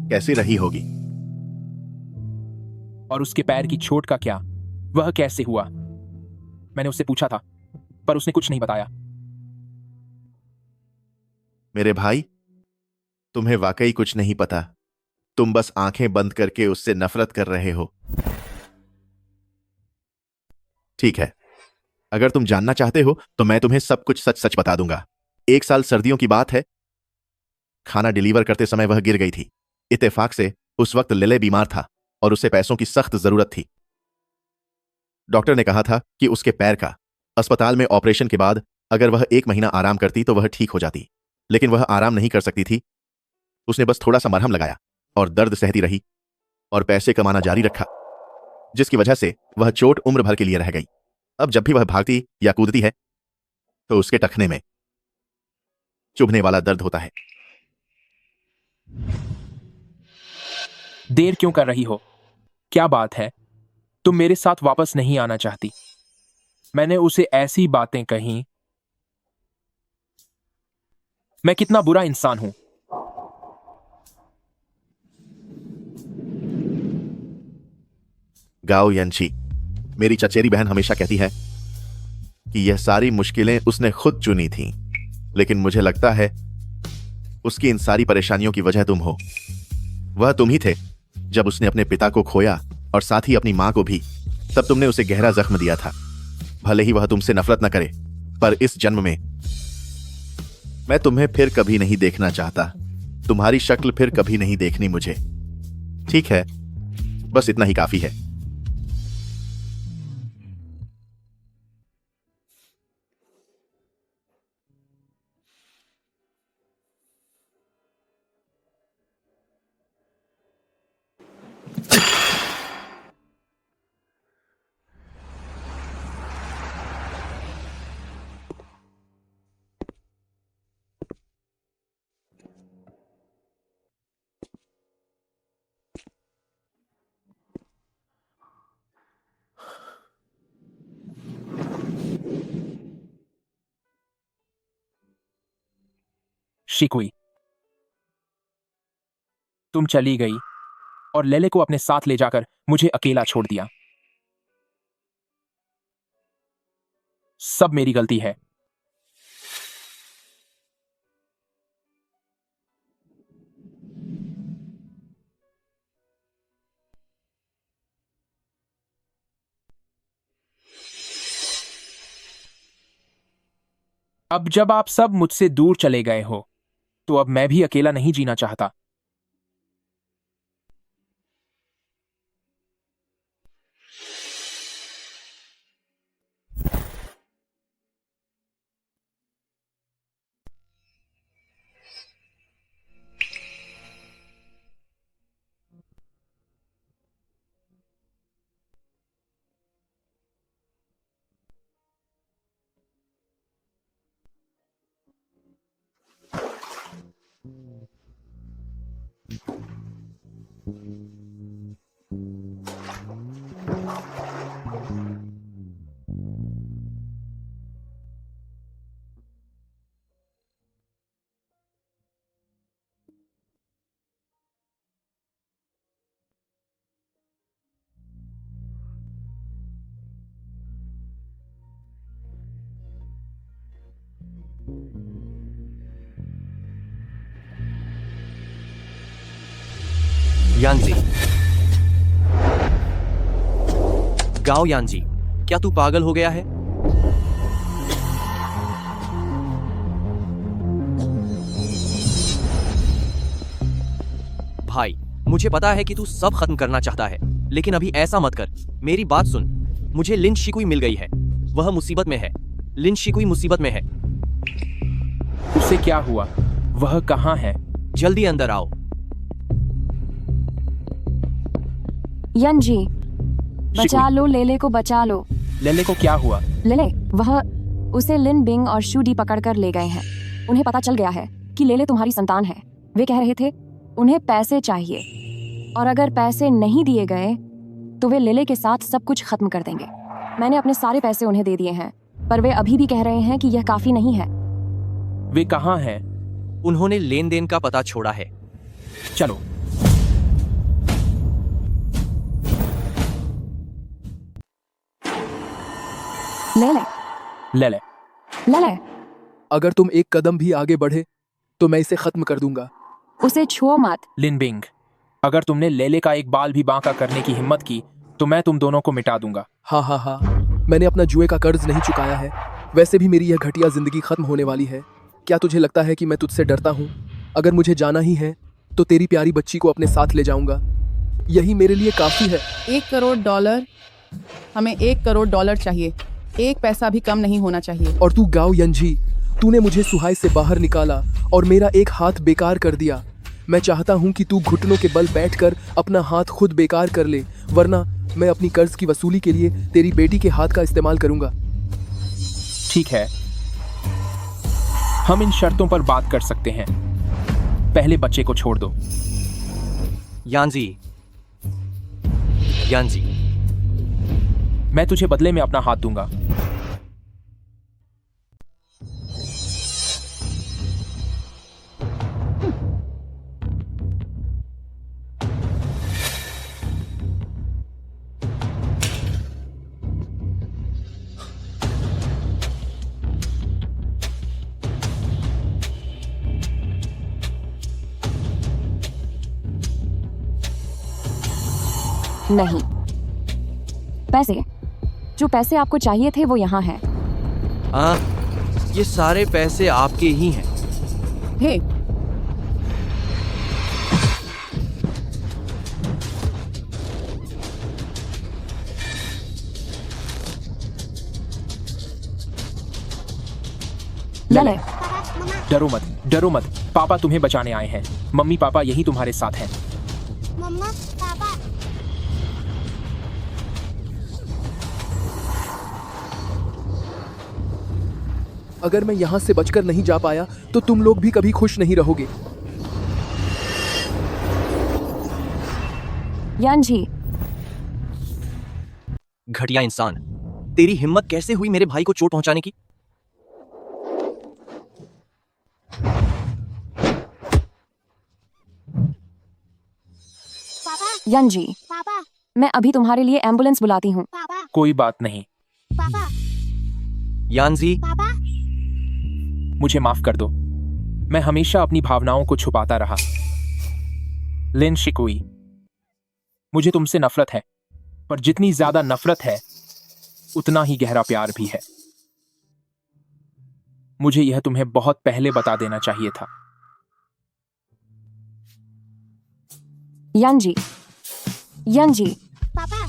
कैसी रही होगी? और उसके पैर की चोट का क्या? वह कैसे हुआ? मैंने उससे पूछा था, पर उसने कुछ नहीं बताया। मेरे भाई, तुम्हें वाकई कुछ नहीं पता। तुम बस आंखें बंद करके उससे नफरत कर रहे हो। ठीक है, अगर तुम जानना चाहते हो तो मैं तुम्हें सब कुछ सच सच बता दूंगा। 1 साल सर्दियों की बात है। खाना डिलीवर करते समय वह गिर गई थी। इत्तेफाक से उस वक्त लेले बीमार था और उसे पैसों की सख्त जरूरत थी। डॉक्टर ने कहा था कि उसके पैर का अस्पताल में ऑपरेशन के बाद अगर वह 1 महीना आराम करती तो वह ठीक हो जाती, लेकिन वह आराम नहीं कर सकती थी। उसने बस थोड़ा सा मरहम लगाया और दर्द सहती रही और पैसे कमाना जारी रखा, जिसकी वजह से वह चोट उम्र भर के लिए रह गई। अब जब भी वह भागती या कूदती है तो उसके टखने में चुभने वाला दर्द होता है। देर क्यों कर रही हो? क्या बात है? तुम मेरे साथ वापस नहीं आना चाहती? मैंने उसे ऐसी बातें कहीं। मैं कितना बुरा इंसान हूं। गाओ यंची, मेरी चचेरी बहन हमेशा कहती है कि यह सारी मुश्किलें उसने खुद चुनी थीं, लेकिन मुझे लगता है उसकी इन सारी परेशानियों की वजह तुम हो। वह तुम ही थे जब उसने अपने पिता को खोया और साथ ही अपनी मां को भी। तब तुमने उसे गहरा जख्म दिया था। भले ही वह तुमसे नफरत न करे, पर इस जन्म में मैं तुम्हें फिर कभी नहीं देखना चाहता। तुम्हारी शक्ल फिर कभी नहीं देखनी मुझे। ठीक है, बस इतना ही काफी है। शिकुई, तुम चली गई और लेले को अपने साथ ले जाकर मुझे अकेला छोड़ दिया। सब मेरी गलती है। अब जब आप सब मुझसे दूर चले गए हो, तो अब मैं भी अकेला नहीं जीना चाहता। यांजी, गाओ यांजी, क्या तू पागल हो गया है? भाई, मुझे पता है कि तू सब खत्म करना चाहता है, लेकिन अभी ऐसा मत कर। मेरी बात सुन। मुझे लिन शिकुई मिल गई है। वह मुसीबत में है। लिन शिकुई मुसीबत में है। उसे क्या हुआ? वह कहाँ है? जल्दी अंदर आओ। यंजी, बचा लो लेले को, बचा लो। लेले को क्या हुआ? लेले, वह उसे लिन बिंग और शूडी पकड़कर ले गए हैं। उन्हें पता चल गया है कि लेले तुम्हारी संतान है। वे कह रहे थे उन्हें पैसे चाहिए और अगर पैसे नहीं दिए गए तो वे लेले के साथ सब कुछ खत्म कर देंगे। मैंने अपने सारे पैसे उन्हें दे दिए हैं, पर वे अभी भी कह रहे हैं कि यह काफी नहीं है। वे कहाँ हैं? उन्होंने लेन देन का पता छोड़ा है। चलो। ले ले। अगर तुम एक कदम भी आगे बढ़े तो मैं इसे खत्म कर दूंगा। उसे छुओ मत। लिन बिंग, अगर तुमने लेले का एक बाल भी बांका करने की हिम्मत की तो मैं तुम दोनों को मिटा दूंगा। हाँ, मैंने अपना जुए का कर्ज नहीं चुकाया है। वैसे भी मेरी यह घटिया जिंदगी खत्म होने वाली है। क्या तुझे लगता है कि मैं तुझसे डरता हूँ? अगर मुझे जाना ही है तो तेरी प्यारी बच्ची को अपने साथ ले जाऊंगा। यही मेरे लिए काफी है। $1 करोड़। हमें $1 करोड़ चाहिए। एक पैसा भी कम नहीं होना चाहिए। और तू गाओ यंजी, तूने मुझे सुहाई से बाहर निकाला और मेरा एक हाथ बेकार कर दिया। मैं चाहता हूँ कि तू घुटनों के बल बैठकर अपना हाथ खुद बेकार कर ले, वरना मैं अपनी कर्ज की वसूली के लिए तेरी बेटी के हाथ का इस्तेमाल करूंगा। ठीक है, हम इन शर्तों पर बात कर सकते हैं। पहले बच्चे को छोड़ दो। यांजी, मैं तुझे बदले में अपना हाथ दूंगा। नहीं, जो पैसे आपको चाहिए थे वो यहाँ है। हाँ, ये सारे पैसे आपके ही हैं। हे, ले। डरो मत, पापा तुम्हें बचाने आए हैं। मम्मी पापा यही तुम्हारे साथ हैं। मम्मा, पापा। अगर मैं यहाँ से बचकर नहीं जा पाया तो तुम लोग भी कभी खुश नहीं रहोगे। यांजी, घटिया इंसान, तेरी हिम्मत कैसे हुई मेरे भाई को चोट पहुंचाने की? यांजी, पापा, मैं अभी तुम्हारे लिए एम्बुलेंस बुलाती हूँ। पापा, कोई बात नहीं। पापा, यांजी, पापा। मुझे माफ कर दो, मैं हमेशा अपनी भावनाओं को छुपाता रहा। लिन शिकुई, मुझे तुमसे नफरत है, पर जितनी ज्यादा नफरत है उतना ही गहरा प्यार भी है। मुझे यह तुम्हें बहुत पहले बता देना चाहिए था। यांजी, पापा,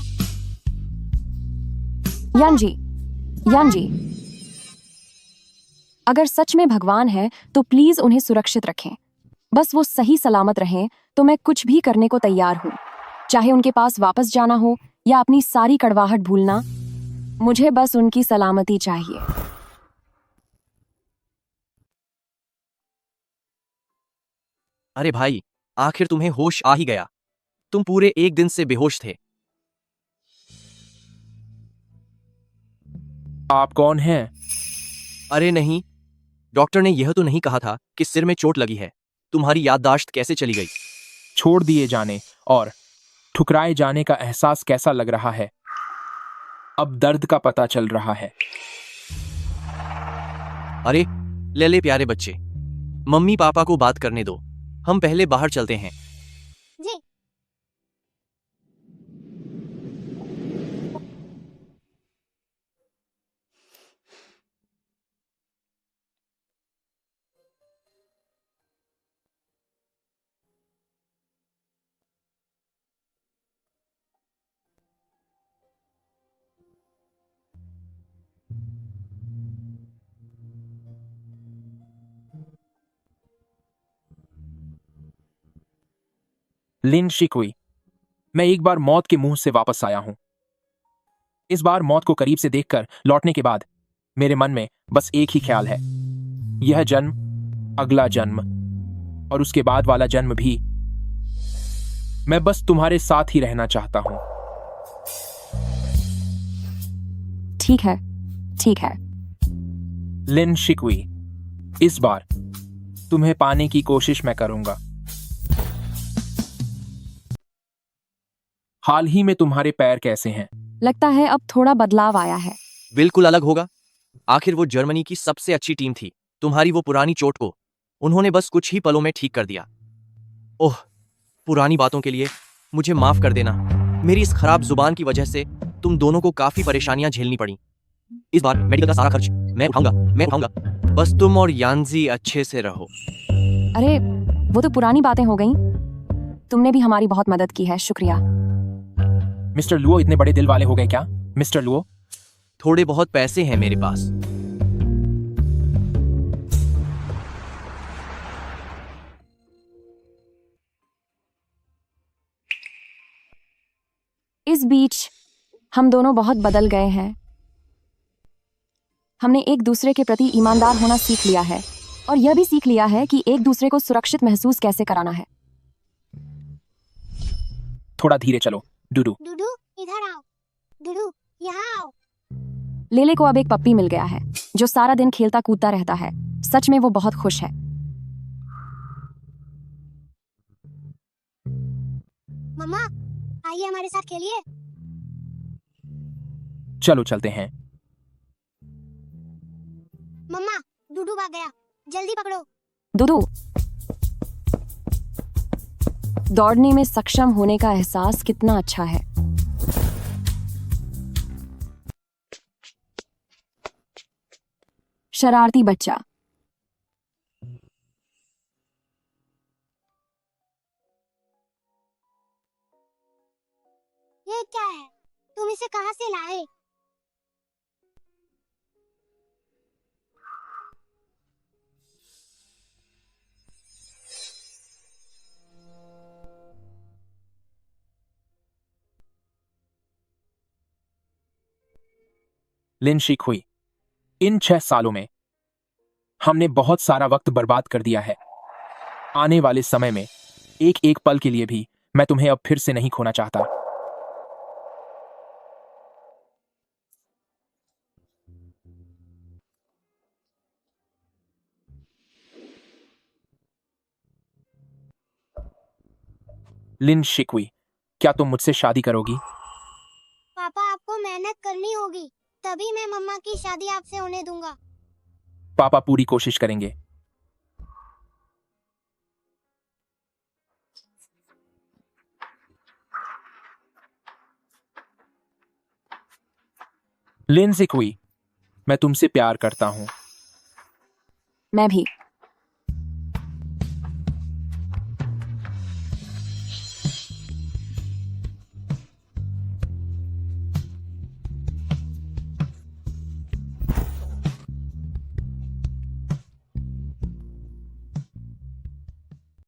यांजी, अगर सच में भगवान है तो प्लीज उन्हें सुरक्षित रखें। बस वो सही सलामत रहें तो मैं कुछ भी करने को तैयार हूँ, चाहे उनके पास वापस जाना हो या अपनी सारी कड़वाहट भूलना। मुझे बस उनकी सलामती चाहिए। अरे भाई, आखिर तुम्हें होश आ ही गया। तुम पूरे 1 दिन से बेहोश थे। आप कौन हैं? अरे नहीं, डॉक्टर ने यह तो नहीं कहा था कि सिर में चोट लगी है। तुम्हारी याददाश्त कैसे चली गई? छोड़ दिए जाने और ठुकराए जाने का एहसास कैसा लग रहा है? अब दर्द का पता चल रहा है। अरे ले प्यारे बच्चे, मम्मी पापा को बात करने दो। हम पहले बाहर चलते हैं। जी। लिन शिकुई, मैं एक बार मौत के मुंह से वापस आया हूं। इस बार मौत को करीब से देखकर लौटने के बाद मेरे मन में बस एक ही ख्याल है, यह जन्म, अगला जन्म, और उसके बाद वाला जन्म भी। मैं बस तुम्हारे साथ ही रहना चाहता हूं। ठीक है, ठीक है। लिन शिकुई, इस बार तुम्हें पाने की कोशिश मैं करूंगा। हाल ही में तुम्हारे पैर कैसे हैं? लगता है अब थोड़ा बदलाव आया है। बिल्कुल अलग होगा। आखिर वो जर्मनी की सबसे अच्छी टीम थी। तुम्हारी वो पुरानी चोट को उन्होंने बस कुछ ही पलों में ठीक कर दिया। ओह, पुरानी बातों के लिए मुझे माफ कर देना। मेरी इस खराब जुबान की वजह से तुम दोनों को काफी परेशानियां झेलनी पड़ी। इस बार मेडिकल का सारा खर्च मैं उठाऊंगा। बस तुम और यानजी अच्छे से रहो। अरे, वो तो पुरानी बातें हो गईं। तुमने भी हमारी बहुत मदद की है, शुक्रिया। मिस्टर लुओ इतने बड़े दिल वाले हो गए क्या? मिस्टर लुओ, थोड़े बहुत पैसे हैं मेरे पास। इस बीच हम दोनों बहुत बदल गए हैं। हमने एक दूसरे के प्रति ईमानदार होना सीख लिया है और यह भी सीख लिया है कि एक दूसरे को सुरक्षित महसूस कैसे कराना है। थोड़ा धीरे चलो। डूडू, डूडू इधर आओ। डूडू यहाँ आओ। लेले को अब एक पप्पी मिल गया है जो सारा दिन खेलता कूदता रहता है। सच में वो बहुत खुश है। मम्मा, आइए हमारे साथ खेलिए। चलो चलते हैं। मम्मा, डूडू भाग गया, जल्दी पकड़ो। डूडू, दौड़ने में सक्षम होने का एहसास कितना अच्छा है। शरारती बच्चा। ये क्या है? तुम इसे कहां से लाए? लिन शिकुई, इन 6 सालों में हमने बहुत सारा वक्त बर्बाद कर दिया है। आने वाले समय में एक एक पल के लिए भी मैं तुम्हें अब फिर से नहीं खोना चाहता। लिन शिकुई, क्या तुम मुझसे शादी करोगी? पापा, आपको मेहनत करनी होगी, तभी मैं मम्मा की शादी आपसे होने दूंगा। पापा पूरी कोशिश करेंगे। लिन शिकुई, मैं तुमसे प्यार करता हूं। मैं भी।